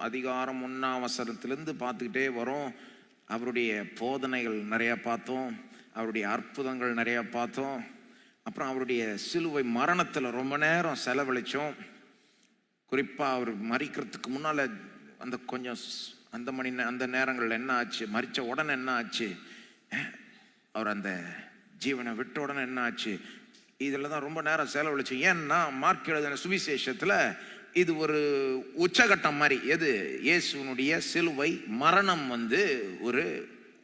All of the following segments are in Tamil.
அதிகாரம் 1ஆம் வசனத்திலிருந்து பார்த்துக்கிட்டே வரோம். அவருடைய போதனைகள் நிறையா பார்த்தோம், அவருடைய அற்புதங்கள் நிறையா பார்த்தோம். அப்புறம் அவருடைய சிலுவை மரணத்தில் ரொம்ப நேரம் செலவழித்தோம். குறிப்பாக அவர் மரிக்கிறதுக்கு முன்னால் அந்த கொஞ்சம் அந்த நேரங்களில் என்ன ஆச்சு, மரித்த உடனே என்ன ஆச்சு, அவர் அந்த ஜீவனை விட்ட உடனே என்ன ஆச்சு, இதில் தான் ரொம்ப நேரம் செலவழிச்சு. ஏன்னா மார்க் எழுதின சுவிசேஷத்தில் இது ஒரு உச்சகட்டம் மாதிரி. எது? இயேசுனுடைய சிலுவை மரணம் ஒரு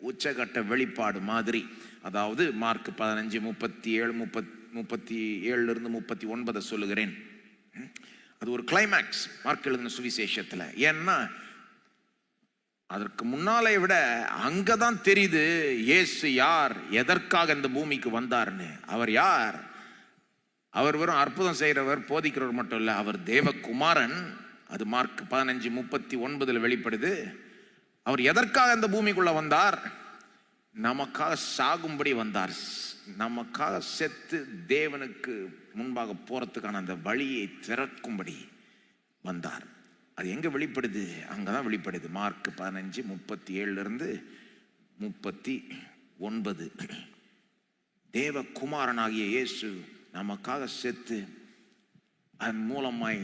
உச்சகட்ட வெளிப்பாடு மாதிரி. அதாவது மார்க் 15:37 37 சொல்லுகிறேன். அது ஒரு கிளைமேக்ஸ் மார்க் எழுதின சுவிசேஷத்தில். ஏன்னா அதற்கு முன்னாலே விட அங்கதான் தெரியுது இயேசு யார், எதற்காக இந்த பூமிக்கு வந்தார்னு. அவர் யார்? அவர் வெறும் அற்புதம் செய்கிறவர், போதிக்கிறவர் மட்டும் இல்லை, அவர் தேவகுமாரன். அது மார்க் 15:39 வெளிப்படுது. அவர் எதற்காக இந்த பூமிக்குள்ள வந்தார்? நமக்காக சாகும்படி வந்தார். நமக்காக செத்து தேவனுக்கு முன்பாக போறதுக்கான அந்த வழியை திறக்கும்படி வந்தார். அது எங்க வெளிப்படுது? அங்கதான் வெளிப்படுது. மார்க் 15:37 தேவகுமாரனாகிய இயேசு நமக்காக செத்து அதன் மூலமாய்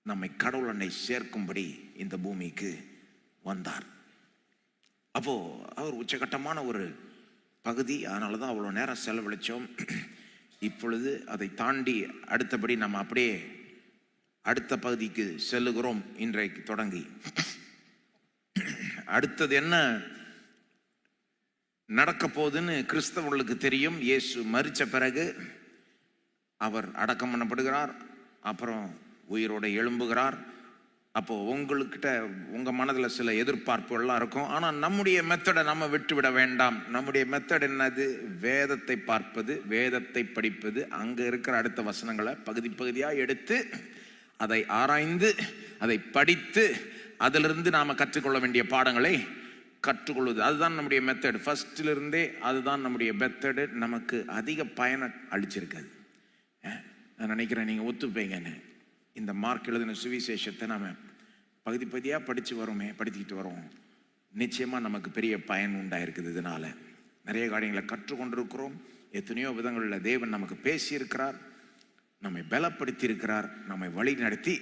நம்மை கடவுள் அன்னை சேர்க்கும்படி இந்த பூமிக்கு வந்தார். அப்போ அவர் உச்சகட்டமான ஒரு பகுதி. அதனால தான் அவ்வளோ நேரம் செலவழித்தோம். இப்பொழுது அதை தாண்டி அடுத்தபடி நம்ம அப்படியே அடுத்த பகுதிக்கு செல்லுகிறோம். இன்றைக்கு தொடங்கி அடுத்தது என்ன நடக்க போகுதுன்னு கிறிஸ்தவர்களுக்கு தெரியும். இயேசு மரித்த பிறகு அவர் அடக்கம் பண்ணப்படுகிறார், அப்புறம் உயிரோடு எழும்புகிறார். அப்போ உங்கள்கிட்ட உங்க மனதில் சில எதிர்பார்ப்புகள்லாம் இருக்கும். ஆனால் நம்முடைய மெத்தடை நம்ம விட்டுவிட வேண்டாம். நம்முடைய மெத்தட் என்னது? வேதத்தை பார்ப்பது, வேதத்தை படிப்பது, அங்கே இருக்கிற அடுத்த வசனங்களை பகுதி பகுதியாக எடுத்து அதை ஆராய்ந்து அதை படித்து அதிலிருந்து நாம் கற்றுக்கொள்ள வேண்டிய பாடங்களை கற்றுக்கொள்வது. அதுதான் நம்முடைய மெத்தட். ஃபர்ஸ்டிலிருந்தே அதுதான் நம்முடைய மெத்தடு. நமக்கு அதிக பயனை அளிச்சிருக்காது. நான் நினைக்கிறேன் நீங்கள் ஒத்துப்பீங்கன்னு. இந்த மார்க் எழுதின சுவிசேஷத்தை நாம் பகுதி பகுதியாக படிச்சுக்கிட்டு வரோம். நிச்சயமாக நமக்கு பெரிய பயன் உண்டாயிருக்குது. இதனால நிறைய காரியங்களை கற்றுக்கொண்டிருக்கிறோம். எத்தனையோ விதங்களில் தேவன் நமக்கு பேசியிருக்கிறார், நம்மை பலப்படுத்தி இருக்கிறார், நம்மை வழி நடத்தி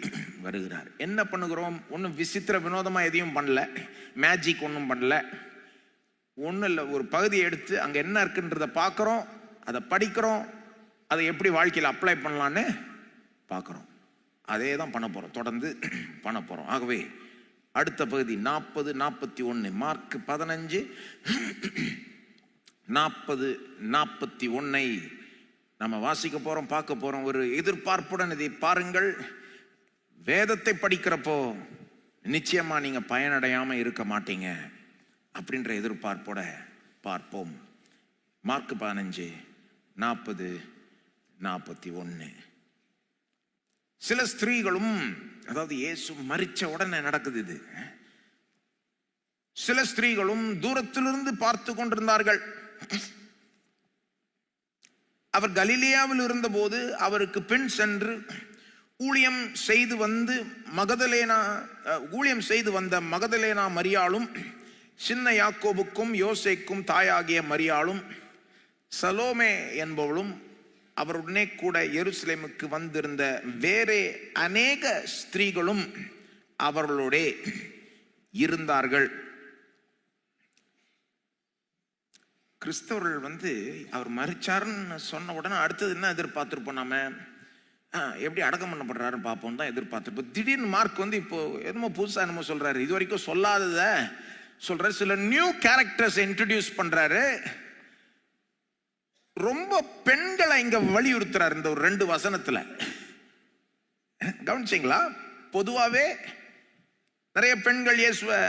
வருகிறார். என்ன பண்ணுகிறோம்? ஒன்றும் விசித்திர வினோதமாக எதையும் பண்ணல, மேஜிக் ஒன்றும் பண்ணல, ஒன்றும் இல்லை. ஒரு பகுதியை எடுத்து அங்கே என்ன இருக்குன்றதை பார்க்குறோம், அதை படிக்கிறோம், அதை எப்படி வாழ்க்கையில் அப்ளை பண்ணலான்னு பார்க்குறோம். அதே தான் பண்ண போகிறோம், தொடர்ந்து பண்ண போகிறோம். ஆகவே அடுத்த பகுதி 40-41 மார்க் 15:40-41 நம்ம வாசிக்க போகிறோம், பார்க்க போகிறோம். ஒரு எதிர்பார்ப்புடன் இதை பாருங்கள். வேதத்தை படிக்கிறப்போ நிச்சயமாக நீங்கள் பயனடையாமல் இருக்க மாட்டீங்க அப்படின்ற எதிர்பார்ப்போட பார்ப்போம். மார்க் 15:40-41 சில ஸ்திரீகளும், அதாவது இயேசு மரிச்ச உடனே நடக்குது இது. சில ஸ்திரீகளும் தூரத்திலிருந்து பார்த்து கொண்டிருந்தார்கள். அவர் கலிலேயாவில் இருந்தபோது அவருக்கு பின் சென்று ஊழியம் செய்து வந்த மகதலேனா மரியாளும், சின்ன யாக்கோபுக்கும் யோசேக்கும் தாயாகிய மரியாளும், சலோமே என்பவளும் அவருடனே கூட எருசலேமுக்கு வந்திருந்த வேறே அநேக ஸ்திரீகளும் அவர்களோட இருந்தார்கள். கிறிஸ்தவர்கள் அவர் மரிச்சாருன்னு சொன்ன உடனே அடுத்தது என்ன எதிர்பார்த்துருப்போம்? நாம எப்படி அடக்கம் பண்ணப்படுறாருன்னு பார்ப்போம் தான் எதிர்பார்த்துருப்போம். திடீர்னு மார்க் இப்போ என்னமோ புதுசாக என்னமோ சொல்றாரு, இது வரைக்கும் சொல்லாதத சொல்றாரு. சில நியூ கேரக்டர்ஸ் இன்ட்ரடியூஸ் பண்றாரு. ரொம்ப பெண்களை இங்க வலியுறுத்துறாரு இந்த ஒரு 2 வசனத்துல. கவனிச்சிங்களா? பொதுவாகவே நிறைய பெண்கள் இயேசுவை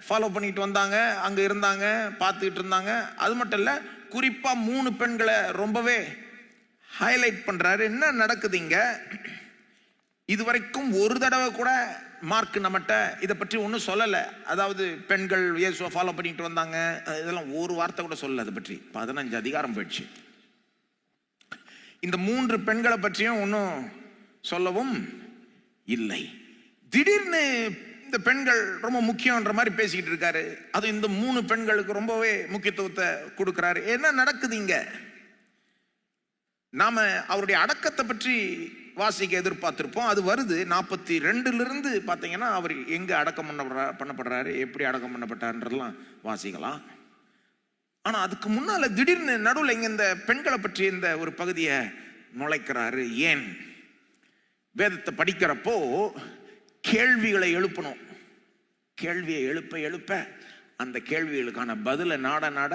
ஃபாலோ பண்ணிட்டு வந்தாங்க, அங்க இருந்தாங்க, பார்த்துக்கிட்டு இருந்தாங்க. அது மட்டும் இல்ல, குறிப்பா 3 பெண்களை ரொம்பவே ஹைலைட் பண்றாரு. என்ன நடக்குது இங்க? இதுவரைக்கும் ஒரு தடவை கூட மார்க் நம்மகிட்ட இதை பற்றி ஒன்றும் சொல்லலை. அதாவது பெண்கள் இயேசுவை ஃபாலோ பண்ணிட்டு வந்தாங்க, இதெல்லாம் ஒரு வார்த்தை கூட சொல்லலை. அதை பற்றி 15 அதிகாரம் போயிடுச்சு. இந்த 3 பெண்களை பற்றியும் ஒன்றும் சொல்லவும் இல்லை. திடீர்னு இந்த பெண்கள் ரொம்ப முக்கியன்ற மாதிரி பேசிக்கிட்டு இருக்காரு. அது இந்த 3 பெண்களுக்கு ரொம்பவே முக்கியத்துவத்தை கொடுக்கிறாரு. என்ன நடக்குது இங்க? நாம அவருடைய அடக்கத்தை பற்றி வாசிக்க எதிர்பார்த்திருப்போம். அது வருது 42 பார்த்தீங்கன்னா அவர் எங்க அடக்கம் பண்ணப்படுறாரு, எப்படி அடக்கம் பண்ணப்பட்டார்ன்றதெல்லாம் வாசிக்கலாம். ஆனா அதுக்கு முன்னால திடீர்னு நடுவில் இங்க இந்த பெண்களை பற்றி இந்த ஒரு பகுதியை நுழைக்கிறாரு. ஏன்? வேதத்தை படிக்கிறப்போ கேள்விகளை எழுப்பணும். கேள்வியை எழுப்ப அந்த கேள்விகளுக்கான பதிலை நாட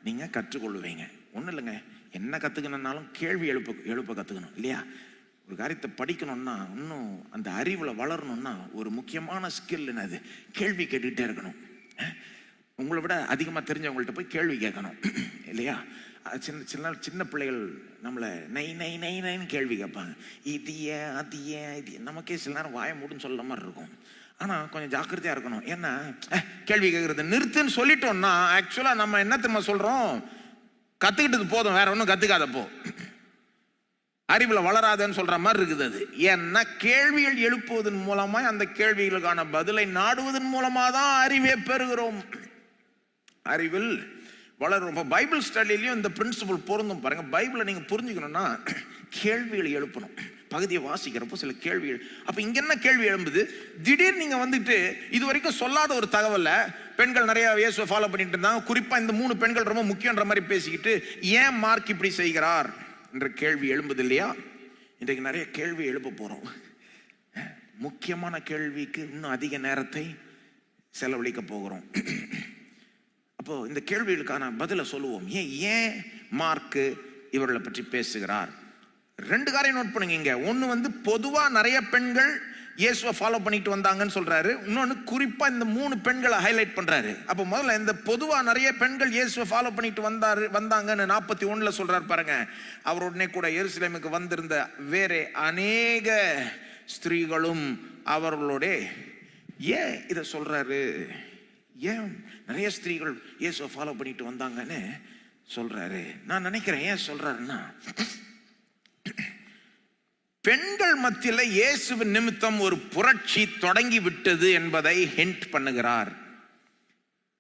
நீங்க கற்றுக்கொள்ளுவீங்க. ஒன்றும் இல்லைங்க, என்ன கற்றுக்கணுன்னாலும் கேள்வி எழுப்ப கற்றுக்கணும் இல்லையா? ஒரு காரியத்தை படிக்கணும்னா, இன்னும் அந்த அறிவில் வளரணும்னா ஒரு முக்கியமான ஸ்கில் என்னது? கேள்வி கேட்டுக்கிட்டே இருக்கணும். உங்களை விட அதிகமாக தெரிஞ்சவங்கள்ட்ட போய் கேள்வி கேட்கணும் இல்லையா? சின்ன பிள்ளைகள் நம்மளை நைன்னு கேள்வி கேட்பாங்க. இது ஏன், அது ஏன், இது நமக்கே சில நேரம் வாய மூடுன்னு சொல்ல மாதிரி இருக்கும். ஆனால் கொஞ்சம் ஜாக்கிரதையாக இருக்கணும். ஏன்னா கேள்வி கேட்குறது நிறுத்துன்னு சொல்லிட்டோம்னா ஆக்சுவலாக நம்ம என்ன தெரியுமா சொல்கிறோம்? கற்றுக்கிட்டது போதும், வேற ஒன்றும் கற்றுக்காதப்போ அறிவில் வளராதன்னு சொல்கிற மாதிரி இருக்குது அது. ஏன்னா கேள்விகள் எழுப்புவதன் மூலமாக அந்த கேள்விகளுக்கான பதிலை நாடுவதன் மூலமாக தான் அறிவே பெறுகிறோம். அறிவில் வளரும். இப்போ பைபிள் ஸ்டடிலையும் இந்த பிரின்சிபல் பொருந்தும் பாருங்க. பைபிளை நீங்கள் புரிஞ்சுக்கணும்னா கேள்விகளை எழுப்பணும். பகுதியை வாசிக்கிறப்போ சில கேள்விகள். அப்போ இங்கே என்ன கேள்வி எழும்புது? திடீர்னு நீங்கள் வந்துட்டு இது வரைக்கும் சொல்லாத ஒரு தகவலை, பெண்கள் நிறைய இயேசுவை ஃபாலோ பண்ணிட்டு இருந்தாங்க, குறிப்பாக இந்த 3 பெண்கள் ரொம்ப முக்கியன்ற மாதிரி பேசிக்கிட்டு ஏன் மார்க் இப்படி செய்கிறார் என்ற கேள்வி எழும்புது இல்லையா? இன்றைக்கு நிறைய கேள்வி எழுப்ப போகிறோம். முக்கியமான கேள்விக்கு இன்னும் அதிக நேரத்தை செலவழிக்க போகிறோம். அப்போ இந்த கேள்விகளுக்கான பதிலை சொல்லுவோம். ஏன் மார்க்கு இவர்களை பற்றி பேசுகிறார்? 2 காரியம் நோட் பண்ணுங்க இங்க. ஒன்று வந்து பொதுவாக நிறைய பெண்கள் இயேசுவை ஃபாலோ பண்ணிட்டு வந்தாங்கன்னு சொல்றாரு. இன்னொன்று குறிப்பா இந்த 3 பெண்களை ஹைலைட் பண்றாரு. அப்போ முதல்ல இந்த பொதுவாக நிறைய பெண்கள் இயேசுவை ஃபாலோ பண்ணிட்டு வந்தாங்கன்னு 41 சொல்றாரு பாருங்க. அவர் உடனே கூட எருசலேமுக்கு வந்திருந்த வேற அநேக ஸ்திரீகளும் அவர்களோட. ஏன் இதை சொல்றாரு? ஏன் நிறைய ஸ்திரீகள் இயேசுவை ஃபாலோ பண்ணிட்டு வந்தாங்கன்னு சொல்றாரு? நான் நினைக்கிறேன் ஏன் சொல்றாருன்னா, பெண்கள் மத்தியில் இயேசுவின் நிமித்தம் ஒரு புரட்சி தொடங்கி விட்டது என்பதை ஹிண்ட் பண்ணுகிறார்.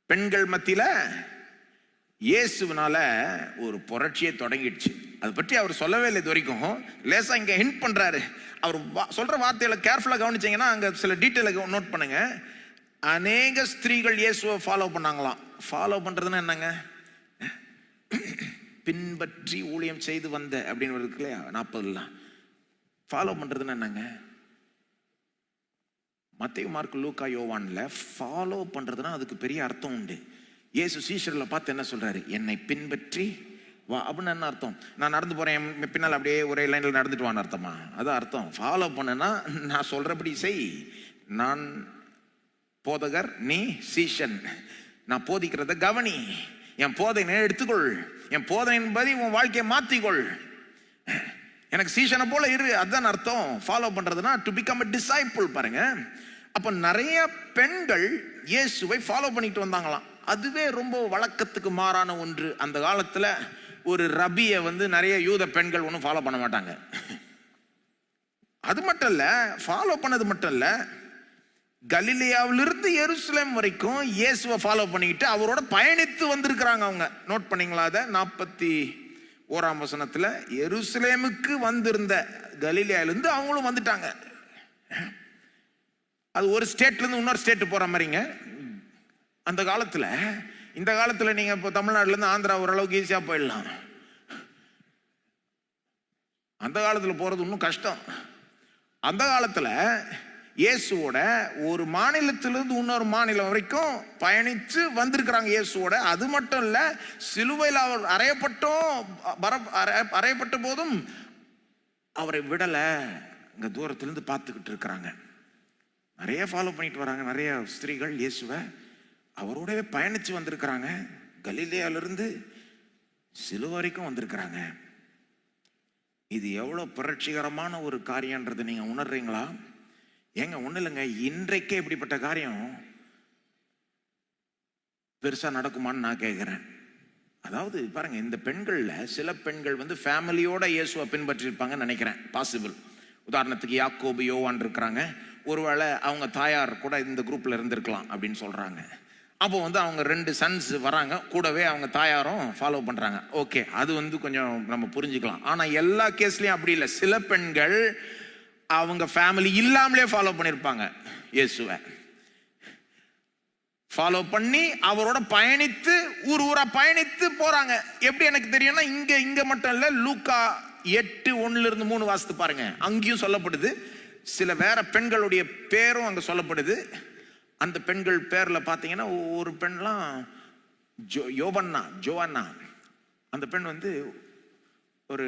பெண்கள் மத்தியில் இயேசுவினால ஒரு புரட்சியை தொடங்கிடுச்சு. அதை பற்றி அவர் சொல்லவே இல்லை இது வரைக்கும். லேசா இங்க ஹிண்ட் பண்றாரு. அவர் சொல்ற வார்த்தைகளை கேர்ஃபுல்லா கவனிச்சீங்கன்னா அங்க சில டீட்டெயிலை நோட் பண்ணுங்க. அநேக ஸ்திரீகள் இயேசுவை ஃபாலோ பண்ணாங்களாம். ஃபாலோ பண்றதுன்னா என்னங்க? பின்பற்றி ஊழியம் செய்து வந்த அப்படின்னு இருக்கு இல்லையா 40. ஃபாலோ பண்றதுன்னா என்னங்க? மத்தேயு, மார்க், லூக்கா, யோவான்ல ஃபாலோ பண்றதுன்னா அதுக்கு பெரிய அர்த்தம் உண்டு. இயேசு சீஷர்களை பார்த்து என்ன சொல்றாரு? என்னை பின்பற்றி வா அப்படின்னு என்ன அர்த்தம்? நான் நடந்து போறேன் பின்னால் அப்படியே ஒரே லைன்ல நடந்துட்டு வான்னு அர்த்தமா? அதான் அர்த்தம். ஃபாலோ பண்ணனா நான் சொல்றபடி செய். நான் போதகர், நீ சீஷன். நான் போதிக்கிறத கவனி, என் போதனை எடுத்துக்கொள், என் போதனையின்படி உன் வாழ்க்கையை மாத்திக்கொள், எனக்கு சீஷனை போல இரு. அதுதான் அர்த்தம் ஃபாலோ பண்றதுன்னா, டு பிகம் a disciple. பாருங்க, அப்ப நிறைய பெண்கள் இயேசுவை ஃபாலோ பண்ணிட்டு வந்தாங்களாம். அதுவே ரொம்ப வழக்கத்துக்கு மாறான ஒன்று. அந்த காலத்துல ஒரு ரபியை வந்து நிறைய யூத பெண்கள் ஒன்றும் ஃபாலோ பண்ண மாட்டாங்க. அது மட்டும் இல்ல, ஃபாலோ பண்ணது மட்டும் இல்ல, கலிலேயாவிலிருந்து எருசலேம் வரைக்கும் இயேசுவை ஃபாலோ பண்ணிக்கிட்டு அவரோட பயணித்து வந்திருக்கிறாங்க அவங்க. நோட் பண்ணீங்களா? அதை 41 எருசலேமுக்கு வந்திருந்த கலிலேயாவிலிருந்து அவங்களும் வந்துட்டாங்க. அது ஒரு ஸ்டேட்ல இருந்து இன்னொரு ஸ்டேட் போற மாதிரிங்க. அந்த காலத்துல, இந்த காலத்துல நீங்க இப்போ தமிழ்நாட்டுல இருந்து ஆந்திரா ஓரளவுக்கு ஈஸியா போயிடலாம். அந்த காலத்துல போறது இன்னும் கஷ்டம். அந்த காலத்துல இயேசுவோட ஒரு மாநிலத்திலிருந்து இன்னொரு மாநிலம் வரைக்கும் பயணித்து வந்திருக்கிறாங்க இயேசுவோட. அது மட்டும் இல்ல, சிலுவையில் அவர் அறையப்பட்ட போதும் அவரை விடல, இங்க தூரத்திலிருந்து பார்த்துக்கிட்டு இருக்கிறாங்க. நிறைய ஃபாலோ பண்ணிட்டு வராங்க. நிறைய ஸ்திரீகள் இயேசுவை அவரோடவே பயணிச்சு வந்திருக்கிறாங்க. கலிலேயாவிலிருந்து சிலுவை வரைக்கும் வந்திருக்கிறாங்க. இது எவ்வளவு புரட்சிகரமான ஒரு காரியம்ன்றது நீங்க உணர்றீங்களா? ஏங்க ஒண்ணு இல்லைங்க, இன்றைக்கே இப்படிப்பட்ட காரியம் பெருசா நடக்குமான்னு நான் கேட்கிறேன். அதாவது பாருங்க, இந்த பெண்கள்ல சில பெண்கள் வந்து ஃபேமிலியோட இயேசுவை பின்பற்றி இருப்பாங்கன்னு நினைக்கிறேன். பாசிபிள். உதாரணத்துக்கு யாக்கோபு, யோவான் இருக்கிறாங்க. ஒருவேளை அவங்க தாயார் கூட இந்த குரூப்ல இருந்திருக்கலாம் அப்படின்னு சொல்றாங்க. அப்போ வந்து அவங்க 2 சன்ஸ் வராங்க, கூடவே அவங்க தாயாரும் ஃபாலோ பண்றாங்க. ஓகே, அது வந்து கொஞ்சம் நம்ம புரிஞ்சுக்கலாம். ஆனா எல்லா கேஸ்லயும் அப்படி இல்லை. சில பெண்கள் அவங்க ஃபேமிலி இல்லாமலே ஃபாலோ பண்ணியிருப்பாங்க. இயேசுவை ஃபாலோ பண்ணி அவரோட பயணித்து ஊர் ஊரா பயணித்து போறாங்க. எப்படி எனக்கு தெரியும்னா, இங்க மட்டும் இல்ல, லூக்கா 8:1-3 வாசித்து பாருங்க. அங்கேயும் சொல்லப்படுது. சில வேற பெண்களுடைய பேரும் அங்க சொல்லப்படுது. அந்த பெண்கள் பேர்ல பாத்தீங்கன்னா, ஒரு பெண்லாம் ஜோவன்னா. அந்த பெண் வந்து ஒரு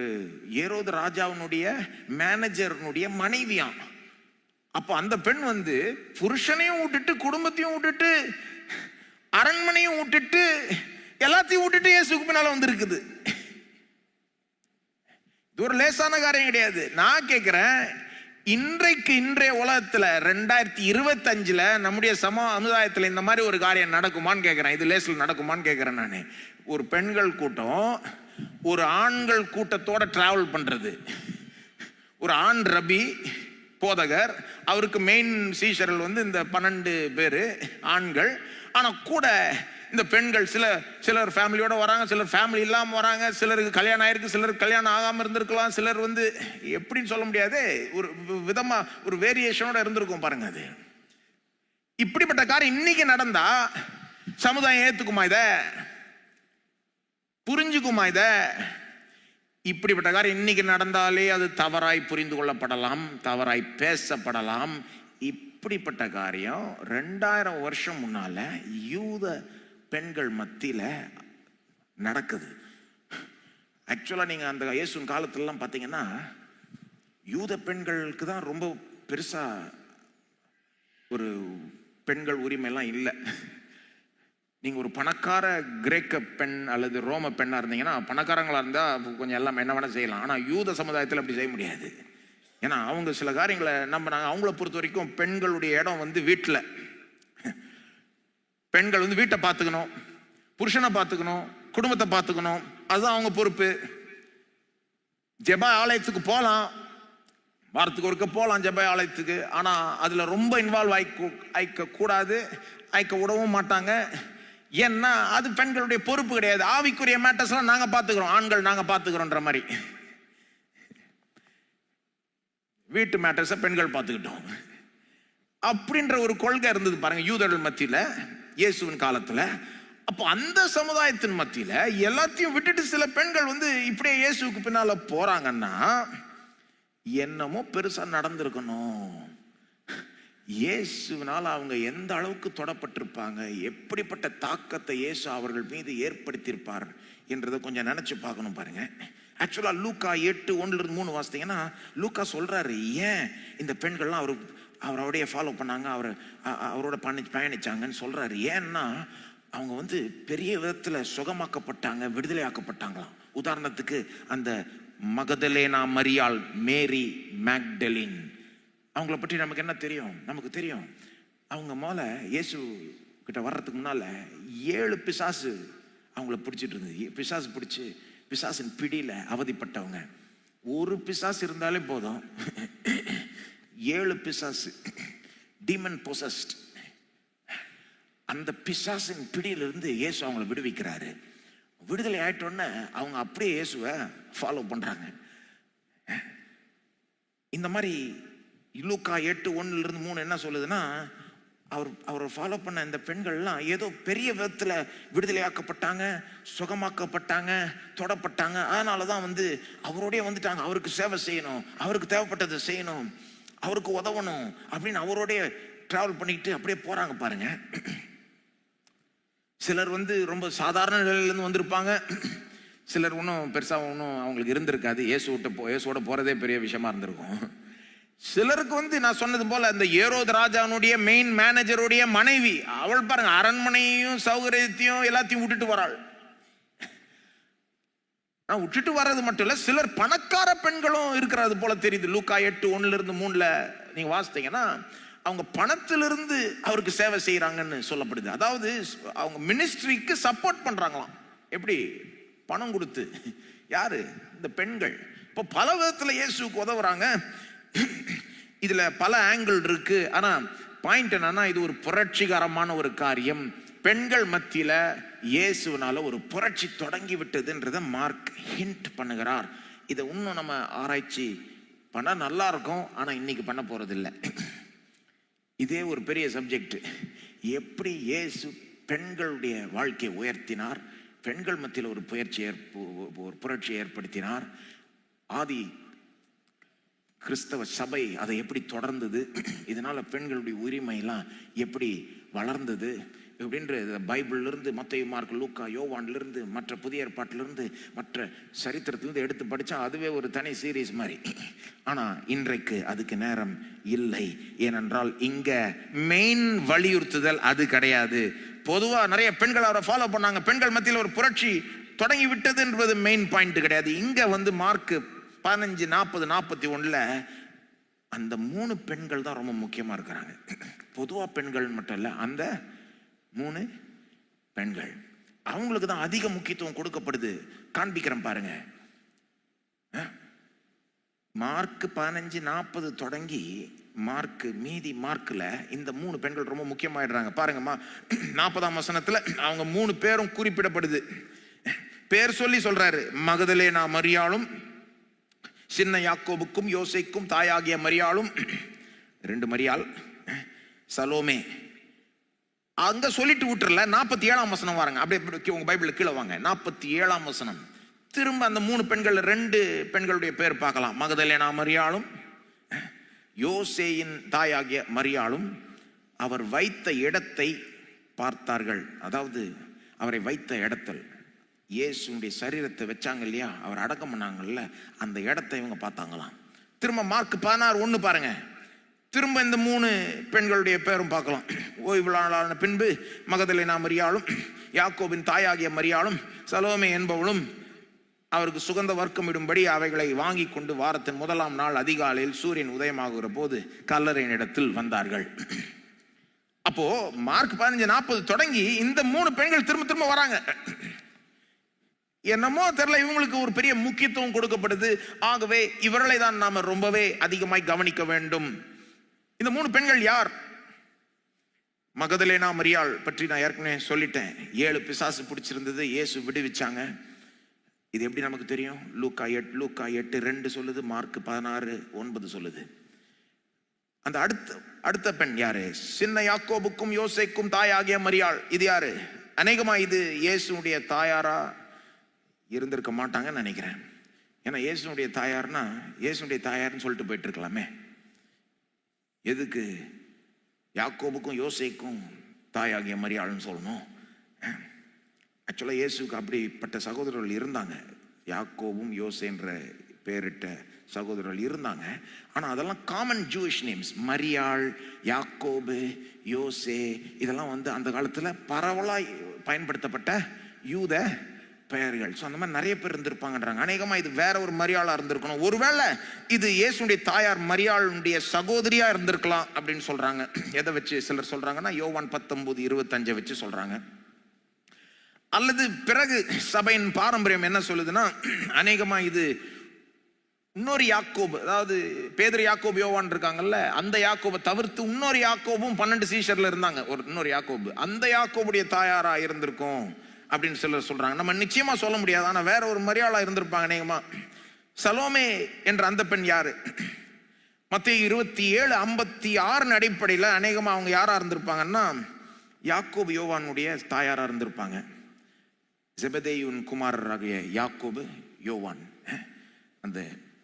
ஏரோது ராஜாவினுடைய மேனேஜர்னுடைய மனைவியாம். அப்போ அந்த பெண் வந்து புருஷனையும் விட்டுட்டு, குடும்பத்தையும் விட்டுட்டு, அரண்மனையும் விட்டுட்டு, எல்லாத்தையும் விட்டுட்டு இயேசுக்கு பின்னால வந்திருக்குது. இது ஒரு லேசான காரியம் கிடையாது. நான் கேட்கிறேன், இன்றைய உலகத்துல 2025 நம்முடைய சமுதாயத்தில் இந்த மாதிரி ஒரு காரியம் நடக்குமான்னு கேட்கிறேன். இது லேசில் நடக்குமான்னு கேட்கிறேன். நான் ஒரு பெண்கள் கூட்டம் ஒரு ஆண்கள் கூட்டத்தோட டிராவல் பண்றது. ஒரு ஆண் ரபி போதகர், அவருக்கு மெயின் சீஷர்கள் வந்து இந்த 12 பேர் ஆண்கள். ஆனா கூட இந்த பெண்கள் சிலர் ஃபேமிலியோட வராங்க, சிலர் ஃபேமிலி இல்லாம வராங்க, சிலருக்கு கல்யாணம் ஆயிருக்கு, சிலருக்கு கல்யாணம் ஆகாம இருந்திருக்கலாம், சிலர் வந்து எப்படின்னு சொல்ல முடியாது, ஒரு விதமா ஒரு வேரியேஷனோட இருந்திருக்கும் பாருங்க. அது இப்படிப்பட்ட காரியம் இன்னைக்கு நடந்தா சமுதாயம் ஏத்துக்குமா? இத புரிஞ்சுக்குமா? இத இப்படிப்பட்ட காரியம் இன்னைக்கு நடந்தாலே அது தவறாய் புரிந்து கொள்ளப்படலாம், தவறாய் பேசப்படலாம். இப்படிப்பட்ட காரியம் 2000 வருஷம் முன்னால யூத பெண்கள் மத்தியில நடக்குது. ஆக்சுவலா நீங்க அந்த இயேசுவின் காலத்துலலாம் பாத்தீங்கன்னா, யூத பெண்களுக்கு தான் ரொம்ப பெருசா ஒரு பெண்கள் உரிமை எல்லாம் இல்லை. நீங்க ஒரு பணக்கார கிரேக்க பெண் அல்லது ரோம பெண்ணா இருந்தீங்கன்னா, பணக்காரங்களா இருந்தா கொஞ்சம் எல்லாம் என்ன வேணா செய்யலாம். ஆனா யூத சமுதாயத்தில் அப்படி செய்ய முடியாது. ஏன்னா அவங்க சில காரியங்களை நம்பினாங்க. அவங்கள பொறுத்த வரைக்கும் பெண்களுடைய இடம் வந்து வீட்டில். பெண்கள் வந்து வீட்டை பார்த்துக்கணும், புருஷனை பார்த்துக்கணும், குடும்பத்தை பார்த்துக்கணும், அதுதான் அவங்க பொறுப்பு. ஜெப ஆலயத்துக்கு போகலாம், வாரத்துக்கு ஒருக்க போகலாம் ஜெப ஆலயத்துக்கு. ஆனா அதுல ரொம்ப இன்வால்வ் ஆயிக்க கூடாது, ஆயிக்க விடவும் மாட்டாங்க. ஏன்னா அது பெண்களுடைய பொறுப்பு கிடையாது. ஆவிக்குரிய மேட்டர்ஸ்லாம் நாங்க பார்த்துக்கிறோம், ஆண்கள் நாங்க பார்த்துக்கிறோன்ற மாதிரி. வீட்டு மேட்டர்ஸை பெண்கள் பார்த்துக்கிட்டோம் அப்படின்ற ஒரு கொள்கை இருந்தது பாருங்க யூதர்கள் மத்தியில இயேசுவின் காலத்துல. அப்போ அந்த சமுதாயத்தின் மத்தியில எல்லாத்தையும் விட்டுட்டு சில பெண்கள் வந்து இப்படியே இயேசுக்கு பின்னால போறாங்கன்னா என்னமோ பெருசா நடந்திருக்கணும். இயேசுவினால் அவங்க எந்த அளவுக்கு தொடப்பட்டிருப்பாங்க, எப்படிப்பட்ட தாக்கத்தை இயேசு அவர்கள் மீது ஏற்படுத்தியிருப்பார் என்றதை கொஞ்சம் நினைச்சு பார்க்கணும் பாருங்க. ஆக்சுவலா லூக்கா 8:1-3 வாசித்தீங்கன்னா, லூக்கா சொல்றாரு ஏன் இந்த பெண்கள்லாம் அவரோடைய ஃபாலோ பண்ணாங்க, அவரோட பயணிச்சாங்கன்னு சொல்றாரு. ஏன்னா அவங்க வந்து பெரிய விதத்துல சுகமாக்கப்பட்டாங்க, விடுதலையாக்கப்பட்டாங்களாம். உதாரணத்துக்கு அந்த மகதலேனா மரியாள், மேரி மேக்டலின், அவங்கள பற்றி நமக்கு என்ன தெரியும்? நமக்கு தெரியும், அவங்க மேல இயேசு கிட்ட வர்றதுக்கு முன்னால 7 பிசாசு அவங்கள பிடிச்சிட்டு இருந்தது. பிசாசு பிடிச்சு பிசாசின் பிடியில அவதிப்பட்டவங்க. ஒரு பிசாசு இருந்தாலே போதும், 7 பிசாசு, டீமன் பொசஸ்ட். அந்த பிசாசின் பிடியிலிருந்து இயேசு அவங்கள விடுவிக்கிறாரு. விடுதலை ஆயிட்டோன்னே அவங்க அப்படியே இயேசுவை ஃபாலோ பண்றாங்க. இந்த மாதிரி லூக்கா 8:1-3 என்ன சொல்லுதுன்னா, அவரை ஃபாலோ பண்ண இந்த பெண்கள்லாம் ஏதோ பெரிய விதத்துல விடுதலையாக்கப்பட்டாங்க, சுகமாக்கப்பட்டாங்க, தொடப்பட்டாங்க. அதனாலதான் வந்து அவரோடய வந்துட்டாங்க. அவருக்கு சேவை செய்யணும், அவருக்கு தேவைப்பட்டதை செய்யணும், அவருக்கு உதவணும் அப்படின்னு அவரோடைய டிராவல் பண்ணிக்கிட்டு அப்படியே போறாங்க பாருங்க. சிலர் வந்து ரொம்ப சாதாரண நிலையிலேருந்து வந்திருப்பாங்க, சிலர் ஒன்றும் பெருசா ஒன்றும் அவங்களுக்கு இருந்திருக்காது, இயேசுவோட போறதே பெரிய விஷயமா இருந்திருக்கும். சிலருக்கு வந்து நான் சொன்னது போல இந்த ஏரோது ராஜாவுடைய மெயின் மேனேஜருடைய மனைவி, அவள் பாருங்க அரண்மனையும் சௌகரியத்தையும் எல்லாத்தையும் விட்டுட்டு வராள். நான் விட்டுட்டு வர்றது மட்டும் இல்ல, சிலர் பணக்கார பெண்களும் இருக்கிறது போல தெரியுது. லூக்கா 8:1-3 நீங்க வாசித்தீங்கன்னா, அவங்க பணத்திலிருந்து அவருக்கு சேவை செய்யறாங்கன்னு சொல்லப்படுது. அதாவது அவங்க மினிஸ்ட்ரிக்கு சப்போர்ட் பண்றாங்களாம். எப்படி? பணம் கொடுத்து. யாரு? இந்த பெண்கள். இப்போ பல விதத்துல இயேசுக்கு உதவுறாங்க. இதுல பல ஆங்கிள் இருக்கு. ஆனா பாயிண்ட் என்னன்னா, இது ஒரு புரட்சிகரமான ஒரு காரியம். பெண்கள் மத்தியில இயேசுனால ஒரு புரட்சி தொடங்கி விட்டதுன்றத மார்க் ஹிண்ட் பண்ணுகிறார். இதை இன்னும் நம்ம ஆராய்ச்சி பண்ணா நல்லா இருக்கும். ஆனா இன்னைக்கு பண்ண போறது இல்லை. இதே ஒரு பெரிய சப்ஜெக்ட். எப்படி இயேசு பெண்களுடைய வாழ்க்கையை உயர்த்தினார், பெண்கள் மத்தியில் ஒரு புரட்சியை ஏற்படுத்தினார், ஆதி கிறிஸ்தவ சபை அதை எப்படி தொடர்ந்தது, இதனால பெண்களுடைய உரிமையெல்லாம் எப்படி வளர்ந்தது அப்படின்ற பைபிள்ல இருந்து, மத்தேயு, மார்க், லூக்கா, யோவான்ல இருந்து, மற்ற புதிய ஏற்பாட்டிலிருந்து, மற்ற சரித்திரத்திலிருந்து எடுத்து படிச்சா அதுவே ஒரு தனி சீரீஸ் மாதிரி. ஆனா இன்றைக்கு அதுக்கு நேரம் இல்லை. ஏனென்றால் இங்க மெயின் வலியுறுத்துதல் அது கிடையாது. பொதுவா நிறைய பெண்கள் அவரை ஃபாலோ பண்ணாங்க, பெண்கள் மத்தியில் ஒரு புரட்சி தொடங்கி விட்டது என்பது மெயின் பாயிண்ட் கிடையாது. இங்க மார்க் 15, 40, 41 அந்த 3 பெண்கள் தான் ரொம்ப முக்கியமா இருக்கிறாங்க. பொதுவா பெண்கள் மட்டும் இல்ல, அந்த 3 பெண்கள் அவங்களுக்கு தான் அதிக முக்கியத்துவம் கொடுக்கப்படுது. காண்பிக்கிறேன் பாருங்க. மார்க் 15, 40 தொடங்கி மீதி மார்க்ல இந்த 3 பெண்கள் ரொம்ப முக்கியமாயிடுறாங்க. பாருங்கம்மா, 40ஆம் வசனத்துல அவங்க 3 பேரும் குறிப்பிடப்படுது. பேர் சொல்லி சொல்றாரு. மகதலேனா மரியாளும், சின்ன யாக்கோபுக்கும் யோசேக்கும் தாயாகிய மரியாளும், 2 மரியாள், சலோமே. அங்க சொல்லிட்டு விட்டுறல. 47ஆம் வசனம் வாருங்க. அப்படியே உங்க பைபிள்ல கீழே வாங்க. 47ஆம் வசனம் திரும்ப அந்த 3 பெண்கள், 2 பெண்களுடைய பேர் பார்க்கலாம். மகதலேனா மரியாளும், யோசேயின் தாயாகிய மரியாளும் அவர் வைத்த இடத்தை பார்த்தார்கள். அதாவது அவரை வைத்த இடத்தில், இயேசுடைய சரீரத்தை வச்சாங்க இல்லையா, அவர் அடக்கம் பண்ணாங்கல்ல, அந்த இடத்தை இவங்க பார்த்தாங்களாம். திரும்ப மார்க் 16:1 பாருங்க. திரும்ப இந்த 3 பெண்களுடைய பேரும் பார்க்கலாம். ஓய்வுளான பின்பு மகதலேனா மரியாளும், யாக்கோபின் தாயாகிய மரியாளும், சலோமே என்பவளும் அவருக்கு சுகந்த வர்க்கம் இடும்படி அவைகளை வாங்கி கொண்டு வாரத்தின் 1ஆம் நாள் அதிகாலையில் சூரியன் உதயமாகுகிற போது கல்லறையின் இடத்தில் வந்தார்கள். அப்போ மார்க் 15:40 தொடங்கி இந்த 3 பெண்கள் திரும்ப திரும்ப வராங்க. என்னமோ தெரியல, இவங்களுக்கு ஒரு பெரிய முக்கியத்துவம் கொடுக்கப்படுது. ஆகவே இவர்களை தான் நாம ரொம்பவே அதிகமாய் கவனிக்க வேண்டும். இந்த 3 பெண்கள் யார்? மகதலேனா மரியாள் பற்றி நான் ஏற்கனவே சொல்லிட்டேன். 7 பிசாசு பிடிச்சிருந்தது, இயேசு விடுவிச்சாங்க. இது எப்படி நமக்கு தெரியும்? லூக்கா 8:2 சொல்லுது, மார்க் 16:9 சொல்லுது. அந்த அடுத்த பெண் யாரு? சின்ன யாக்கோபுக்கும் யோசேக்கும் தாயாகிய மரியாள். இது யாரு? அநேகமா இது இயேசுடைய தாயாரா இருந்திருக்க மாட்டாங்கன்னு நினைக்கிறேன். ஏன்னா இயேசுடைய தாயார்னா இயேசுடைய தாயார்னு சொல்லிட்டு போயிட்டு இருக்கலாமே. எதுக்கு யாக்கோபுக்கும் யோசேக்கும் தாயாகிய மரியாள்னு சொல்லணும்? ஆக்சுவலாக இயேசுக்கு அப்படிப்பட்ட சகோதரர்கள் இருந்தாங்க. யாக்கோபும் யோசேன்ற பேரிட்ட சகோதரர்கள் இருந்தாங்க. ஆனால் அதெல்லாம் காமன் ஜூயிஷ் நேம்ஸ். மரியாள், யாக்கோபு, யோசே, இதெல்லாம் அந்த காலத்தில் பரவலாய் பயன்படுத்தப்பட்ட யூத பெயர்கள். ஸோ அந்த மாதிரி நிறைய பேர் இருந்திருப்பாங்கன்றாங்க. அநேகமாக இது வேற ஒரு மரியாளா இருந்திருக்கணும். ஒருவேளை இது இயேசுடைய தாயார் மரியாளுடைய சகோதரியா இருந்திருக்கலாம் அப்படின்னு சொல்றாங்க. எதை வச்சு சிலர் சொல்றாங்கன்னா, யோவான் 19:25 வச்சு சொல்றாங்க. அல்லது பிறகு சபையின் பாரம்பரியம் என்ன சொல்லுதுன்னா, அநேகமா இது இன்னொரு யாக்கோபு, அதாவது பேதுரு, யாக்கோபு, யோவான் இருக்காங்கல்ல, அந்த யாக்கோபை தவிர்த்து இன்னொரு யாக்கோபும் 12 சீஷர்ல இருந்தாங்க. இன்னொரு யாக்கோபு, அந்த யாக்கோபுடைய தாயாரா இருந்திருக்கும் அப்படின்னு சிலர் சொல்றாங்க. நம்ம நிச்சயமா சொல்ல முடியாது. ஆனா வேற ஒரு மரியாளா இருந்திருப்பாங்க அநேகமா. சலோமே என்ற அந்த பெண் யாரு? மத்தேயு 27:56 அடிப்படையில் அநேகமா அவங்க யாரா இருந்திருப்பாங்கன்னா, யாக்கோபு யோவானுடைய தாயாரா இருந்திருப்பாங்க. செபதேயுவின் குமாரராகிய யாக்கோபு, யோவான், அந்த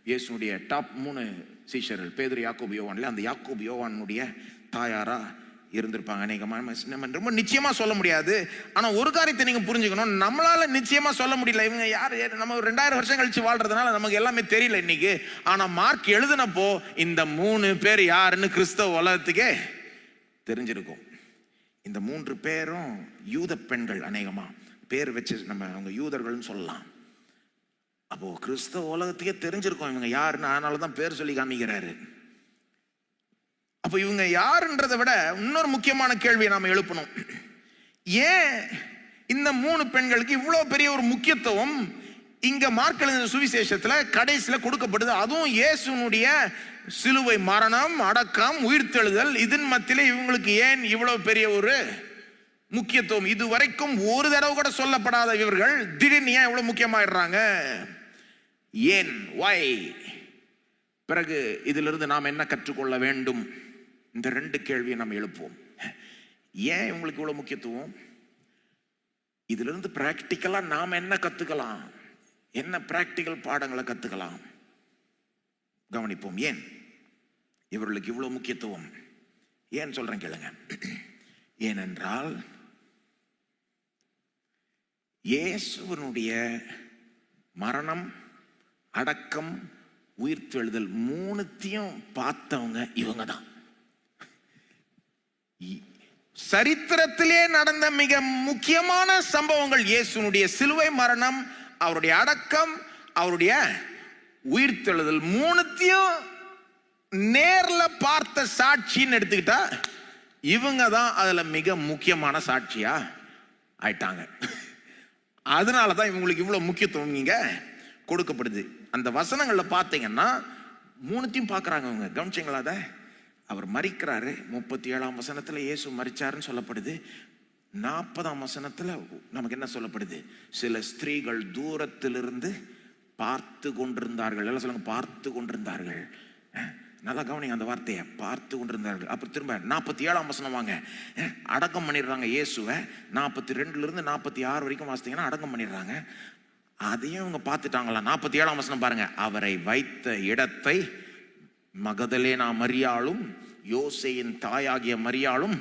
இயேசுடைய டாப் 3 சீஷர்கள் பேதுரு, யாக்கோபு, யோவான்ல அந்த யாக்கோபு யோவானுடைய தாயாரா இருந்திருப்பாங்க அநேகமா. நம்ம ரொம்ப நிச்சயமா சொல்ல முடியாது. ஆனா ஒரு காரியத்தை நீங்க புரிஞ்சுக்கணும், நம்மளால நிச்சயமா சொல்ல முடியல. இவங்க யார்? நம்ம 2000 வருஷம் கழிச்சு வாழ்றதுனால நமக்கு எல்லாமே தெரியல இன்னைக்கு. ஆனா மார்க் எழுதினப்போ இந்த 3 பேர் யாருன்னு கிறிஸ்தவ உலகத்துக்கே தெரிஞ்சிருக்கும். இந்த 3 பேரும் யூத பெண்கள். அநேகமா பேர் வச்சு நம்ம அவங்க யூதர்கள்னு சொல்லலாம். அப்போ கிறிஸ்தவ உலகத்துக்கே தெரிஞ்சிருக்கும் இவங்க யாருன்னு. அதனாலதான் பேர் சொல்லி காமிக்கிறாரு. அப்போ இவங்க யாருன்றதை விட இன்னொரு முக்கியமான கேள்வியை நாம எழுப்பணும். ஏன் இந்த 3 பெண்களுக்கு இவ்வளவு பெரிய ஒரு முக்கியத்துவம் இங்க மார்க் எழுதின சுவிசேஷத்துல கடைசியில கொடுக்கப்படுது? அதுவும் இயேசுனுடைய சிலுவை மரணம், அடக்கம், உயிர்த்தெழுதல், இதன் மத்தியில இவங்களுக்கு ஏன் இவ்வளவு பெரிய ஒரு முக்கியத்துவம்? இதுவரைக்கும் ஒரு தடவை கூட சொல்லப்படாத இவர்கள் திடீர்னு ஏன் இவ்வளவு முக்கியமாயிடுறாங்க? ஏன்? why? பிறகு இதிலிருந்து நாம் என்ன கற்றுக்கொள்ள வேண்டும்? இந்த ரெண்டு கேள்வியை நாம் எழுப்புவோம். ஏன் இவங்களுக்கு இவ்வளவு முக்கியத்துவம்? இதிலிருந்து பிராக்டிக்கலா நாம் என்ன கத்துக்கலாம்? என்ன பிராக்டிக்கல் பாடங்களை கத்துக்கலாம்? கவனிப்போம். ஏன் இவர்களுக்கு இவ்வளவு முக்கியத்துவம்? ஏன் சொல்றேன் கேளுங்க. ஏனென்றால் இயேசுவினுடைய மரணம், அடக்கம், உயிர்த்தெழுதல் மூணுத்தையும் பார்த்தவங்க இவங்க தான். சரித்திரத்திலே நடந்த மிக முக்கியமான சம்பவங்கள் இயேசுனுடைய சிலுவை மரணம், அவருடைய அடக்கம், அவருடைய உயிர்த்தெழுதல் மூணுத்தையும் நேர்ல பார்த்த சாட்சின்னு எடுத்துக்கிட்டா இவங்க தான் அதுல மிக முக்கியமான சாட்சியா ஆயிட்டாங்க. அதனாலதான் இவங்களுக்கு இவ்வளவு முக்கியத்துவம் நீங்க கொடுக்கப்படுது. அந்த வசனங்கள்ல பார்த்தீங்கன்னா மூணுத்தையும் பார்க்கறாங்க அவங்க. கவனிச்சிங்களா? அதை அவர் மரிக்கிறாரு. 37ஆம் வசனத்துல இயேசு மரிச்சாருன்னு சொல்லப்படுது. 40ஆம் வசனத்துல நமக்கு என்ன சொல்லப்படுது? சில ஸ்திரீகள் தூரத்திலிருந்து பார்த்து கொண்டிருந்தார்கள். எல்லாம் சொல்லுங்க, பார்த்து கொண்டிருந்தார்கள். நல்லா கவனிங்க அந்த வார்த்தையை, பார்த்து கொண்டிருந்தார்கள். அப்புறம் திரும்ப 47ஆம் வசனம் வாங்க. அடக்கம் பண்ணிடுறாங்க இயேசுவை. 42 இருந்து 46 வரைக்கும் வாசித்தீங்கன்னா அடக்கம் பண்ணிடுறாங்க. அதையும் இவங்க பார்த்துட்டாங்களா? 47ஆம் வசனம் பாருங்க. அவரை வைத்த இடத்தை மகதலேனா மரியாளும் யோசேயின் தாயாகிய மரியாளும்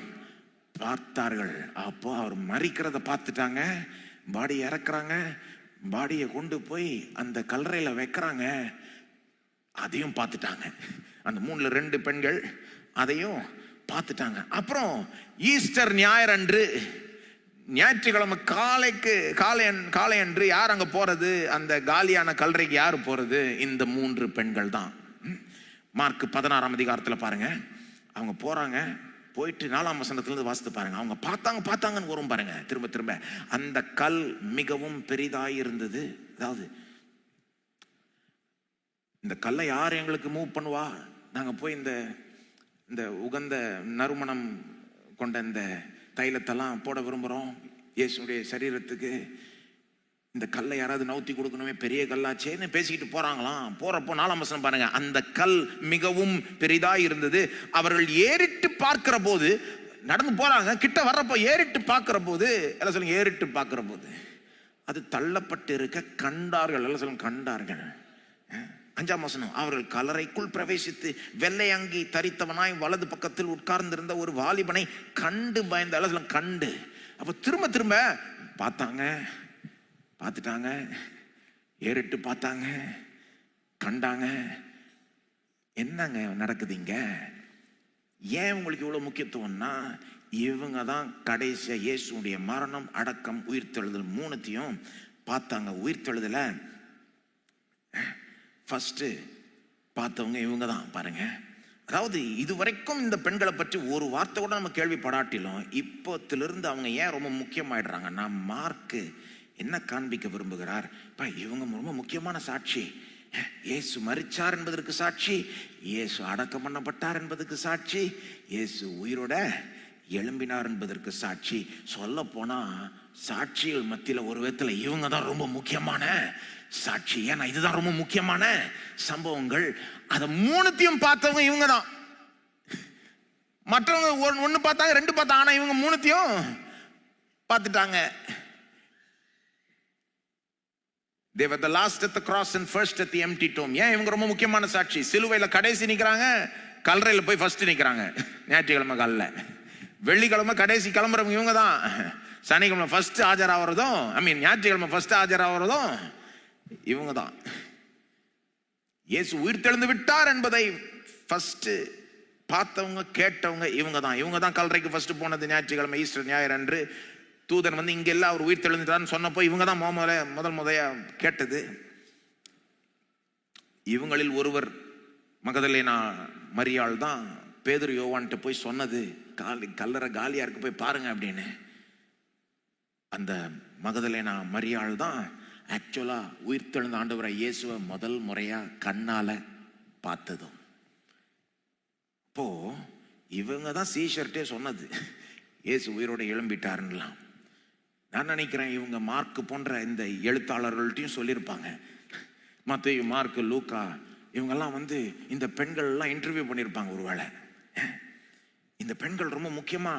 பார்த்தார்கள். அப்போ அவர் மரிக்கிறத பார்த்துட்டாங்க. பாடி இறக்குறாங்க. பாடியை கொண்டு போய் அந்த கல்லறையில வைக்கிறாங்க. அதையும் பார்த்துட்டாங்க. அந்த 3ல் 2 பெண்கள் அதையும் பார்த்துட்டாங்க. அப்புறம் ஈஸ்டர் ஞாயிறு அன்று, ஞாயிற்றுக்கிழமை காலை அன்று யார் அங்க போறது? அந்த காலியான கல்லறைக்கு யாரு போறது? இந்த 3 பெண்கள் தான். மார்க் 16ஆம் அதிகாரத்தில் பாருங்க. அவங்க போறாங்க. போயிட்டு 4ஆம் வசனத்திலிருந்து வாசித்து பாருங்க. அவங்க பார்த்தாங்கன்னு வரும் பாருங்க. திரும்ப திரும்ப அந்த கல் மிகவும் பெரிதாய் இருந்தது. அதாவது இந்த கல்லை யார் எங்களுக்கு மூவ் பண்ணுவா? நாங்கள் போய் இந்த உகந்த நறுமணம் கொண்ட இந்த தைலத்தெல்லாம் போட விரும்புகிறோம் இயேசுடைய சரீரத்துக்கு. இந்த கல்லை யாராவது நவுத்தி கொடுக்கணுமே, பெரிய கல்லாச்சேன்னு பேசிக்கிட்டு போறாங்களாம். போறப்போ 4ஆம் வசனம் பாருங்க. அந்த கல் மிகவும் பெரிதாய் இருந்தது. அவர்கள் ஏறிட்டு பார்க்கிற போது, நடந்து போறாங்க, கிட்ட வர்றப்போ ஏறிட்டு பார்க்கிற போது, எல்லாம் சொல்லுங்க, ஏறிட்டு பார்க்கிற போது அது தள்ளப்பட்டு இருக்க கண்டார்கள். எல்லாம் சொல்லுங்க, கண்டார்கள். 5ஆம் வசனம். அவர்கள் கல்லறைக்குள் பிரவேசித்து வெள்ளை அங்கி தரித்தவனாய் வலது பக்கத்தில் உட்கார்ந்திருந்த ஒரு வாலிபனை கண்டு பயந்த. எல்லாம் சொல்லுங்க, கண்டு. அப்ப திரும்ப திரும்ப பார்த்துட்டாங்க, ஏறிட்டு பார்த்தாங்க, கண்டாங்க. என்னங்க நடக்குது இங்க? ஏன் உங்களுக்கு இவ்வளவு முக்கியத்துவம்னா, இவங்க தான் கடைசியா இயேசுடைய மரணம், அடக்கம், உயிர்த்தெழுதல் மூணுத்தையும் பார்த்தாங்க. உயிர்த்தெழுதல ஃபர்ஸ்ட் பார்த்தவங்க இவங்க தான் பாருங்க. அதாவது இதுவரைக்கும் இந்த பெண்களை பற்றி ஒரு வார்த்தை கூட நம்ம கேள்விப்படாட்டிலும் இப்போத்திலிருந்து அவங்க ஏன் ரொம்ப முக்கியமாயிடுறாங்கன்னா, மார்க்கு என்ன காண்பிக்க விரும்புகிறார்? இவங்க ரொம்ப முக்கியமான சாட்சி. இயேசு மரிச்சார் என்பதற்கு சாட்சி, இயேசு அடக்கம் பண்ணப்பட்டார் என்பதற்கு சாட்சி, இயேசு உயிரோட எழும்பினார் என்பதற்கு சாட்சி. சொல்ல போனா சாட்சிகள் மத்தியில ஒரு விதத்துல இவங்க தான் ரொம்ப முக்கியமான சாட்சி. ஏன்னா இதுதான் ரொம்ப முக்கியமான சம்பவங்கள். அதை மூணுத்தையும் பார்த்தவங்க இவங்க தான். மற்றவங்க ஒன்னு பார்த்தாங்க, 2 பார்த்தாங்க. ஆனா இவங்க மூணுத்தையும் பார்த்துட்டாங்க. They were the last at the cross and first at the empty tomb. ஏன் இவங்க ரொம்ப முக்கியமான சாட்சி? சிலுவையில கடைசி நிக்கிறாங்க, கல்லறையில போய் ஃபர்ஸ்ட் நிக்கிறாங்க. ஞாயிற்றுக்கிழமை காலைல, வெள்ளிக்கிழமை கடைசி கிளம்புறவங்க இவங்க தான். சனிக்கிழமை ஃபர்ஸ்ட் ஆஜராகிறதும், ஞாயிற்றுக்கிழமை ஃபர்ஸ்ட் ஆஜராகிறதும் இவங்க தான். இயேசு உயிர் தெழுந்து விட்டார் என்பதை ஃபர்ஸ்ட் பார்த்தவங்க, கேட்டவங்க இவங்க தான். இவங்க தான் கல்லறைக்கு ஃபர்ஸ்ட் போனது ஞாயிற்றுக்கிழமை, ஈஸ்டர் ஞாயிறு அன்று. தூதன் வந்து இங்க எல்லாம் அவர் உயிர் தெழுந்துட்டான்னு சொன்னப்போ இவங்க தான் முதல் கேட்டது. இவங்களில் ஒருவர் மகதலேனா மரியாள் தான் பேதுரு யோவான்கிட்ட போய் சொன்னது, கல்லறை காலியா இருக்கு போய் பாருங்க அப்படின்னு. அந்த மகதலேனா மரியாள் தான் ஆக்சுவலா உயிர் தெழுந்த ஆண்டவரை இயேசுவை முதல் முறையா கண்ணால பார்த்ததும். அப்போ இவங்க தான் சீஷர்ட்டே சொன்னது இயேசு உயிரோட எழும்பிட்டாருன்னலாம். நான் நினைக்கிறேன் இவங்க மார்க் போன்ற இந்த எழுத்தாளர்கள்ட்டையும் சொல்லியிருப்பாங்க. மத்தேயு, மார்க், லூக்கா இவங்கெல்லாம் இந்த பெண்கள் எல்லாம் இன்டர்வியூ பண்ணியிருப்பாங்க. ஒருவேளை இந்த பெண்கள் ரொம்ப முக்கியமா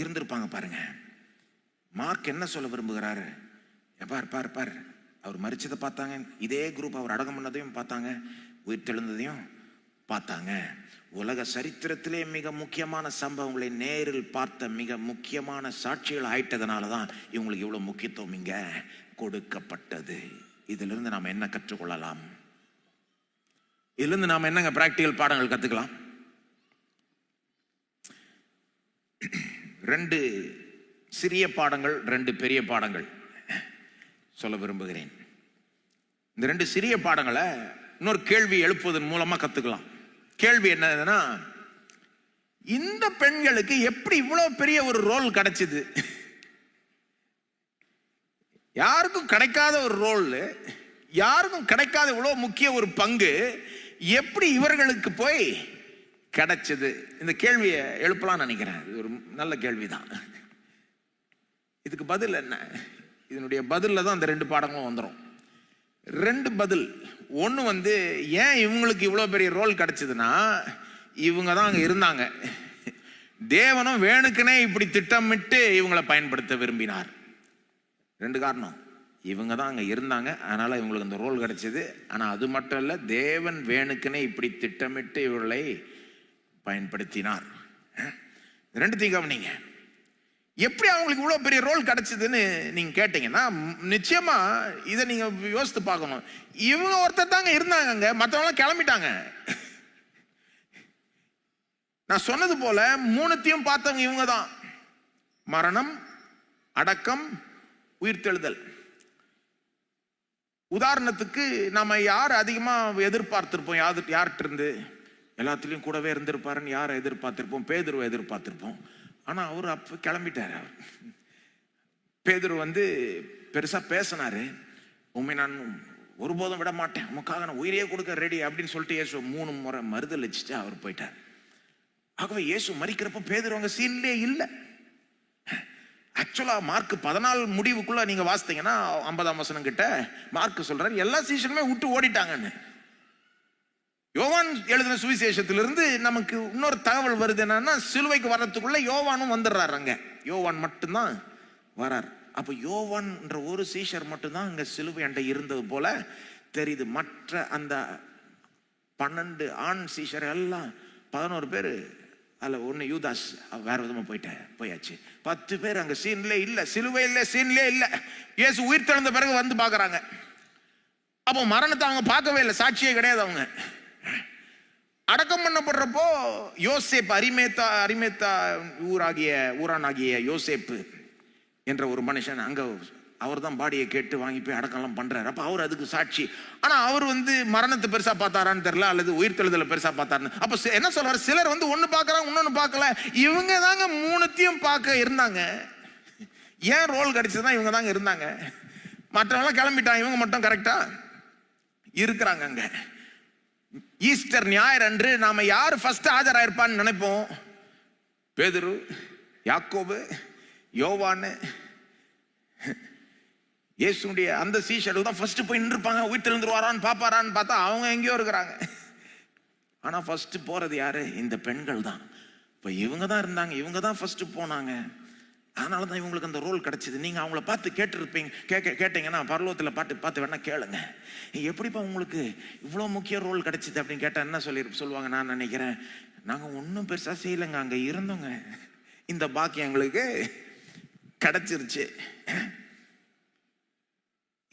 இருந்திருப்பாங்க. பாருங்க, மார்க் என்ன சொல்ல விரும்புகிறாரு? பார் அவர் மரிச்சதை பார்த்தாங்க, இதே குரூப் அவர் அடக்கம் பண்ணதையும் பார்த்தாங்க, உயிர் தெழுந்ததையும் பார்த்தாங்க. உலக சரித்திரத்திலே மிக முக்கியமான சம்பவங்களை நேரில் பார்த்த மிக முக்கியமான சாட்சிகள் ஆயிட்டதுனால தான் இவங்களுக்கு இவ்வளவு முக்கியத்துவம் இங்க கொடுக்கப்பட்டது. இதுல இருந்து நாம என்ன கற்றுக்கொள்ளலாம்? இதுல இருந்து நாம என்னங்க பிராக்டிகல் பாடங்கள் கத்துக்கலாம்? 2 சிறிய பாடங்கள், 2 பெரிய பாடங்கள் சொல்ல விரும்புகிறேன். இந்த 2 சிறிய பாடங்களை இன்னொரு கேள்வி எழுப்புவதன் மூலமா கத்துக்கலாம். கேள்வி என்னன்னா, இந்த பெண்களுக்கு எப்படி இவ்வளவு பெரிய ஒரு ரோல் கிடைச்சது? யாருக்கும் கிடைக்காத ஒரு ரோல், யாருக்கும் கிடைக்காத இவ்வளவு முக்கிய ஒரு பங்கு எப்படி இவர்களுக்கு போய் கிடைச்சது? இந்த கேள்வியை எழுப்பலாம் நினைக்கிறேன். இது ஒரு நல்ல கேள்விதான். இதுக்கு பதில் என்ன? இதனுடைய பதில்ல தான் அந்த 2 பாடங்களும் வந்துடும். 2 பதில். ஒன்று ஏன் இவங்களுக்கு இவ்வளோ பெரிய ரோல் கிடைச்சதுன்னா, இவங்க தான் அங்கே இருந்தாங்க. தேவனும் வேணுக்குனே இப்படி திட்டமிட்டு இவங்களை பயன்படுத்த விரும்பினார். 2 காரணம். இவங்க தான் அங்கே இருந்தாங்க, அதனால இவங்களுக்கு அந்த ரோல் கிடைச்சது. ஆனால் அது மட்டும் இல்லை, தேவன் வேணுக்குனே இப்படி திட்டமிட்டு இவர்களை பயன்படுத்தினார். 2 கவனிங்க. எப்படி அவங்களுக்கு இவ்வளோ பெரிய ரோல் கிடைச்சதுன்னு நீங்க கேட்டீங்கன்னா, நிச்சயமா இதை நீங்க யோசித்து பார்க்கணும். இவங்க ஒருத்தர் தாங்க இருந்தாங்க, மற்றவங்க கிளம்பிட்டாங்க. நான் சொன்னது போல 3த்தையும் பார்த்தவங்க இவங்க தான். மரணம், அடக்கம், உயிர்த்தெழுதல். உதாரணத்துக்கு நம்ம யார் அதிகமா எதிர்பார்த்திருப்போம்? யார்கிட்ட இருந்து? எல்லாத்துலயும் கூடவே இருந்திருப்பாருன்னு யாரை எதிர்பார்த்திருப்போம்? பேதுருவை எதிர்பார்த்திருப்போம். ஆனா அவர் அப்ப கிளம்பிட்டாரு. அவர் பேதுரு பெருசா பேசினாரு. உண்மை நான் ஒருபோதும் விட மாட்டேன், உமக்காக நான் உயிரையே கொடுக்க ரெடி அப்படின்னு சொல்லிட்டு இயேசு 3 முறை மறுதலிச்சுட்டு அவர் போயிட்டார். ஆகவே இயேசு மரிக்கிறப்ப பேதுரு அங்க சீன்லே இல்லை. ஆக்சுவலா மார்க் 14 முடிவுக்குள்ள நீங்க வாசித்தீங்கன்னா 50ஆம் வசனம் கிட்ட மார்க் சொல்றாரு எல்லா சீஷனுமே விட்டு ஓடிட்டாங்கன்னு. யோவான் எழுதின சுவிசேஷத்திலிருந்து நமக்கு இன்னொரு தகவல் வருது. என்னன்னா, சிலுவைக்கு வர்றதுக்குள்ள யோவானும் வந்துடுறாரு. அங்க யோவான் மட்டும்தான் வரார். அப்ப யோவான்ன்ற ஒரு சீஷர் மட்டும்தான் அங்க சிலுவை அண்டை இருந்தது போல தெரியுது. மற்ற அந்த 12 ஆண் சீஷர் எல்லாம் 11 பேர், அதுல 1 யூதாஸ் வேற விதமா போயாச்சு. 10 பேர் அங்க சீன்லே இல்ல, சிலுவை இல்ல, சீன்லே இல்ல. இயேசு உயிர் தெழுந்த பிறகு வந்து பாக்குறாங்க. அப்போ மரணத்தை அவங்க பார்க்கவே இல்லை, சாட்சியே கிடையாது. அவங்க அடக்கம் பண்ணப்படுறப்போ யோசேப், அரிமேத்தா ஊரானாகிய யோசேப்பு என்ற ஒரு மனுஷன் அங்க, அவர் தான் பாடியை கேட்டு வாங்கி போய் அடக்கம்லாம் பண்றாரு. அப்ப அவர் அதுக்கு சாட்சி. ஆனா அவர் மரணத்தை பெருசா பார்த்தாரான்னு தெரியல, அல்லது உயிர்த்தெழுதலை பெருசா பார்த்தாருன்னு. அப்ப என்ன சொல்றாரு? சிலர் ஒண்ணு பார்க்கறாங்க, இன்னொன்னு பார்க்கல. இவங்க தாங்க 3த்தையும் பார்க்க இருந்தாங்க. ஏன் ரோல் கிடைச்சதுன்னா இவங்க தாங்க இருந்தாங்க. மற்றவங்க கிளம்பிட்டாங்க, இவங்க மட்டும் கரெக்டா இருக்கிறாங்க. அங்க ஈஸ்டர் ஞாயிறு அன்று நாம யார் ஃபர்ஸ்ட் ஆஜராயிருப்பான்னு நினைப்போம்? பேதுரு, யாக்கோபு, யோவானு, இயேசுடைய அந்த சீஷர்கள் தான் ஃபர்ஸ்ட் போய் நின்றுப்பாங்க. உயிர்த்தெழுந்துருவாரான்னு பாப்பாரான்னு பார்த்தா அவங்க எங்கேயோ இருக்கிறாங்க. ஆனா ஃபர்ஸ்ட் போறது யாரு? இந்த பெண்கள் தான். இப்ப இவங்க தான் இருந்தாங்க, இவங்க தான் ஃபர்ஸ்ட் போனாங்க. அதனால தான் இவங்களுக்கு அந்த ரோல் கிடைச்சது. நீங்க அவங்கள பார்த்து கேட்டீங்கன்னா, பரலோகத்தில் பார்த்து வேணா கேளுங்க, எப்படிப்பா உங்களுக்கு இவ்வளோ முக்கிய ரோல் கிடைச்சிது அப்படின்னு கேட்டா என்ன சொல்லுவாங்க? நான் நினைக்கிறேன், நாங்கள் ஒன்றும் பெருசா செய்யலைங்க, அங்கே இருந்தோங்க, இந்த பாக்கியம் எங்களுக்கு கிடைச்சிருச்சு.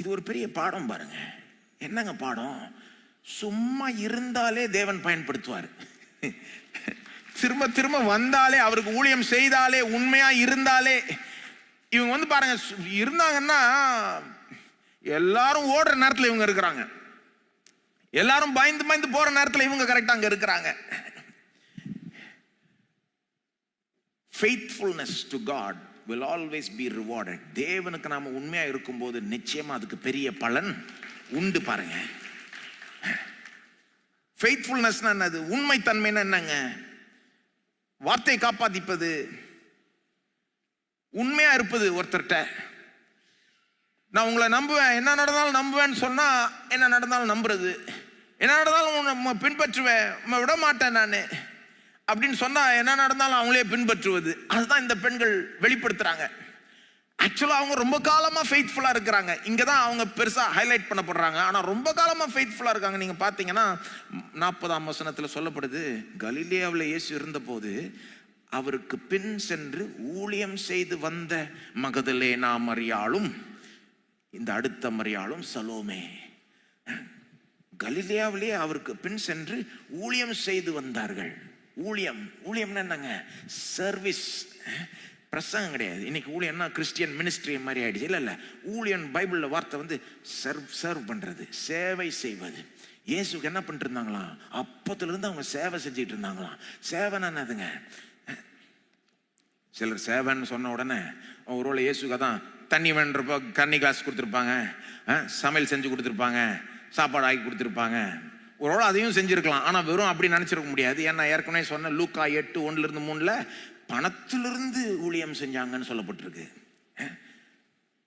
இது ஒரு பெரிய பாடம் பாருங்க. என்னங்க பாடம்? சும்மா இருந்தாலே தேவன் பயன்படுத்துவார். திரும்ப திரும்ப வந்தாலே, அவருக்கு ஊழியம் செய்தாலே, உண்மையா இருந்தாலே. இவங்க பாருங்க, இருந்தாங்கன்னா எல்லாரும் ஓடுற நேரத்தில் இவங்க இருக்கிறாங்க, எல்லாரும் பயந்து போற நேரத்தில் இவங்க கரெக்டா அங்க இருக்கிறாங்க. Faithfulness to God will always be rewarded. தேவனுக்கு நாம உண்மையா இருக்கும்போது நிச்சயமா அதுக்கு பெரிய பலன் உண்டு. பாருங்க, ஃபெய்த்ஃபுல்னஸ் என்னது? உண்மை தன்மைன்னா என்னங்க? வார்த்தையை காப்பாத்திப்பது, உண்மையா இருப்பது. ஒருத்தர்கிட்ட நான் உங்களை நம்புவேன், என்ன நடந்தாலும் நம்புவேன்னு சொன்னா என்ன நடந்தாலும் நம்புறது, என்ன நடந்தாலும் பின்பற்றுவேன், விட மாட்டேன் நான் அப்படின்னு சொன்னா என்ன நடந்தாலும் அவங்களே பின்பற்றுவது. அதுதான் இந்த பெண்கள் வெளிப்படுத்துறாங்க. ஆக்சுவலா அவங்க ரொம்ப காலமா ஃபெய்த்ஃபுல்லா இருக்கிறாங்க. இங்கதான் அவங்க பெருசா ஹைலைட் பண்ணப்படுறாங்க. ஆனா ரொம்ப காலமா ஃபெய்த்ஃபுல்லா இருக்காங்க. நீங்க பாத்தீங்கன்னா 40ஆம் வசனத்துல சொல்லப்படுது, கலிலேயாவில் இயேசு இருந்த போது அவருக்கு பின் சென்று ஊழியம் செய்து வந்த மகதலேனா மரியாளும் இந்த அடுத்த மரியாளும் சலோமே. கலிலேயாவிலேயே அவருக்கு பின் சென்று ஊழியம் செய்து வந்தார்கள். ஊழியம்னா என்னங்க? சர்வீஸ். பிரசங்கம் கிடையாது. இன்னைக்கு ஊழியம்னா கிறிஸ்டியன் மினிஸ்ட்ரி மாதிரி ஆயிடுச்சு. இல்ல ஊழியன் பைபிள்ல வார்த்தை வந்து சர்வ் பண்றது, சேவை செய்வது. இயேசுக்கு என்ன பண்ணிட்டு இருந்தாங்களாம்? அப்பத்துல இருந்து அவங்க சேவை செஞ்சுட்டு இருந்தாங்களாம். சேவைன்னா என்னதுங்க? சிலர் சேவைன்னு சொன்ன உடனே ஒருவேளை இயேசுக்கு தான் தண்ணி வேணுன்றப்போ தண்ணி கிளாஸ் கொடுத்துருப்பாங்க, சமையல் செஞ்சு கொடுத்துருப்பாங்க, சாப்பாடு ஆக்கி கொடுத்துருப்பாங்க. ஒருவேளை அதையும் செஞ்சிருக்கலாம். ஆனா வெறும் அப்படி நினைச்சிருக்க முடியாது. ஏன்னா ஏற்கனவே சொன்ன லூக்கா 8:1-3 பணத்திலிருந்து ஊழியம் செஞ்சாங்கன்னு சொல்லப்பட்டிருக்கு.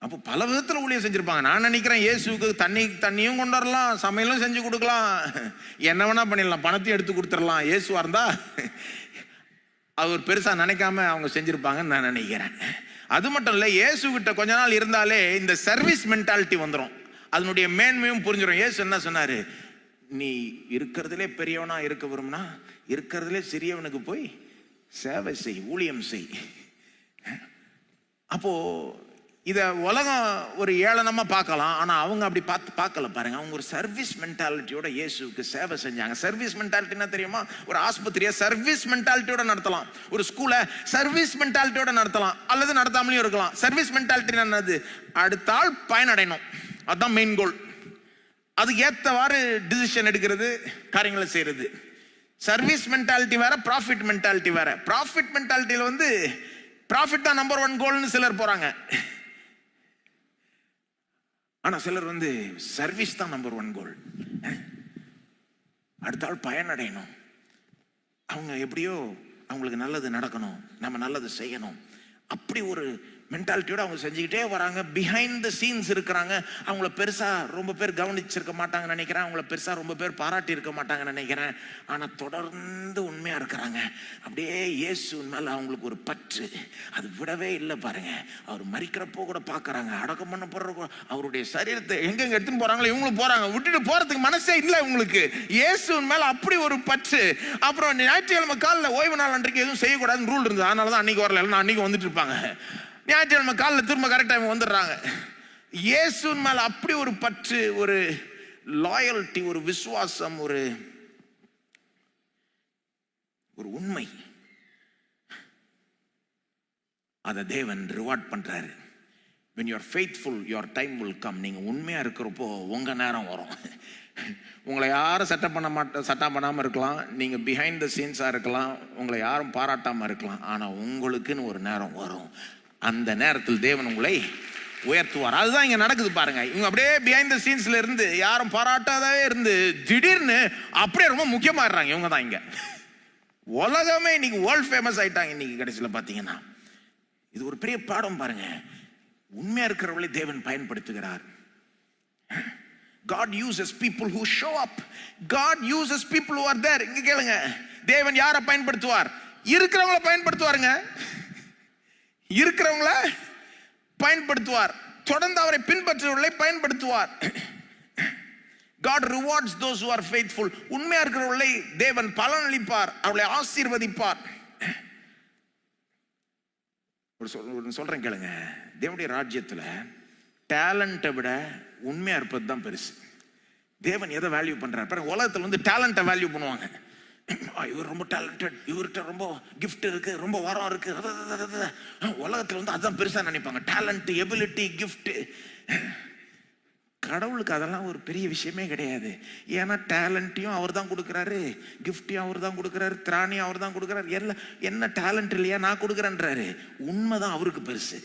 அப்போ பல விதத்துல ஊழியம் செஞ்சிருப்பாங்க. நான் நினைக்கிறேன் இயேசுக்கு தண்ணியும் கொண்டு வரலாம், சமையலும் செஞ்சு கொடுக்கலாம், என்ன வேணா பண்ணிடலாம், பணத்தையும் எடுத்து கொடுத்துடலாம். இயேசுவா இருந்தா அவர் பெருசா நினைக்காம அவங்க செஞ்சிருப்பாங்கன்னு நான் நினைக்கிறேன். அது மட்டும் இல்ல, இயேசு கிட்ட கொஞ்ச நாள் இருந்தாலே இந்த சர்வீஸ் மென்டாலிட்டி வந்துடும். அதனுடைய மேன்மையும் புரிஞ்சிடும். இயேசு என்ன சொன்னாரு? நீ இருக்கிறதுலே பெரியவனா இருக்க விரும்பினா இருக்கிறதுலே சிறியவனுக்கு போய் சேவை செய், ஊழியம் செய். அப்போ இத உலகம் ஒரு ஏளனமா பார்க்கலாம். ஆனா அவங்க அப்படி பார்க்கல பாருங்க. அவங்க ஒரு சர்வீஸ் மென்டாலிட்டியோட இயேசுக்கு சேவை செஞ்சாங்க. சர்வீஸ் மென்டாலிட்டினா தெரியுமா? ஒரு ஆஸ்பத்திரியை சர்வீஸ் மென்டாலிட்டியோட நடத்தலாம், ஒரு ஸ்கூலை சர்வீஸ் மென்டாலிட்டியோட நடத்தலாம், அல்லது நடத்தாமலையும் இருக்கலாம். சர்வீஸ் மென்டாலிட்டி என்னது? அடுத்த ஆள் பயனடையணும், அதுதான் மெயின் கோல். அதுக்கு ஏற்றவாறு டிசிஷன் எடுக்கிறது, காரியங்களை செய்யறது. சர்வீஸ் மென்டாலிட்டி வேற, ப்ராஃபிட் மென்டாலிட்டி வேற. ப்ராஃபிட் மென்டாலிட்டியில வந்து ப்ராஃபிட் தான் நம்பர் 1 கோல்னு சிலர் போறாங்க. ஆனா சிலர் வந்து சர்வீஸ் தான் நம்பர் 1 கோல். அடுத்த ஆள் பயனடையணும், அவங்க எப்படியோ அவங்களுக்கு நல்லது நடக்கணும், நம்ம நல்லது செய்யணும், அப்படி ஒரு மென்டாலிட்டியோட அவங்க செஞ்சுக்கிட்டே வராங்க. பிஹைண்ட் த சீன்ஸ் இருக்கிறாங்க. அவங்கள பெருசா ரொம்ப பேர் கவனிச்சிருக்க மாட்டாங்கன்னு நினைக்கிறேன். அவங்கள பெருசா ரொம்ப பேர் பாராட்டி இருக்க மாட்டாங்கன்னு நினைக்கிறேன். ஆனா தொடர்ந்து உண்மையா இருக்கிறாங்க. அப்படியே இயேசு மேல அவங்களுக்கு ஒரு பற்று, அது விடவே இல்லை பாருங்க. அவர் மரிக்கிறப்போ கூட பாக்குறாங்க, அடக்கம் பண்ண போற அவருடைய சரீரத்தை எங்க எடுத்துன்னு போறாங்களோ இவங்களும் போறாங்க. விட்டுட்டு போறதுக்கு மனசே இல்லை இவங்களுக்கு. இயேசு மேல அப்படி ஒரு பற்று. அப்புறம் ஞாயிற்றுக்கிழமை காலைல ஓய்வு நாள் அன்றைக்கு எதுவும் செய்யக்கூடாதுன்னு ரூல் இருந்தது. அதனாலதான் அன்னைக்கு வரல, அன்னைக்கு வந்துட்டு இருப்பாங்க. ஞாயிற்றுக்கிழமை காலைல திரும்ப கரெக்ட் டைம் வந்துடுறாங்க. இயேசுவின் மேல அப்படி ஒரு பற்று, ஒரு லாயல்ட்டி, ஒரு விசுவாசம், ஒரு உண்மை. அதை தேவன் ரிவார்ட் பண்றாரு. when you are faithful your time will come. நீங்க உண்மையா இருக்கிறப்போ உங்க நேரம் வரும். உங்களை யாரும் சட்டம் பண்ணாம இருக்கலாம், நீங்க பிஹைண்ட் த சீன்ஸா இருக்கலாம், உங்களை யாரும் பாராட்டாம இருக்கலாம், ஆனா உங்களுக்குன்னு ஒரு நேரம் வரும். அந்த நேரத்தில் தேவன் உங்களை உயர்த்துவார். அதுதான் இங்க நடக்குது பாருங்க. இவங்க அப்படியே பிஹைண்ட் த சீன்ஸ்ல இருந்து யாரும் பாராட்டாதவே இருந்து திடீர்னு அப்படியே ரொம்ப முக்கியமாயிடுறாங்க. இவங்க தான் இங்க உலகமே இன்னைக்கு வேர்ல்ட் ஃபேமஸ் ஆயிட்டாங்க. இன்னைக்கு கடைசியில் பாத்தீங்கன்னா இது ஒரு பெரிய பாடம் பாருங்க. உண்மையா இருக்கிறவர்களை தேவன் பயன்படுத்துகிறார். God uses people who show up. God uses people who are there. இங்க கேளுங்க, தேவன் யாரை பயன்படுத்துவார்? இருக்கிறவங்களை பயன்படுத்துவாருங்க. இருக்கிறவங்கள பயன்படுத்துவார். தொடர்ந்து அவரை பின்பற்றுவர்களை பயன்படுத்துவார். God rewards those who are faithful. உண்மையா இருக்கிறவர்களை தேவன் பலனளிப்பார், அவர்களை ஆசீர்வதிப்பார். சொல்றேன் கேளுங்க, தேவனுடைய ராஜ்யத்துல டேலண்ட்டை விட உண்மையா இருப்பது தான் பெருசு. தேவன் எதை வேல்யூ பண்றாரு? உலகத்துல வந்து டேலண்ட்டை வேல்யூ பண்ணுவாங்க. இவர் ரொம்ப டேலண்டட், இவர்கிட்ட ரொம்ப கிஃப்ட் இருக்கு, ரொம்ப வரம் இருக்கு. உலகத்துல வந்து அதுதான் பெருசா நினைப்பாங்க. Talent, ability, gift. கடவுளுக்கு அதெல்லாம் ஒரு பெரிய விஷயமே கிடையாது. ஏன்னா டேலண்ட்டையும் அவர் தான் கொடுக்குறாரு, கிஃப்டையும் அவர் தான் கொடுக்குறாரு, திராணியும் அவர் தான் கொடுக்குறாரு. எல்லாம் என்ன டேலண்ட் இல்லையா நான் கொடுக்குறேன்றாரு. உண்மைதான் அவருக்கு பெருசு.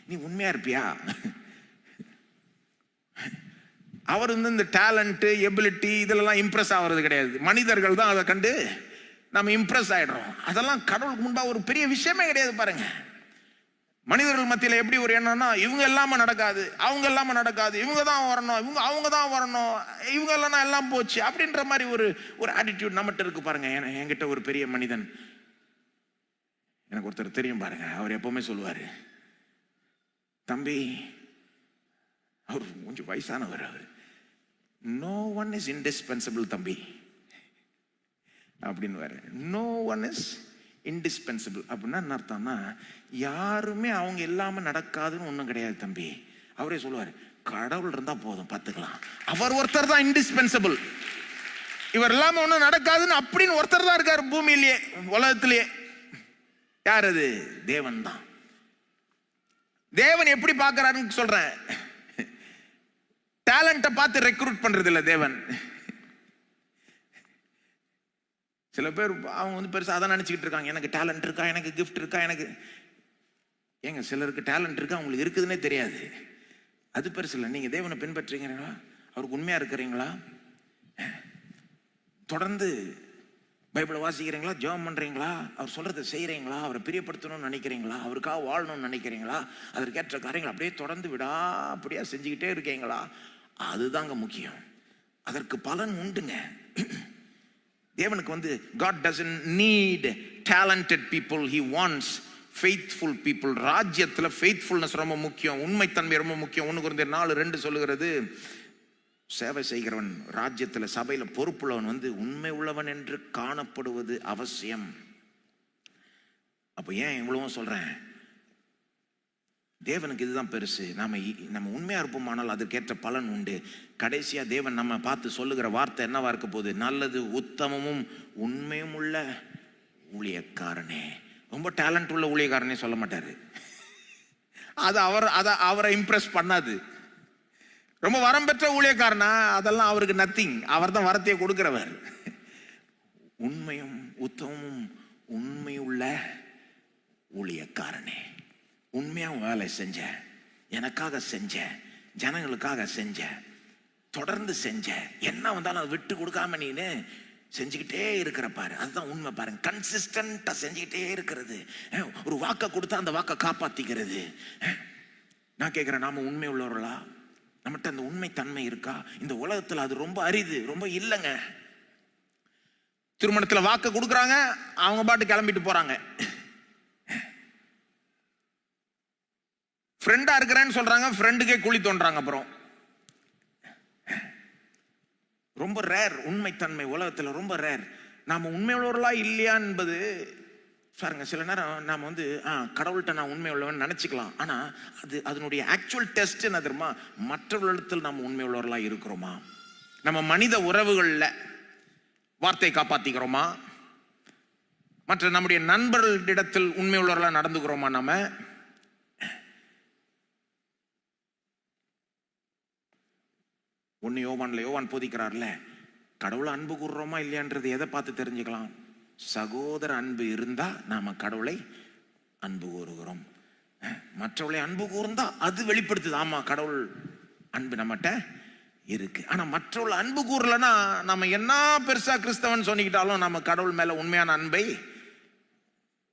நீ உண்மையா இருப்பியா? அவர் வந்து இந்த டேலண்ட், எபிலிட்டி இதெல்லாம் இம்ப்ரெஸ் ஆகிறது கிடையாது. மனிதர்கள் தான் அதை கண்டு நம்ம இம்ப்ரெஸ் ஆயிடுறோம். அதெல்லாம் கடவுளுக்கு முன்பாக ஒரு பெரிய விஷயமே கிடையாது. பாருங்க, மனிதர்கள் மத்தியில் எப்படி ஒரு எண்ணம்னா, இவங்க இல்லாம நடக்காது, அவங்க இல்லாம நடக்காது, இவங்க தான் வரணும், அவங்க தான் வரணும், இவங்க இல்லைன்னா எல்லாம் போச்சு அப்படின்ற மாதிரி ஒரு ஆட்டிடியூட் நம்மகிட்ட இருக்கு. பாருங்க, என்கிட்ட ஒரு பெரிய மனிதன் எனக்கு ஒருத்தர் தெரியும் பாருங்க. அவர் எப்பவுமே சொல்லுவாரு, தம்பி, அவர் கொஞ்சம் வயசானவர், அவர் நோ ஒன் இஸ் இன்டிஸ்பென்சிபிள் தம்பி அப்படின்னு. நோ ஒன் இஸ் இன்டிஸ்பென்சிபிள் அப்படின்னா என்ன அர்த்தம்னா, யாருமே அவங்க இல்லாம நடக்காதுன்னு ஒன்றும் கிடையாது தம்பி. அவரே சொல்லுவார், கடவுள் இருந்தா போதும், பார்த்துக்கலாம். அவர் ஒருத்தர் தான் இன்டிஸ்பென்சிபிள், இவர் இல்லாம ஒன்றும் நடக்காதுன்னு அப்படின்னு ஒருத்தர் தான் இருக்காரு பூமியிலேயே, உலகத்திலேயே. யார் அது? தேவன் தான். தேவன் எப்படி பார்க்கிறாருன்னு சொல்றேன். டேலண்ட்டை பார்த்து ரெக்ரூட் பண்றது இல்லை தேவன். சில பேர் அவங்க பெருசாக அதான் நினச்சிக்கிட்டு இருக்காங்க, எனக்கு டேலண்ட் இருக்கா, எனக்கு கிஃப்ட் இருக்கா, எனக்கு. ஏங்க, சிலருக்கு டேலண்ட் இருக்கா, அவங்களுக்கு இருக்குதுன்னே தெரியாது. அது பெருசு இல்லை. நீங்கள் தேவனை பின்பற்றுறீங்களா, அவருக்கு உண்மையாக இருக்கிறீங்களா, தொடர்ந்து பைபிளை வாசிக்கிறீங்களா, ஜெபம் பண்ணுறீங்களா, அவர் சொல்கிறத செய்கிறீங்களா, அவரை பிரியப்படுத்தணும்னு நினைக்கிறீங்களா, அவருக்காக வாழணும்னு நினைக்கிறீங்களா, அதற்கேற்ற காரியங்கள் அப்படியே தொடர்ந்து அப்படியே செஞ்சுக்கிட்டே இருக்கீங்களா, அதுதாங்க முக்கியம். அதற்கு பலன் உண்டுங்க. தேவனுக்கு God doesn't need talented people, he wants faithful people. ராஜ்யத்துல faithfulness ரொம்ப முக்கியம், உண்மைத்தன்மை ரொம்ப முக்கியம். 1 Corinthians 4:2 சொல்லுகிறது, சேவை செய்கிறவன், ராஜ்யத்துல சபையில பொறுப்புள்ளவன் உண்மை உள்ளவன் என்று காணப்படுவது அவசியம். அப்ப ஏன் இவ்வளவும் சொல்றேன்? தேவனுக்கு இதுதான் பெருசு. நம்ம உண்மையா இருப்போமானால் அதற்கேற்ற பலன் உண்டு. கடைசியா தேவன் நம்ம பார்த்து சொல்லுகிற வார்த்தை என்னவா இருக்க போகுது? நல்லது, உத்தமமும் உண்மையும் உள்ள ஊழியக்காரனே. ரொம்ப டேலண்ட் உள்ள ஊழியக்காரனே சொல்ல மாட்டாரு. அது அவரை இம்ப்ரெஸ் பண்ணாது. ரொம்ப வரம் பெற்ற ஊழியக்காரனா, அதெல்லாம் அவருக்கு நத்திங். அவர் தான் வரத்தையே கொடுக்கிறவர். உண்மையும் உத்தமமும் உண்மையுள்ள ஊழியக்காரனே. உண்மையா வேலை செஞ்ச, எனக்காக செஞ்ச, ஜனங்களுக்காக செஞ்ச, தொடர்ந்து செஞ்ச, என்ன வந்தாலும் அதை விட்டு கொடுக்காம நீனு செஞ்சுக்கிட்டே இருக்கிற பாரு, அதுதான் உண்மை. பாருங்க, கன்சிஸ்டன்டா செஞ்சுக்கிட்டே இருக்கிறது. ஒரு வாக்கை கொடுத்தா அந்த வாக்கை காப்பாத்திக்கிறது. நான் கேட்கிறேன், நாம உண்மை உள்ளவர்களா? நம்மகிட்ட அந்த உண்மை தன்மை இருக்கா? இந்த உலகத்துல அது ரொம்ப அரிது, ரொம்ப இல்லைங்க. திருமணத்துல வாக்கை கொடுக்குறாங்க, அவங்க பாட்டு கிளம்பிட்டு போறாங்க. ஃப்ரெண்டா இருக்கிறேன்னு சொல்றாங்க, ஃப்ரெண்டுக்கே குழி தோன்றாங்க. அப்புறம் ரொம்ப ரேர் உண்மைத்தன்மை உலகத்துல, ரொம்ப ரேர். நாம உண்மையுள்ளவர்களா இல்லையா என்பது பாருங்க. சில நேரம் நாம கடவுள்கிட்ட நான் உண்மை உள்ளவன் நினைச்சுக்கலாம். ஆனா அதனுடைய ஆக்சுவல் டெஸ்ட் என்ன தெரியுமா? மற்றவர்களிடத்தில் நாம் உண்மை உள்ளவர்களா இருக்கிறோமா? நம்ம மனித உறவுகள்ல வார்த்தை காப்பாத்திக்கிறோமா? மற்ற நம்முடைய நண்பர்களிடத்தில் உண்மை உள்ளவர்களா நடந்துக்கிறோமா? நம்ம 1 யோவான் போதிக்கிறார்ல, கடவுளை அன்பு கூறுறோமா இல்லையான்றது எதை பார்த்து தெரிஞ்சுக்கலாம்? சகோதர அன்பு இருந்தா நாம கடவுளை அன்பு கூறுகிறோம். மற்றவளை அன்பு கூர்ந்தா அது வெளிப்படுத்துது, ஆமா கடவுள் அன்பு நம்மகிட்ட இருக்கு. ஆனா மற்றவளை அன்பு கூறலன்னா நம்ம என்ன பெருசா கிறிஸ்தவன் சொன்னிக்கிட்டாலும் நம்ம கடவுள் மேல உண்மையான அன்பை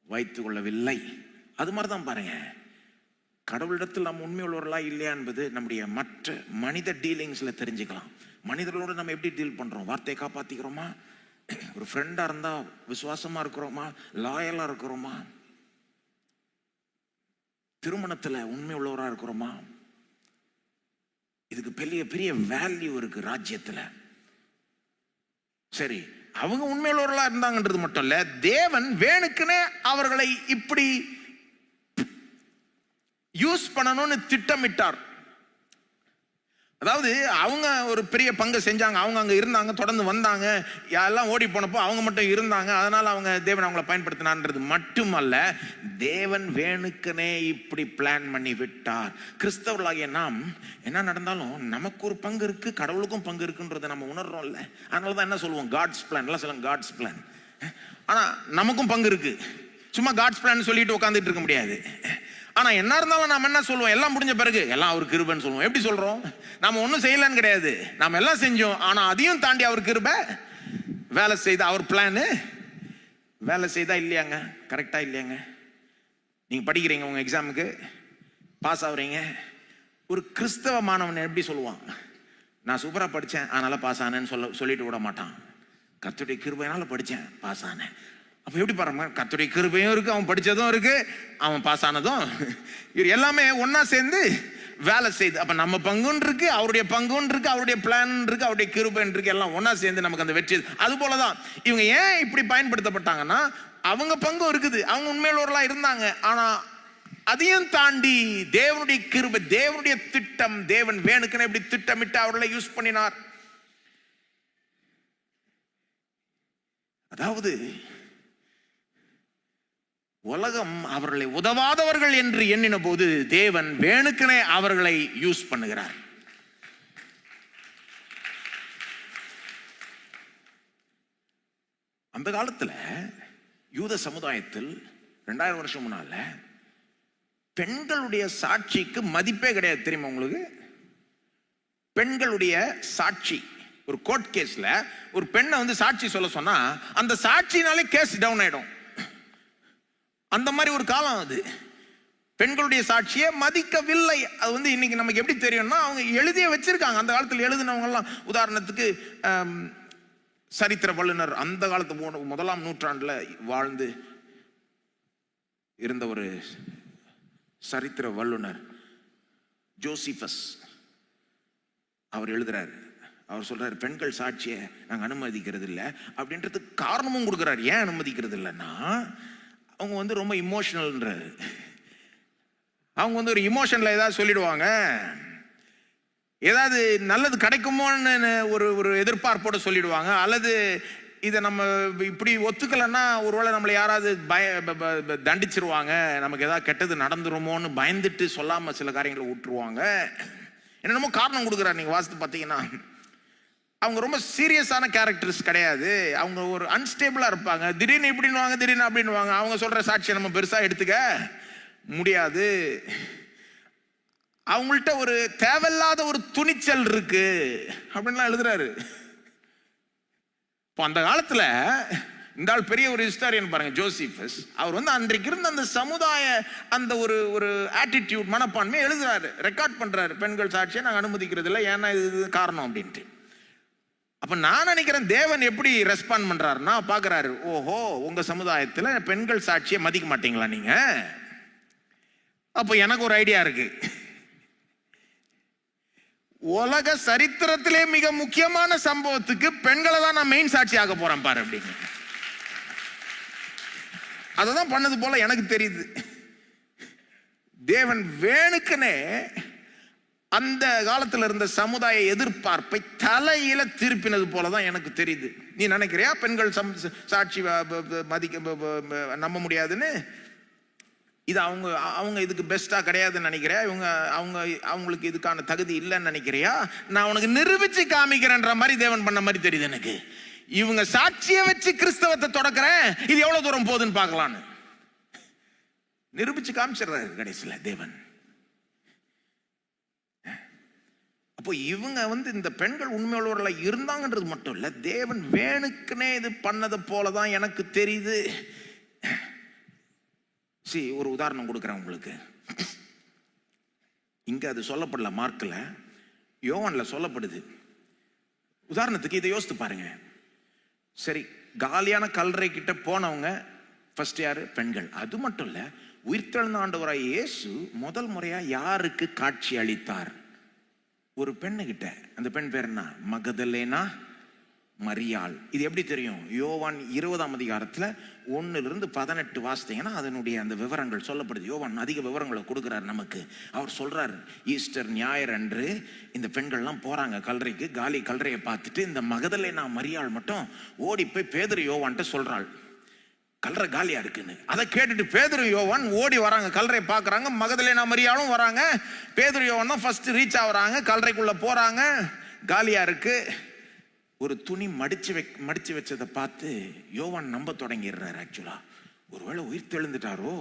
வைத்துக் கொள்ளவில்லை. அது மாதிரிதான் பாருங்க, கடவுளிடத்தில் நாம் உண்மை உள்ளவர்களா இல்லையா என்பது நம்முடைய மற்ற மனித டீலிங்ஸ்ல தெரிஞ்சுக்கலாம். மனிதர்களோடு நம்ம எப்படி டீல் பண்றோம்? வார்த்தையை காப்பாத்திக்கிறோமா? ஒரு ஃப்ரெண்டா இருந்தா விசுவாசமா இருக்கிறோமா? லாயலா இருக்கிறோமா? திருமணத்துல உண்மை உள்ளவரா இருக்கிறோமா? இதுக்கு பெரிய பெரிய வேல்யூ இருக்கு ராஜ்யத்துல. சரி, அவங்க உண்மை உள்ளவர்களா இருந்தாங்கன்றது மட்டும் இல்ல, தேவன் வேணுக்குன்னு அவர்களை இப்படி யூஸ் பண்ணணும்னு திட்டமிட்டார். அதாவது அவங்க ஒரு பெரிய பங்கு செஞ்சாங்க, அவங்க அங்க இருந்தாங்க, தொடர்ந்து வந்தாங்க, எல்லாம் ஓடி போனப்போ அவங்க மட்டும் இருந்தாங்க, அதனால அவங்க தேவன் அவங்களை பயன்படுத்தினான்றது மட்டுமல்ல, தேவன் வேணுக்குனே இப்படி பிளான் பண்ணி விட்டார். கிறிஸ்தவர்களாகிய நாம் என்ன நடந்தாலும் நமக்கு ஒரு பங்கு இருக்கு, கடவுளுக்கும் பங்கு இருக்குன்றதை நம்ம உணர்றோம்ல. அதனாலதான் என்ன சொல்லுவோம்? God's plan. எல்லாம் சொல்லுங்க காட்ஸ் பிளான். ஆனா நமக்கும் பங்கு இருக்கு. சும்மா காட்ஸ் பிளான் சொல்லிட்டு உட்காந்துட்டு இருக்க முடியாது. ஆனா என்ன இருந்தாலும் நாம என்ன சொல்லுவோம்? எல்லாம் முடிஞ்ச பிறகு எல்லாம் அவருக்கு கிருபைன்னு சொல்லுவோம். எப்படி சொல்றோம்? நாம ஒன்னும் செய்யலன்னு கிடையாது, நாம எல்லாம் செஞ்சோம். ஆனா அதையும் தாண்டி அவர் கிருபை வேலை செய்து அவர் பிளான் வேலை செய்தா இல்லையாங்க, கரெக்டாக இல்லையாங்க? நீங்கள் படிக்கிறீங்க, உங்கள் எக்ஸாமுக்கு பாஸ் ஆகுறீங்க. ஒரு கிறிஸ்தவ மாணவன் எப்படி சொல்லுவான்? நான் சூப்பராக படித்தேன் அதனால் பாஸ் ஆனேன்னு சொல்லிட்டு விட மாட்டான். கர்த்தருடைய கிருபையினால படித்தேன் பாஸ் ஆனேன். அப்போ எப்படி பாருங்க, கர்த்தருடைய கிருபையும் இருக்குது, அவன் படித்ததும் இருக்குது, அவன் பாஸ் ஆனதும், இது எல்லாமே ஒன்றா சேர்ந்து வேலை செய்யுது. அப்போ நம்ம பங்குன்னு இருக்கு, அவருடைய பங்குன்னு இருக்கு, அவருடைய பிளான் இருக்கு, அவருடைய கிருபைன்னு இருக்கு, எல்லாம் ஒன்றா சேர்ந்து நமக்கு அந்த வெற்றி. அது போல தான் இவங்க ஏன் இப்படி பயன்படுத்தப்பட்டாங்கன்னா, அவங்க பங்கும் இருக்குது, அவங்க உண்மையுள்ளவர்களாக இருந்தாங்க. ஆனால் அதையும் தாண்டி தேவனுடைய கிருபை, தேவனுடைய திட்டம், தேவன் வேணுக்குன்னு எப்படி திட்டமிட்டு அவர்களை யூஸ் பண்ணினார். அதாவது உலகம் அவர்களை உதவாதவர்கள் என்று எண்ணின போது தேவன் வேணுக்குனே அவர்களை யூஸ் பண்ணுகிறார். அந்த காலத்துல யூத சமுதாயத்தில் 2000 வருஷம் முன்னால பெண்களுடைய சாட்சிக்கு மதிப்பே கிடையாது. தெரியுமா உங்களுக்கு? பெண்களுடைய சாட்சி, ஒரு கோர்ட் கேஸ்ல ஒரு பெண்ணை வந்து சாட்சி சொல்ல சொன்னா அந்த சாட்சினாலே கேஸ் டவுன் ஆயிடும். அந்த மாதிரி ஒரு காலம் அது. பெண்களுடைய சாட்சியை மதிக்கவில்லை. அது வந்து இன்னைக்கு நமக்கு எப்படி தெரியும்னா, அவங்க எழுதிய வச்சிருக்காங்க. அந்த காலத்தில் எழுதினவங்க எல்லாம், உதாரணத்துக்கு சரித்திர வல்லுனர், அந்த காலத்து 1ஆம் நூற்றாண்டுல வாழ்ந்து இருந்த ஒரு சரித்திர வல்லுனர் ஜோசிபஸ், அவர் எழுதுறாரு. அவர் சொல்றாரு, பெண்கள் சாட்சியை நாங்கள் அனுமதிக்கிறது இல்லை அப்படின்றதுக்கு காரணமும் கொடுக்குறாரு. ஏன் அனுமதிக்கிறது இல்லைன்னா, அவங்க வந்து ரொம்ப இமோஷனல்ன்றாரு. அவங்க வந்து ஒரு இமோஷனில் ஏதாவது சொல்லிடுவாங்க, ஏதாவது நல்லது கிடைக்குமோன்னு ஒரு எதிர்பார்ப்போடு சொல்லிடுவாங்க, அல்லது இதை நம்ம இப்படி ஒத்துக்கலைன்னா ஒருவேளை நம்மளை யாராவது தண்டிச்சிருவாங்க, நமக்கு ஏதாவது கெட்டது நடந்துருமோன்னு பயந்துட்டு சொல்லாமல் சில காரியங்களை விட்டுருவாங்க. என்னென்னமோ காரணம் கொடுக்குறாரு. நீங்கள் வாசித்து பார்த்தீங்கன்னா அவங்க ரொம்ப சீரியஸான கேரக்டர்ஸ் கிடையாது. அவங்க ஒரு அன்ஸ்டேபிளாக இருப்பாங்க. திடீர்னு இப்படின்னுவாங்க, திடீர்னு அப்படின்னுவாங்க. அவங்க சொல்கிற சாட்சியை நம்ம பெருசாக எடுத்துக்க முடியாது. அவங்கள்ட்ட ஒரு தேவையில்லாத ஒரு துணிச்சல் இருக்கு அப்படின்லாம் எழுதுறாரு. இப்போ அந்த காலத்தில் இந்த ஆள் பெரிய ஒரு ஹிஸ்டாரியன் பாருங்க, ஜோசிபஸ். அவர் வந்து அன்றைக்கு இருந்த அந்த சமுதாய அந்த ஒரு ஆட்டிடியூட், மனப்பான்மை எழுதுறாரு, ரெக்கார்ட் பண்றாரு. பெண்கள் சாட்சியை நாங்கள் அனுமதிக்கிறது இல்லை, ஏன்னா இது காரணம் அப்படின்ட்டு. அப்ப நான் நினைக்கிறேன் தேவன் எப்படி ரெஸ்பாண்ட் பண்றாருன்னா, பாக்குறாரு, ஓஹோ உங்க சமுதாயத்துல பெண்கள் சாட்சியை மதிக்க மாட்டீங்களா நீங்க? அப்ப எனக்கு ஒரு ஐடியா இருக்கு. உலக சரித்திரத்திலே மிக முக்கியமான சம்பவத்துக்கு பெண்களை தான் நான் மெயின் சாட்சி ஆக போறேன் பாரு அப்படின்னு. அததான் பண்ணது போல எனக்கு தெரியுது. தேவன் வேணுக்குனே அந்த காலத்தில் இருந்த சமுதாய எதிர்பார்ப்பை தலையில திருப்பினது போலதான் எனக்கு தெரியுது. நீ நினைக்கிறியா பெண்கள் சாட்சி நம்ப முடியாதுன்னு? இது அவங்க இதுக்கு பெஸ்டா கிடையாதுன்னு நினைக்கிறியா? அவங்களுக்கு இதுக்கான தகுதி இல்லைன்னு நினைக்கிறியா? நான் உனக்கு நிரூபிச்சு காமிக்கிறேன்ற மாதிரி தேவன் பண்ண மாதிரி தெரியுது எனக்கு. இவங்க சாட்சியை வச்சு கிறிஸ்தவத்தை தொடக்கிறேன், இது எவ்வளவு தூரம் போகுதுன்னு பார்க்கலான்னு நிரூபிச்சு காமிச்சிடுறாரு கடைசியில தேவன். அப்போ இவங்க வந்து இந்த பெண்கள் உண்மையுள்ளவர்களாக இருந்தாங்கன்றது மட்டும் இல்லை, தேவன் வேணுக்குனே இது பண்ணதை போலதான் எனக்கு தெரியுது. சரி, ஒரு உதாரணம் கொடுக்குறேன் உங்களுக்கு. இங்க அது சொல்லப்படல, மார்க்ல, யோவான்ல சொல்லப்படுது. உதாரணத்துக்கு இதை யோசித்து பாருங்க. சரி, காலியான கல்லறை கிட்ட போனவங்க ஃபர்ஸ்ட் யாரு? பெண்கள். அது மட்டும் இல்ல, உயிர்த்தெழுந்த ஆண்டவராய் இயேசு முதல் முறையா யாருக்கு காட்சி அளித்தார்? ஒரு பெண்ணு கிட்ட. அந்த பெண் பேர் என்ன? மகதலேனா மரியாள். இது எப்படி தெரியும்? யோவான் 20ஆம் அதிகாரத்துல 1-18 வாசித்தீங்கன்னா அதனுடைய அந்த விவரங்கள் சொல்லப்படுது. யோவான் அதிக விவரங்களை கொடுக்குறாரு நமக்கு. அவர் சொல்றாரு, ஈஸ்டர் ஞாயிறு அன்று இந்த பெண்கள்லாம் போறாங்க கல்லறைக்கு. காலி கல்லறையை பார்த்துட்டு இந்த மகதலேனா மரியாள் மட்டும் ஓடி போய் பேதுரு யோவான்ட்ட சொல்றாள், கல்லறை காலியா இருக்குன்னு. அதை கேட்டுட்டு பேதுரு யோவான் ஓடி வராங்க, கல்லறை பார்க்குறாங்க. மகதலேனா மரியாளும் வராங்க. பேதுரு யோவான் தான் ஃபர்ஸ்ட் ரீச் ஆகுறாங்க. கல்லறைக்குள்ள போறாங்க, காலியா இருக்கு. ஒரு துணி மடிச்சு வச்சதை பார்த்து யோவான் நம்ப தொடங்கிடுறாரு. ஆக்சுவலா ஒருவேளை உயிர் தெழுந்துட்டாரோ,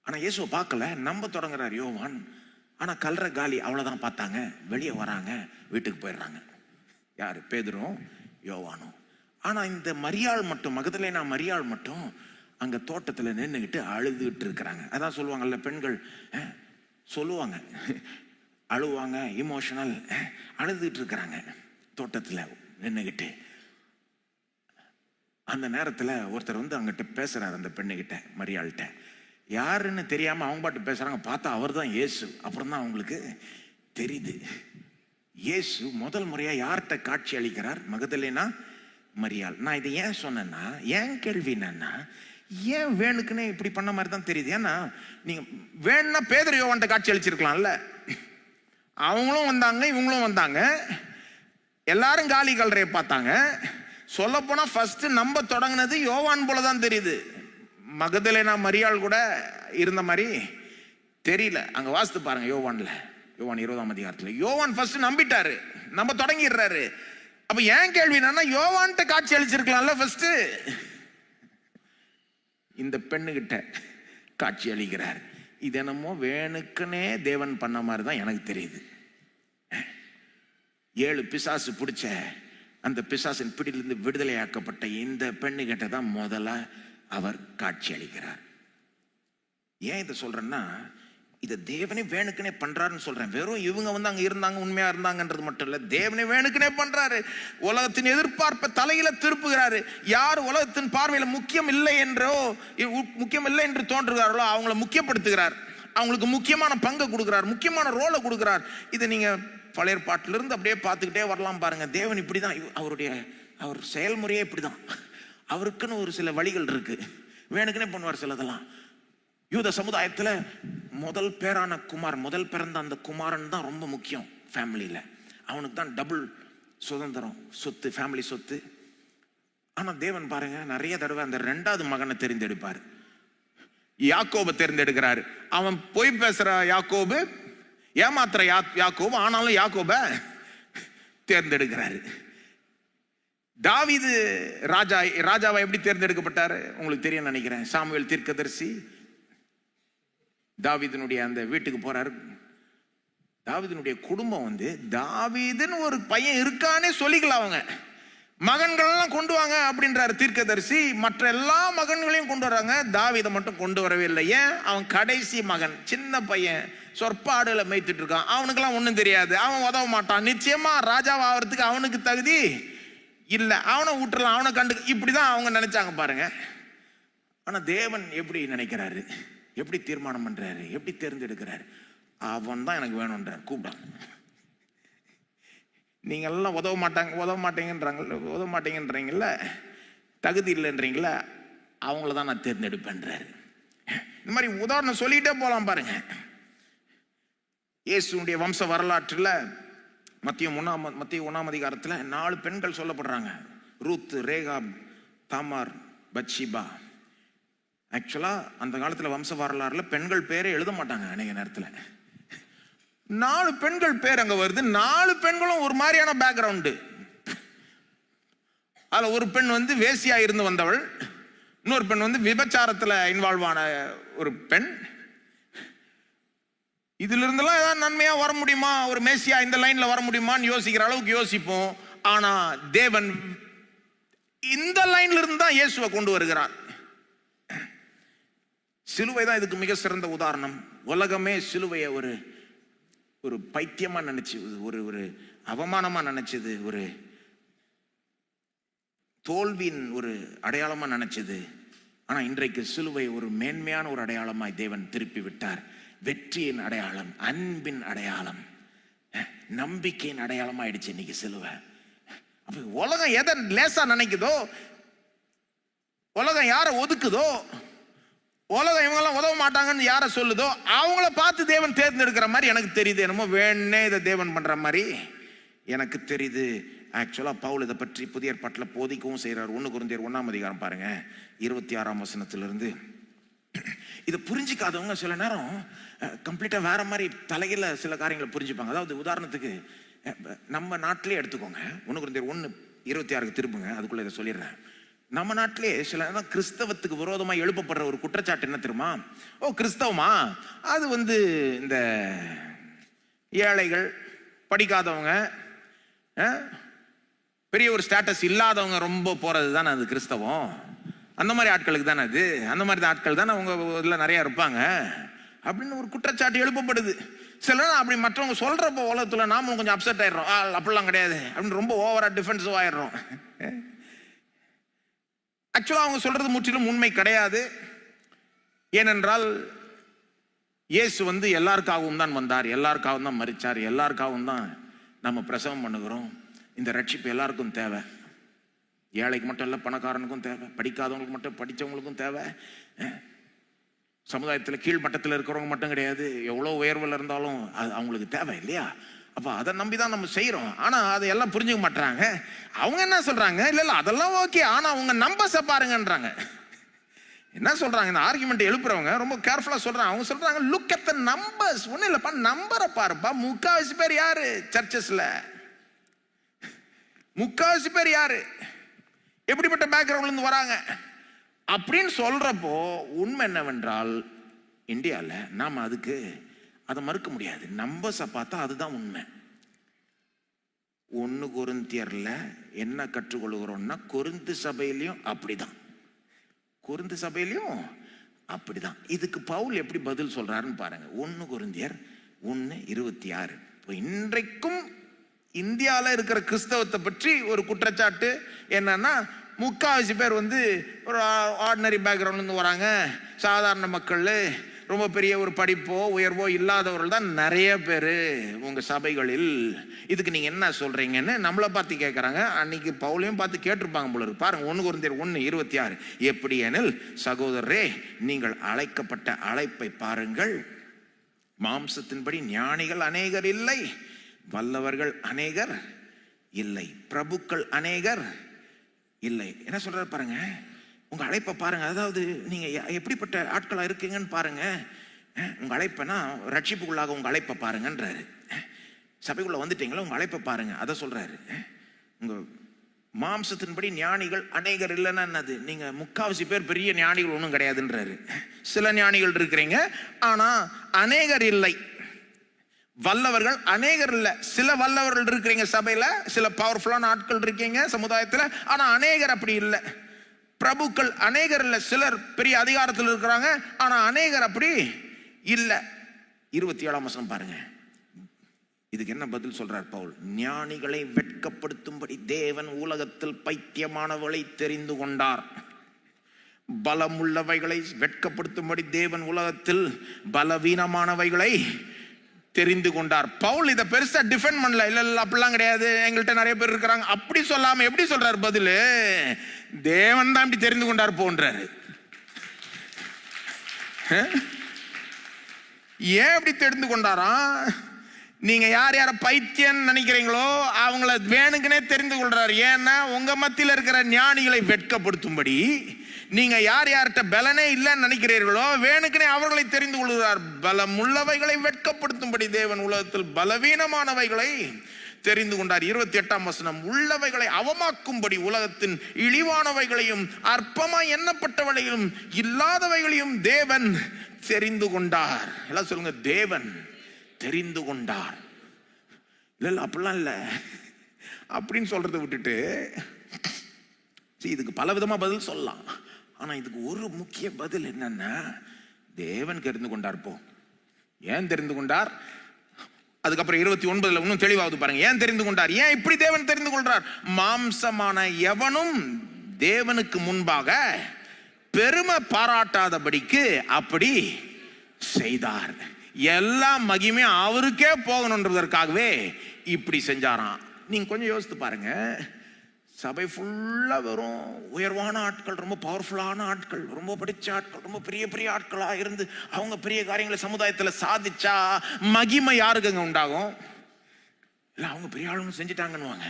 ஆனா இயேசுவை பார்க்கல, நம்ப தொடங்குறாரு யோவான். ஆனா கல்லறை காலி, அவ்வளவுதான் பார்த்தாங்க. வெளியே வராங்க, வீட்டுக்கு போயிடுறாங்க. யாரு? பேதுரும் யோவானும். ஆனா இந்த மரியாள் மட்டும், மகதலேனா மரியாள் மட்டும் அங்க தோட்டத்துல நின்றுகிட்டு அழுதுகிட்டு இருக்கிறாங்க. அதான் சொல்லுவாங்கல்ல, பெண்கள் சொல்லுவாங்க, அழுவாங்க, இமோஷனல், அழுதுகிட்டு இருக்கிறாங்க தோட்டத்துல நின்றுகிட்டு. அந்த நேரத்துல ஒருத்தர் வந்து அங்கிட்ட பேசுறாரு, அந்த பெண்ணுகிட்ட, மரியாள்கிட்ட. யாருன்னு தெரியாம அவங்க பாட்டு பேசுறாங்க. பார்த்தா அவர் தான் இயேசு. அப்புறம் தான் அவங்களுக்கு தெரியுது, இயேசு முதல் முறையா யார்கிட்ட காட்சி அளிக்கிறார்? மகதலேனா மரியாள். நான் இதை ஏன் சொன்னேன்னா, ஏன் கேள்வி என்னன்னா, ஏன் வேணுக்குன்னு இப்படி பண்ண மாதிரி தான் தெரியுது. ஏன்னா நீங்க வேணும்னா பேதுரு யோவான்கிட்ட காட்சி அளிச்சிருக்கலாம்ல. அவங்களும் வந்தாங்க, இவங்களும் வந்தாங்க, எல்லாரும் காலி கல்றையை பார்த்தாங்க. சொல்ல போனா ஃபர்ஸ்ட் நம்ப தொடங்கினது யோவான் போலதான் தெரியுது. மகதலேனா மரியாள் கூட இருந்த மாதிரி தெரியல. அங்க வாசித்து பாருங்க, யோவான்ல, யோவான் 20ஆம் அதிகாரத்துல யோவான் ஃபர்ஸ்ட் நம்பிட்டாரு, நம்ம தொடங்கிடுறாரு. அப்ப ஏன் கேள்வி என்னன்னா, யோவான்கிட்ட காட்சி அளிச்சிருக்கலாம்ல ஃபர்ஸ்ட். இந்த பெண்ணுகிட்ட காட்சி அளிக்கிறார். இது என்னமோ வேணுக்குனே தேவன் பண்ண மாதிரி தான் எனக்கு தெரியுது. 7 பிசாசு பிடிச்ச அந்த பிசாசின் பிடியிலிருந்து விடுதலையாக்கப்பட்ட இந்த பெண்ணுகிட்ட தான் முதல்ல அவர் காட்சி அளிக்கிறார். ஏன் இதை சொல்றேன்னா, இதை தேவனே வேணுக்குனே பண்றாருன்னு சொல்றேன். வெறும் இவங்க வந்து அங்க இருந்தாங்க, உண்மையா இருந்தாங்கன்றது மட்டும் இல்ல, தேவனே வேணுக்குனே பண்றாரு. உலகத்தின் எதிர்பார்ப்பை தலையில திருப்புகிறாரு. யார் உலகத்தின் பார்வையில முக்கியம் இல்லை என்று தோன்றுகிறார்களோ அவங்களை முக்கியப்படுத்துகிறார். அவங்களுக்கு முக்கியமான பங்கை கொடுக்கிறார், முக்கியமான ரோலை கொடுக்கிறார். இதை நீங்க பழைய பாட்டிலிருந்து அப்படியே பார்த்துக்கிட்டே வரலாம் பாருங்க. தேவன் இப்படிதான், அவர் செயல்முறையே இப்படிதான். அவருக்குன்னு ஒரு சில வழிகள் இருக்கு, வேணுக்குனே பண்ணுவார் சிலதெல்லாம். யூத சமுதாயத்துல முதல் பேரான குமார், முதல் பிறந்த அந்த குமாரன் தான் ரொம்ப முக்கியம் ஃபேமிலியில. அவனுக்கு தான் டபுள் சுதந்திரம், சொத்து, ஃபேமிலி சொத்து. ஆனா தேவன் பாருங்க, நிறைய தடவை அந்த 2வது மகனை தெரிந்தெடுப்பார். யாக்கோபை தேர்ந்தெடுக்கிறாரு. அவன் பொய் பேசுற யாக்கோபு, ஏமாத்துற யாக்கோபு, ஆனாலும் யாக்கோபை தேர்ந்தெடுக்கிறாரு. தாவீது ராஜாவை எப்படி தேர்ந்தெடுக்கப்பட்டாரு உங்களுக்கு தெரியும் நினைக்கிறேன். சாமுவேல் தீர்க்கதரிசி தாவீதினுடைய அந்த வீட்டுக்கு போறாரு. தாவீதினுடைய குடும்பம் வந்து, தாவீதுன்னு ஒரு பையன் இருக்கானே சொல்லிக்கலாம், அவங்க மகன்கள் எல்லாம் கொண்டு வாங்க அப்படின்றாரு தீர்க்கதரிசி. மற்ற எல்லா மகன்களையும் கொண்டு வராங்க, தாவீதை மட்டும் கொண்டு வரவே இல்லை. ஏன்? அவன் கடைசி மகன், சின்ன பையன், சொற்ப ஆடுகளை மேய்த்துட்டு இருக்கான். அவனுக்கெல்லாம் ஒன்றும் தெரியாது, அவன் உதவ மாட்டான். நிச்சயமா ராஜாவா ஆகிறதுக்கு அவனுக்கு தகுதி இல்லை, அவனை விட்டுறலாம், அவனை கண்டு, இப்படிதான் அவங்க நினைச்சாங்க பாருங்க. ஆனா தேவன் எப்படி நினைக்கிறாரு, எப்படி தீர்மானம் பண்றாரு, எப்படி தேர்ந்தெடுக்கிறாரு? அவன் தான் எனக்கு வேணும்ன்றார். கூப்பிடாங்க, நீங்க எல்லாம் உதவ மாட்டேங்கன்றீங்கல்ல, தகுதி இல்லைன்றீங்களா, அவங்கள தான் நான் தேர்ந்தெடுப்பேன்றாரு. இந்த மாதிரி உதாரணம் சொல்லிட்டே போலாம் பாருங்க. இயேசுடைய வம்ச வரலாற்றில் மத்திய 1ஆம் அதிகாரத்தில் 4 பெண்கள் சொல்லப்படுறாங்க. ரூத், ரேகாப், தாமார், பத்ஷிபா. ஆக்சுவலா அந்த காலத்துல வம்ச வரலாறுல பெண்கள் பேரை எழுத மாட்டாங்க அநேக நேரத்துல. 4 பெண்கள் பேர் அங்க வருது. 4 பெண்களும் ஒரு மாதிரியான பேக்ரவுண்டு. அதுல ஒரு பெண் வந்து வேசியா இருந்து வந்தவள், இன்னொரு பெண் வந்து விபச்சாரத்துல இன்வால்வ் ஆன ஒரு பெண். இதுல இருந்தெல்லாம் ஏதாவது நன்மையா வர முடியுமா, ஒரு மேசியா இந்த லைன்ல வர முடியுமான்னு யோசிக்கிற அளவுக்கு யோசிப்போம். ஆனா தேவன் இந்த லைன்ல இருந்து தான் இயேசுவை கொண்டு வருகிறார். சிலுவை தான் இதுக்கு மிக சிறந்த உதாரணம். உலகமே சிலுவையை ஒரு பைத்தியமா நினைச்சு, ஒரு அவமானமா நினைச்சது, ஒரு தோல்வியின் ஒரு அடையாளமா நினைச்சது. ஆனா இன்றைக்கு சிலுவை ஒரு மேன்மையான ஒரு அடையாளமாய் தேவன் திருப்பி விட்டார். வெற்றியின் அடையாளம், அன்பின் அடையாளம், நம்பிக்கையின் அடையாளம் ஆயிடுச்சு இன்னைக்கு சிலுவை. அப்ப உலகம் எதை லேசா நினைக்குதோ, உலகம் யாரை ஒதுக்குதோ, உலகம் இவங்கெல்லாம் உதவ மாட்டாங்கன்னு யாரை சொல்லுதோ அவங்கள பார்த்து தேவன் தேர்ந்தெடுக்கிற மாதிரி எனக்கு தெரியுது. என்னமோ வேணே இதை தேவன் பண்ற மாதிரி எனக்கு தெரியுது. ஆக்சுவலா பவுல் இதை பற்றி புதிய ஏற்பாட்டில் போதிக்கவும் செய்கிறார். 1 கொரிந்தியர் 1ஆம் அதிகாரம் பாருங்க, 26ஆம் வசனத்திலிருந்து. இதை புரிஞ்சிக்காதவங்க சில நேரம் கம்ப்ளீட்டா வேற மாதிரி தலையில சில காரியங்களை புரிஞ்சுப்பாங்க. அதாவது உதாரணத்துக்கு நம்ம நாட்டிலே எடுத்துக்கோங்க, 1 கொரிந்தியர் 1:26 திருப்புங்க, அதுக்குள்ள இதை சொல்லிடுறேன். நம்ம நாட்டிலே சில நேரம் கிறிஸ்தவத்துக்கு விரோதமாக எழுப்பப்படுற ஒரு குற்றச்சாட்டு என்ன தெரியுமா? ஓ, கிறிஸ்தவமா, அது வந்து இந்த ஏழைகள், படிக்காதவங்க, பெரிய ஒரு ஸ்டேட்டஸ் இல்லாதவங்க ரொம்ப போறது தானே அது கிறிஸ்தவம். அந்த மாதிரி ஆட்களுக்கு தானே அது, அந்த மாதிரி ஆட்கள் தானே அவங்க இதில் நிறையா இருப்பாங்க அப்படின்னு ஒரு குற்றச்சாட்டு எழுப்பப்படுது. சில அப்படி மற்றவங்க சொல்றப்போ உலகத்தில் நாமளும் கொஞ்சம் அப்செட் ஆயிடுறோம். அப்படிலாம் கிடையாது அப்படின்னு ரொம்ப ஓவரா டிஃபென்சிவ் ஆயிடுறோம். ஆக்சுவலாக அவங்க சொல்றது முற்றிலும் உண்மை கிடையாது. ஏனென்றால் இயேசு எல்லாருக்காகவும் தான் வந்தார், எல்லாருக்காகவும் தான் மரிச்சார், எல்லாருக்காகவும் தான் நம்ம பிரசவம் பண்ணுகிறோம். இந்த ரட்சிப்பு எல்லாருக்கும் தேவை. ஏழைக்கு மட்டும் இல்லை, பணக்காரனுக்கும் தேவை, படிக்காதவங்களுக்கு மட்டும், படித்தவங்களுக்கும் தேவை. சமுதாயத்தில் கீழ்மட்டத்தில் இருக்கிறவங்க மட்டும் கிடையாது, எவ்வளோ உயர்வில் இருந்தாலும் அது அவங்களுக்கு தேவை இல்லையா? அப்போ அதை நம்பி தான் நம்ம செய்கிறோம். ஆனால் அதை எல்லாம் புரிஞ்சுக்க மாட்டாங்க. அவங்க என்ன சொல்கிறாங்க, இல்லை அதெல்லாம் ஓகே, ஆனால் அவங்க நம்பர்ஸை பாருங்கன்றாங்க. என்ன சொல்கிறாங்க, இந்த ஆர்குமெண்ட் எழுப்புறவங்க ரொம்ப கேர்ஃபுல்லாக சொல்கிறாங்க. அவங்க சொல்கிறாங்க, லுக் அட் த நம்பர்ஸ். ஒன்றும் இல்லைப்பா, நம்பரை பாருப்பா. முக்காவாசி பேர் யாரு சர்ச்சஸில்? முக்காவாசி பேர் யாரு, எப்படிப்பட்ட பேக்ரவுண்ட்லேருந்து வராங்க அப்படின்னு சொல்கிறப்போ உண்மை என்னவென்றால் இந்தியாவில் நாம் அதுக்கு அதை மறுக்க முடியாது. நம்பர்ஸை பார்த்தா அதுதான் உண்மை. 1 கொரிந்தியர்ல என்ன கற்றுக்கொள்கிறோம்னா, கொரிந்து சபையிலையும் அப்படிதான், கொரிந்து சபையிலையும் அப்படிதான். இதுக்கு பவுல் எப்படி பதில் சொல்றாருன்னு பாருங்க. 1 கொரிந்தியர் 1:26. இப்போ இன்றைக்கும் இந்தியாவில் இருக்கிற கிறிஸ்தவத்தை பற்றி ஒரு குற்றச்சாட்டு என்னன்னா, முக்காவாசி பேர் ஒரு ஆர்டினரி பேக்ரவுண்ட்லேருந்து வராங்க, சாதாரண மக்கள், ரொம்ப பெரிய ஒரு படிப்போ உயர்வோ இல்லாதவர்கள் தான் நிறைய பேர் உங்கள் சபைகளில். இதுக்கு நீங்கள் என்ன சொல்கிறீங்கன்னு நம்மளை பார்த்து கேட்குறாங்க. அன்னைக்கு பவுலையும் பார்த்து கேட்டிருப்பாங்க போல இருக்கு. பாருங்க 1 கொரிந்தியர் 1:26. எப்படி எனில் சகோதரரே, நீங்கள் அழைக்கப்பட்ட அழைப்பை பாருங்கள். மாம்சத்தின்படி ஞானிகள் அநேகர் இல்லை, வல்லவர்கள் அநேகர் இல்லை, பிரபுக்கள் அநேகர் இல்லை. என்ன சொல்றாரு பாருங்க, உங்க அழைப்பை பாருங்க. அதாவது நீங்க எப்படிப்பட்ட ஆட்களா இருக்கீங்கன்னு பாருங்க. உங்க அழைப்பைனா ரட்சிப்புக்குள்ளாக உங்க அழைப்பை பாருங்கன்றாரு. சபைக்குள்ள வந்துட்டீங்களா, உங்க அழைப்பை பாருங்க, அதை சொல்றாரு. உங்க மாம்சத்தின்படி ஞானிகள் அநேகர் இல்லைன்னா என்னது, நீங்க முக்காவாசி பேர் பெரிய ஞானிகள் ஒன்றும் கிடையாதுன்றாரு. சில ஞானிகள் இருக்கிறீங்க, ஆனா அநேகர் இல்லை. வல்லவர்கள் அநேகர் இல்லை, சில வல்லவர்கள் இருக்கிறீங்க சபையில, சில பவர்ஃபுல்லான ஆட்கள் இருக்கீங்க சமுதாயத்தில், ஆனா அநேகர் அப்படி இல்லை. பிரபுக்கள் அநேகர் இல்லை, சிலர் பெரிய அதிகாரத்தில் இருக்கிறாங்க, ஆனா அநேகர் அப்படி இல்லை. 27ஆம் வசனம் பாருங்க. இதுக்கு என்ன பதில் சொல்றார் பவுல்? ஞானிகளை வெட்கப்படுத்தும்படி தேவன் உலகத்தில் பைத்தியமானவளை தெரிந்து கொண்டார். பலமுள்ளவைகளை வெட்கப்படுத்தும்படி தேவன் உலகத்தில் பலவீனமானவைகளை தெரிந்து கொண்டார். பவுல் இதை பெருசா டிஃபெண்ட் பண்ணல. இல்ல அப்படிலாம் கிடையாது, எங்கள்கிட்ட நிறைய பேர் இருக்கிறாங்க அப்படி சொல்லாம எப்படி சொல்றாரு பதில்? தேவன் தான் இப்படி தெரிந்து கொண்டார் போன்றாரு. ஏன் இப்படி தெரிந்து கொண்டாராம்? நீங்க யார் யார பைத்தியம் நினைக்கிறீங்களோ அவங்கள வேணுக்குனே தெரிந்து கொள்றாரு. ஏன்னா உங்க மத்தியில் இருக்கிற ஞானிகளை வெட்கப்படுத்தும்படி, நீங்க யார் யார்கிட்ட பலனே இல்லைன்னு நினைக்கிறீர்களோ வேணுக்குனே அவர்களை தெரிந்து கொள்கிறார். பலம் உள்ளவைகளை வெட்கப்படுத்தும்படி தேவன் உலகத்தில் பலவீனமானவைகளை தெரிந்து கொண்டார். 28ஆம் வசனம், உள்ளவைகளை அவமாக்கும்படி உலகத்தின் இழிவானவைகளையும் அற்பமாய் எண்ணப்பட்டவளையும் இல்லாதவைகளையும் தேவன் தெரிந்து கொண்டார். எல்லாம் சொல்லுங்க, தேவன் தெரிந்து கொண்டார். இல்ல அப்படிலாம் இல்லை அப்படின்னு சொல்றதை விட்டுட்டு இதுக்கு பல விதமா பதில் சொல்லலாம். ஆனா இதுக்கு ஒரு முக்கிய பதில் என்னன்னா, தேவன் தெரிந்து கொண்டார். போ ஏன் தெரிந்து கொண்டார்? அதுக்கப்புறம் 29 இன்னும் தெளிவாகுது பாருங்க. ஏன் தெரிந்து கொண்டார்? ஏன் இப்படி தேவன் தெரிந்து கொள்றார்? மாம்சமான எவனும் தேவனுக்கு முன்பாக பெருமை பாராட்டாதபடிக்கு அப்படி செய்தார். எல்லா மகிமையும் அவருக்கே போகணுன்றதற்காகவே இப்படி செஞ்சாராம். நீங்க கொஞ்சம் யோசித்து பாருங்க. சபை ஃபுல்லா வெறும் உயர்வான ஆட்கள், ரொம்ப பவர்ஃபுல்லான ஆட்கள், ரொம்ப படிச்ச ஆட்கள், ரொம்ப பெரிய பெரிய ஆட்களா இருந்து அவங்க பெரிய காரியங்களை சமுதாயத்தில் சாதிச்சா மகிமை யாருக்குங்க உண்டாகும்? இல்லை அவங்க பெரிய ஆளுங்க செஞ்சுட்டாங்கன்னுவாங்க.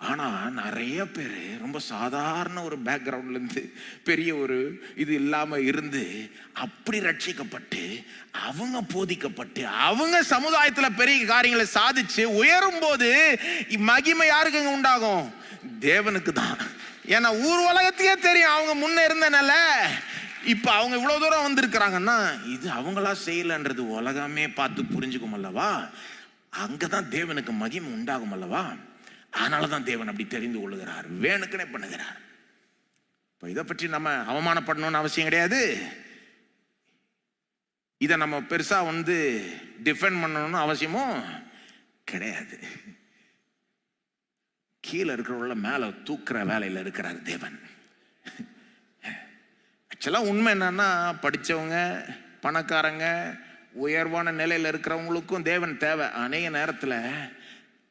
ஆனா நிறைய பேர் ரொம்ப சாதாரண ஒரு பேக்ரவுண்ட்ல இருந்து பெரிய ஒரு இது இல்லாம இருந்து அப்படி ரட்சிக்கப்பட்டு அவங்க போதிக்கப்பட்டு அவங்க சமுதாயத்துல பெரிய காரியங்களை சாதிச்சு உயரும் போது மகிமை யாருக்குங்க உண்டாகும்? தேவனுக்கு தான். ஏன்னா ஊர் உலகத்துக்கே தெரியும் அவங்க முன்ன இருந்தனால இப்ப அவங்க இவ்வளவு தூரம் வந்திருக்கிறாங்கன்னா இது அவங்களா செய்யலன்றது உலகமே பார்த்து புரிஞ்சுக்கும் அல்லவா? அங்கதான் தேவனுக்கு மகிமை உண்டாகும் அல்லவா? அதனாலதான் தேவன் அப்படி தெரிந்து கொள்ளுகிறார், வேணுக்குனே பண்ணுகிறார். இப்போ இதை பற்றி நம்ம அவமானப்படணும்னு அவசியம் கிடையாது. இதை நம்ம பெருசா டிஃபெண்ட் பண்ணணும்னு அவசியமும் கிடையாது. கீழே இருக்கிறவங்கள மேல தூக்குற வேலையில் இருக்கிறார் தேவன். ஆக்சுவலா உண்மை என்னன்னா, படிச்சவங்க, பணக்காரங்க, உயர்வான நிலையில் இருக்கிறவங்களுக்கும் தேவன் தேவை. அநேக நேரத்தில்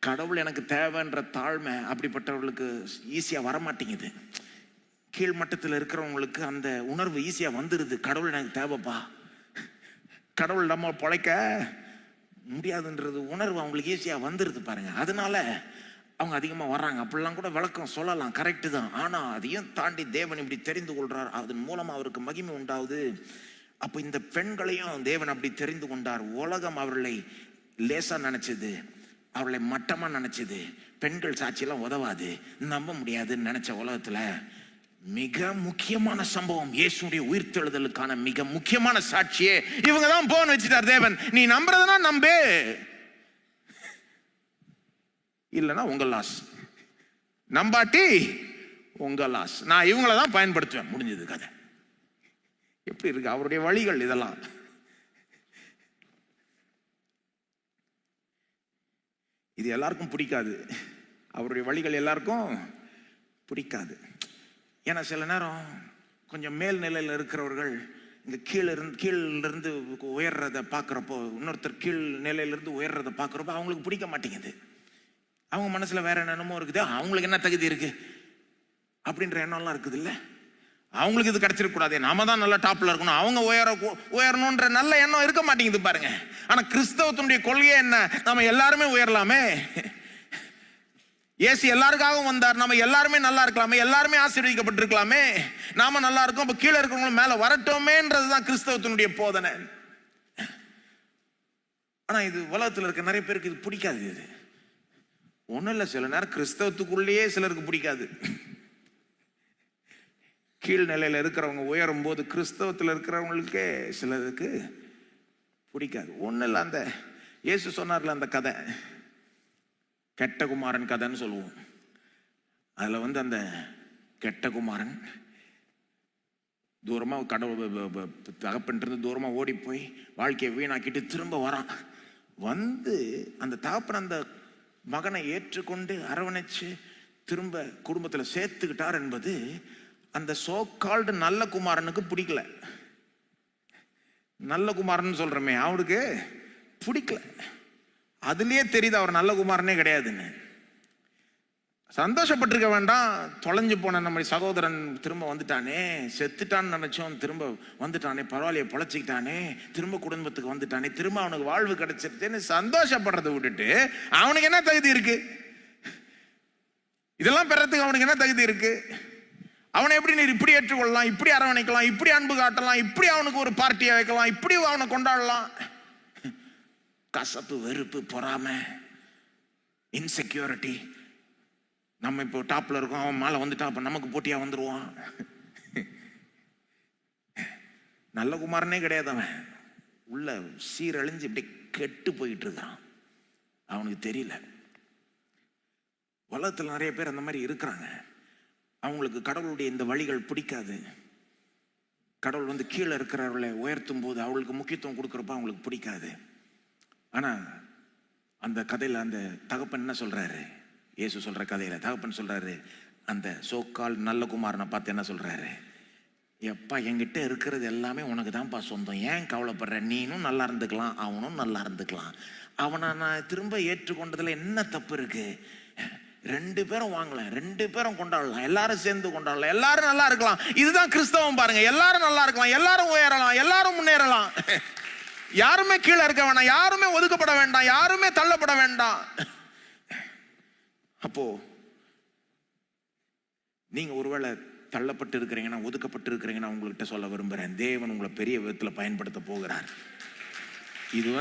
கடவுள் எனக்கு தேவைன்ற தாழ்மை அப்படிப்பட்டவர்களுக்கு ஈஸியா வரமாட்டேங்குது. கீழ்மட்டத்தில் இருக்கிறவங்களுக்கு அந்த உணர்வு ஈஸியா வந்துடுது, கடவுள் எனக்கு தேவைப்பா, கடவுள் நம்ம பொழைக்க முடியாதுன்றது உணர்வு அவங்களுக்கு ஈஸியா வந்துடுது பாருங்க. அதனால அவங்க அதிகமாக வர்றாங்க. அப்படிலாம் கூட விளக்கம் சொல்லலாம், கரெக்டு தான். ஆனால் அதையும் தாண்டி தேவன் இப்படி தெரிந்து கொள்றார், அதன் மூலமாக அவருக்கு மகிமை உண்டாகுது. அப்போ இந்த பெண்களையும் தேவன் அப்படி தெரிந்து கொண்டார். உலகம் அவர்களை லேசா நினைச்சது, அவர்களை மட்டமா நினைச்சது, பெண்கள் சாட்சியெல்லாம் உதவாது, நம்ப முடியாதுன்னு நினைச்ச உலகத்துல மிக முக்கியமான சம்பவம், இயேசுடைய உயிர்த்தெழுதலுக்கான மிக முக்கியமான சாட்சியே இவங்க தான் போன் வச்சுட்டார் தேவன். நீ நம்புறதுனா நம்பு, இல்லைன்னா உங்க லாஸ், நம்பாட்டி உங்க லாஸ். நான் இவங்கள தான் பயன்படுத்துவேன், முடிஞ்சது கதை. எப்படி இருக்கு அவருடைய வழிகள்? இதெல்லாம் இது எல்லாருக்கும் பிடிக்காது, அவருடைய வழிகள் எல்லாருக்கும் பிடிக்காது. ஏன்னா சில நேரம் கொஞ்சம் மேல் நிலையில் இருக்கிறவர்கள் இங்க கீழிருந்து உயர்றதை பார்க்குறப்போ, இன்னொருத்தர் கீழ் நிலையிலிருந்து உயர்றதை பார்க்குறப்போ அவங்களுக்கு பிடிக்க மாட்டேங்குது. அவங்க மனசுல வேற என்னமோ இருக்குது, அவங்களுக்கு என்ன தகுதி இருக்கு அப்படின்ற எண்ணம்லாம் இருக்குது இல்ல. அவங்களுக்கு இது கிடைச்சிடக்கூடாது, நாம தான் நல்லா டாப்ல இருக்கணும், அவங்க உயரணும்ன்ற நல்ல எண்ணம் இருக்க மாட்டேங்குது பாருங்க. ஆனா கிறிஸ்தவத்தினுடைய கொள்கையே என்ன? நம்ம எல்லாருமே உயரலாமே, இயேசு எல்லாருக்காகவும் வந்தார், நம்ம எல்லாருமே நல்லா இருக்கலாமே, எல்லாருமே ஆசீர்வதிக்கப்பட்டிருக்கலாமே, நாம நல்லா இருக்கோம், இப்ப கீழே இருக்கிறவங்களும் மேல வரட்டோமேன்றதுதான் கிறிஸ்தவத்தினுடைய போதனை. ஆனா இது உலகத்தில் இருக்க நிறைய பேருக்கு இது பிடிக்காது. இது ஒன்றும் இல்லை, சில நேரம் கிறிஸ்தவத்துக்குள்ளேயே சிலருக்கு பிடிக்காது. கீழ்நிலையில் இருக்கிறவங்க உயரும் போது கிறிஸ்தவத்தில் இருக்கிறவங்களுக்கே சிலருக்கு பிடிக்காது. ஒன்றும் இல்லை, அந்த இயேசு சொன்னார்ல அந்த கதை, கெட்ட குமாரன் கதைன்னு சொல்லுவோம். அதில் அந்த கெட்ட குமாரன் தூரமாக கடவுள் தகப்பன்றது தூரமாக ஓடி போய் வாழ்க்கையை வீணாக்கிட்டு திரும்ப வரான். அந்த தகப்பன் அந்த மகனை ஏற்றுக்கொண்டு அரவணைச்சு திரும்ப குடும்பத்தில் சேர்த்துக்கிட்டார் என்பது அந்த சோகால்டு நல்ல குமாரனுக்கு பிடிக்கல. நல்ல குமாரன் சொல்றமே அவனுக்கு பிடிக்கல. அதுலயே தெரியுது அவர் நல்ல குமாரனே கிடையாதுன்னு. சந்தோஷப்பட்டிருக்க வேண்டாம், தொலைஞ்சு போன நம்ம சகோதரன் திரும்ப வந்துட்டானே, செத்துட்டான்னு நினைச்சோம் திரும்ப வந்துட்டானே, பரவாயில்லையே பொழைச்சிக்கிட்டானே, திரும்ப குடும்பத்துக்கு வந்துட்டானே, திரும்ப அவனுக்கு வாழ்வு கிடைச்சிருச்சேன்னு சந்தோஷப்படுறதை விட்டுட்டு அவனுக்கு என்ன தகுதி இருக்கு? இதெல்லாம் பெறத்துக்கு அவனுக்கு என்ன தகுதி இருக்கு? அவனை எப்படி நீர் இப்படி ஏற்றுக்கொள்ளலாம், இப்படி அரவணைக்கலாம், இப்படி அன்பு காட்டலாம், இப்படி அவனுக்கு ஒரு பார்ட்டியை வைக்கலாம், இப்படி அவனை கொண்டாடலாம்? கசப்பு, வெறுப்பு, பொறாமை, இன்செக்யூரிட்டி. நம்ம இப்போ டாப்ல இருக்கோம், அவன் மேல வந்துட்டான், அப்ப நமக்கு போட்டியா வந்துருவான். நல்ல குமாரனே கிடையாது, அவன் உள்ள சீரழிஞ்சு இப்படி கெட்டு போயிட்டு இருக்கான், அவனுக்கு தெரியல. உலகத்தில் நிறைய பேர் அந்த மாதிரி இருக்கிறாங்க. அவங்களுக்கு கடவுளுடைய இந்த வழிகள் பிடிக்காது. கடவுள் கீழே இருக்கிறவர்களை உயர்த்தும் போது அவங்களுக்கு முக்கியத்துவம் கொடுக்குறப்ப அவங்களுக்கு பிடிக்காது. ஆனா அந்த கதையில அந்த தகப்பன் என்ன சொல்றாரு? இயேசு சொல்ற கதையில தகப்பன் சொல்றாரு, அந்த சோக்கால் நல்ல குமாரனை பார்த்து என்ன சொல்றாரு? எப்பா, என்கிட்ட இருக்கிறது எல்லாமே உனக்கு தான்ப்பா சொந்தம், ஏன் கவலைப்படுற? நீனும் நல்லா இருந்துக்கலாம், அவனும் நல்லா இருந்துக்கலாம், அவனை நான் திரும்ப ஏற்றுக்கொண்டதுல என்ன தப்பு இருக்கு? ரெண்டு பேரும் வாங்கலாம், ரெண்டு பேரும் கொண்டாடலாம், எல்லாரும் சேர்ந்து கொண்டாடலாம், எல்லாரும் நல்லா இருக்கலாம். இதுதான் கிறிஸ்தவம் பாருங்க. எல்லாரும் நல்லா இருக்கலாம், எல்லாரும் உயரலாம், எல்லாரும் முன்னேறலாம், யாருமே கீழே இருக்க வேண்டாம், யாருமே ஒதுக்கப்பட வேண்டாம், யாருமே தள்ளப்பட வேண்டாம். அப்போ நீங்க ஒருவேளை தள்ளப்பட்டு இருக்கிறீங்கன்னா, ஒதுக்கப்பட்டு இருக்கிறீங்கன்னா, உங்கள்கிட்ட சொல்ல விரும்புறேன், தேவன் உங்களை பெரிய விதத்துல பயன்படுத்த போகிறார். இது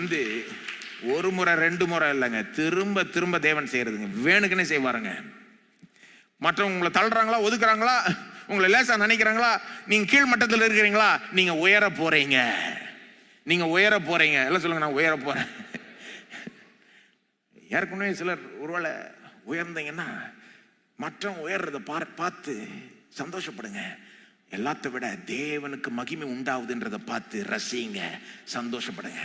ஒரு முறை ரெண்டு முறை இல்லைங்க, திரும்ப திரும்ப தேவன் செய்யறதுங்க, வேணுக்குன்னே செய்வாருங்க. மற்றவங்க உங்களை தள்ளுறாங்களா, ஒதுக்குறாங்களா, உங்களை லேசா நினைக்கிறாங்களா, நீங்க கீழ் மட்டத்தில் இருக்கிறீங்களா, நீங்க உயர போறீங்க, நீங்க உயர போறீங்க. எல்லாம் சொல்லுங்க, நான் உயர போறேன். ஏற்கனவே சிலர் ஒருவேளை உயர்ந்தீங்கன்னா மற்றவங்க உயர்றத பார்த்து சந்தோஷப்படுங்க. எல்லாத்த விட தேவனுக்கு மகிமை உண்டாகுதுன்றதை பார்த்து ரசிங்க, சந்தோஷப்படுங்க.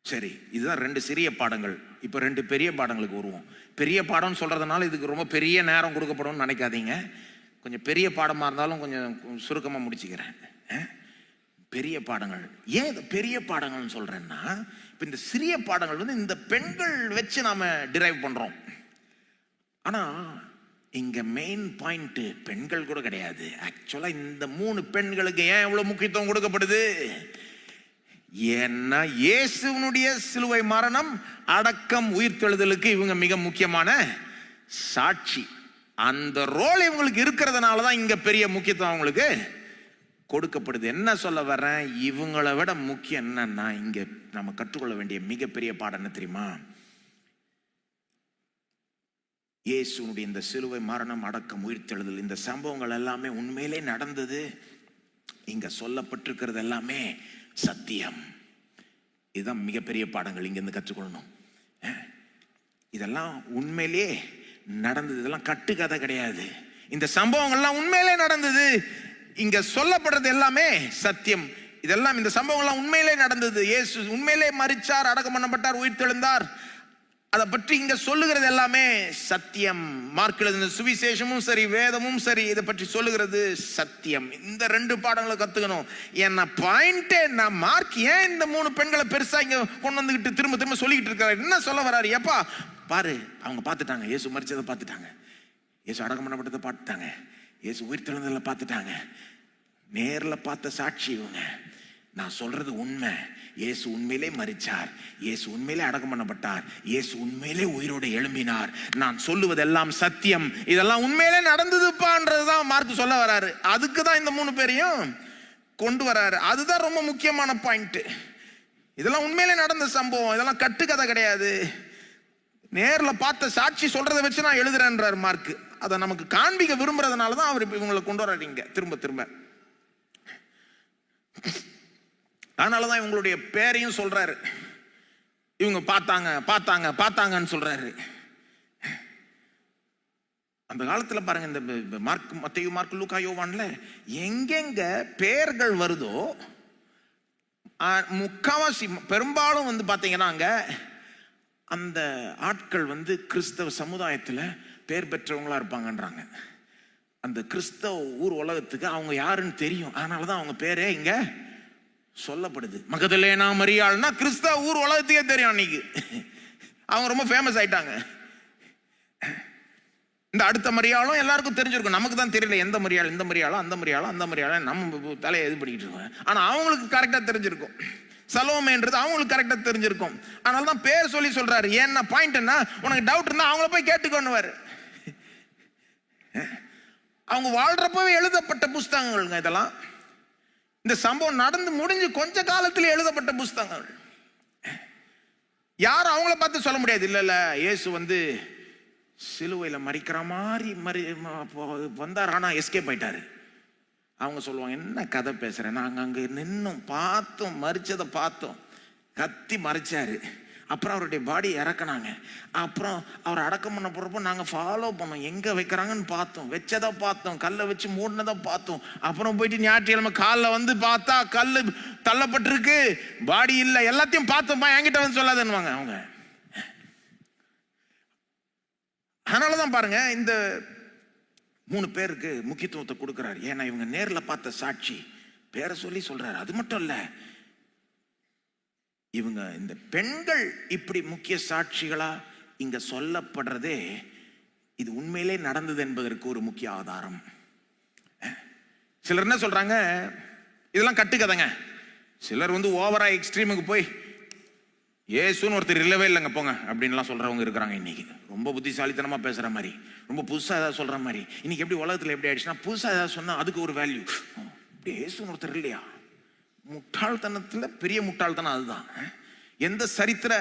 சரி, இதுதான் 2 சிறிய பாடங்கள். இப்போ 2 பெரிய பாடங்களுக்கு வருவோம். பெரிய பாடம் சொல்றதுனால இதுக்கு ரொம்ப பெரிய நேரம் கொடுக்கப்படும் நினைக்காதீங்க. கொஞ்சம் பெரிய பாடமா இருந்தாலும் கொஞ்சம் சுருக்கமா முடிச்சுக்கிறேன். பெரிய பாடங்கள் ஏன் பெரிய பாடங்கள்னு சொல்றேன்னா, இப்போ இந்த சிறிய பாடங்கள் வந்து இந்த பெண்கள் வச்சு நாம டிரைவ் பண்றோம். ஆனா இங்க மெயின் பாயிண்ட் பெண்கள் கூட கிடையாது. ஆக்சுவலா இந்த 3 பெண்களுக்கு ஏன் இவ்வளவு முக்கியத்துவம் கொடுக்கப்படுது? ஏன்னா இயேசுவினுடைய சிலுவை மரணம், அடக்கம், உயிர்த்தெழுதலுக்கு இவங்க மிக முக்கியமான சாட்சி. அந்த ரோல் இவங்களுக்கு இருக்கிறதுனால தான் இங்க பெரிய முக்கியத்துவம் அவங்களுக்கு கொடுக்கப்படுது. என்ன சொல்ல வர்றேன், இவங்களை விட முக்கியம் என்னன்னா, இங்க நம்ம கற்றுக்கொள்ள வேண்டிய மிகப்பெரிய பாடம் என்ன தெரியுமா? இயேசுனுடைய இந்த சிலுவை மரணம், அடக்கம், உயிர்த்தெழுதல், இந்த சம்பவங்கள் எல்லாமே உண்மையிலே நடந்தது. இங்க சொல்லப்பட்டிருக்கிறது எல்லாமே சத்தியம். இதுதான் மிகப்பெரிய பாடங்கள் இங்க இருந்து கற்றுக்கொள்ளணும். இதெல்லாம் உண்மையிலே நடந்தது, இதெல்லாம் கட்டுக்கதை கிடையாது. இந்த சம்பவங்கள்லாம் உண்மையிலே நடந்தது. இங்க சொல்லப்படுறது எல்லாமே சத்தியம். இதெல்லாம் இந்த சம்பவங்கள்லாம் உண்மையிலே நடந்தது. இயேசு உண்மையிலே மரிச்சார், அடக்கம் பண்ணப்பட்டார், உயிர்த்தெழுந்தார். அதை பற்றி இங்க சொல்லுகிறது எல்லாமே சத்தியம். மார்க் எழுதின சுவிசேஷமும் சரி, வேதமும் சரி, இதை பற்றி சொல்லுகிறது சத்தியம். இந்த 2 பாடங்களை கத்துக்கணும். ஏன்னா பாயிண்டே, நான் மார்க் ஏன் இந்த 3 பெண்களை பெருசா இங்க கொண்டு வந்துகிட்டு திரும்ப திரும்ப சொல்லிக்கிட்டு இருக்காரு, என்ன சொல்ல வர்றாரு? எப்பா பாரு, அவங்க பார்த்துட்டாங்க, இயேசு மரிச்சதை பார்த்துட்டாங்க, இயேசு அடக்கம் பண்ணப்பட்டதை பார்த்துட்டாங்க, இயேசு உயிர்த்தெழுந்ததை பார்த்துட்டாங்க, நேரில் பார்த்த சாட்சி இவங்க. நான் சொல்றது உண்மை. இயேசு உண்மையிலே மரிச்சார், இயேசு உண்மையிலே அடக்கம் பண்ணப்பட்டார், இயேசு உண்மையிலே உயிரோடு எழும்பினார். நான் சொல்லுவதெல்லாம் சத்தியம். இதெல்லாம் உண்மையிலே நடந்ததுப்பான்றதுதான் மார்க் சொல்ல வராரு. அதுக்கு தான் இந்த 3 பேரையும் கொண்டு வராரு. அதுதான் ரொம்ப முக்கியமான பாயிண்ட். இதெல்லாம் உண்மையிலே நடந்த சம்பவம், இதெல்லாம் கட்டுக்கதை கிடையாது. நேரில் பார்த்த சாட்சி சொல்றதை வச்சு நான் எழுதுறேன்றார் மார்க். அதை நமக்கு காண்பிக்க விரும்புறதுனால தான் அவர் இவங்களை கொண்டு வர்றீங்க திரும்ப திரும்ப. அதனாலதான் இவங்களுடைய பேரையும் சொல்றாரு. இவங்க பார்த்தாங்க பார்த்தாங்க பார்த்தாங்கன்னு சொல்றாரு. அந்த காலத்துல பாருங்க, இந்த மார்க், மத்தேயு, மார்க், லூக்கா, யோவான்ல எங்கெங்க பெயர்கள் வருதோ முக்காவாசி பெரும்பாலும் வந்து பாத்தீங்கன்னா அங்க அந்த ஆட்கள் வந்து கிறிஸ்தவ சமுதாயத்துல பேர் பெற்றவங்களா இருப்பாங்கன்றாங்க. அந்த கிறிஸ்தவ ஊர் உலகத்துக்கு அவங்க யாருன்னு தெரியும். அதனாலதான் அவங்க பேரே இங்க சொல்லப்படுது. மகதலேனா மரியாள்னா கிறிஸ்தவ ஊர் உலகத்துக்கே தெரியும். அன்னைக்கு அவங்க ரொம்ப ஃபேமஸ் ஆயிட்டாங்க. இந்த அடுத்த மரியாளும் எல்லாருக்கும் தெரிஞ்சிருக்கும். நமக்கு தான் தெரியல எந்த மரியாள், இந்த மரியாளோ அந்த மரியாளோ அந்த மரியாளோ நம்ம தலையை இது பண்ணிக்கிட்டு இருக்கோம். ஆனா அவங்களுக்கு கரெக்டா தெரிஞ்சிருக்கும். சலோமேன்றது அவங்களுக்கு கரெக்டா தெரிஞ்சிருக்கும். அதனால தான் பேர் சொல்லி சொல்றாரு. ஏன்னா பாயிண்ட் என்ன, உனக்கு டவுட் இருந்தா அவங்கள போய் கேட்டுக்கொண்டுவாரு. அவங்க வாழ்றப்பவே எழுதப்பட்ட புஸ்தகங்கள்ங்க இதெல்லாம். இந்த சம்பவம் நடந்து முடிஞ்சு கொஞ்ச காலத்தில் எழுதப்பட்ட புஸ்தகங்கள். யாரும் அவங்கள பார்த்து சொல்ல முடியாது, இல்ல இல்ல இயேசு வந்து சிலுவையில மரிக்கிற மாதிரி வந்தார், ஆனா எஸ்கேப் ஆயிட்டாரு. அவங்க சொல்லுவாங்க, என்ன கதை பேசுறேன், நாங்க அங்க நின்னும் பார்த்தோம், மரிச்சதை பார்த்தோம், கத்தி மறைச்சாரு, அப்புறம் அவருடைய பாடி இறக்குனாங்க, அப்புறம் அவர் அடக்கம் பண்ண போறப்போ நாங்க ஃபாலோ பண்ணோம், எங்க வைக்கிறாங்கன்னு பார்த்தோம், வச்சதை பார்த்தோம், கல்லை வச்சு மூடினதை பார்த்தோம், அப்புறம் போயிட்டு ஞாயிற்றுக்கிழமை காலில் வந்து பார்த்தா கல்லு தள்ளப்பட்டிருக்கு, பாடி இல்லை, எல்லாத்தையும் பார்த்தோம்ப்பா, என்கிட்ட வந்து சொல்லாதுன்னுவாங்க அவங்க. அதனாலதான் பாருங்க இந்த 3 பேருக்கு முக்கியத்துவத்தை கொடுக்கிறார். ஏன்னா இவங்க நேரில் பார்த்த சாட்சி, பேரை சொல்லி சொல்றாரு. அது மட்டும் இல்ல, இவங்க இந்த பெண்கள் இப்படி முக்கிய சாட்சிகளா இங்க சொல்லப்படுறதே இது உண்மையிலே நடந்தது என்பதற்கு ஒரு முக்கிய ஆதாரம். சிலர் என்ன சொல்றாங்க, இதெல்லாம் கட்டுக்கதைங்க. சிலர் வந்து ஓவரா எக்ஸ்ட்ரீமுக்கு போய் ஏசுன்னு ஒருத்தர் இல்லவே இல்லைங்க போங்க அப்படின்லாம் சொல்றவங்க இருக்கிறாங்க. இன்னைக்கு ரொம்ப புத்திசாலித்தனமா பேசுற மாதிரி, ரொம்ப புதுசா ஏதாவது சொல்ற மாதிரி. இன்னைக்கு எப்படி உலகத்துல எப்படி ஆயிடுச்சுன்னா, புதுசா ஏதாவது சொன்னா அதுக்கு ஒரு வேல்யூ. இப்படி ஏசுன்னு ஒருத்தர் இல்லையா? முட்டாள்தனத்துல பெரிய முட்டாள்தனம் அதுதான். எந்த சரித்திர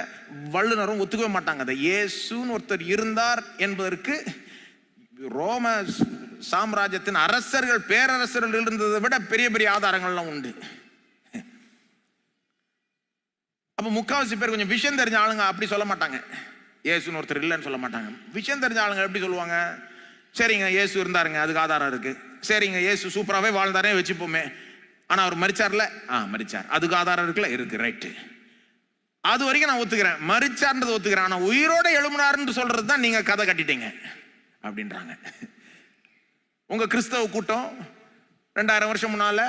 வல்லுநரும் ஒத்துக்கவே மாட்டாங்க அதை. இயேசுன்னு ஒருத்தர் இருந்தார் என்பதற்கு ரோம சாம்ராஜ்யத்தின் அரசர்கள், பேரரசர்கள் இருந்ததை விட பெரிய பெரிய ஆதாரங்கள்லாம் உண்டு. அப்ப அப்போ முக்கால்வாசி பேர் கொஞ்சம் விஷயம் தெரிஞ்ச ஆளுங்க அப்படி சொல்ல மாட்டாங்க. இயேசுன்னு ஒருத்தர் இல்லைன்னு சொல்ல மாட்டாங்க. விஷயம் தெரிஞ்ச ஆளுங்க எப்படி சொல்லுவாங்க? சரிங்க, இயேசு இருந்தாருங்க, அதுக்கு ஆதாரம் இருக்கு. சரிங்க, இயேசு சூப்பராகவே வாழ்ந்தாரே வச்சுப்போமே, ஆனால் அவர் மரிச்சார்ல, மரிச்சார், அதுக்கு ஆதாரம் இருக்குல்ல, இருக்கு, ரைட்டு, அது வரைக்கும் நான் ஒத்துக்கிறேன், மரிச்சார்ன்றது ஒத்துக்கிறேன். ஆனால் உயிரோட எழும்பினார்ன்னு சொல்றது தான் நீங்க கதை கட்டிட்டீங்க அப்படின்றாங்க. உங்க கிறிஸ்தவ கூட்டம் 2000 வருஷம் முன்னால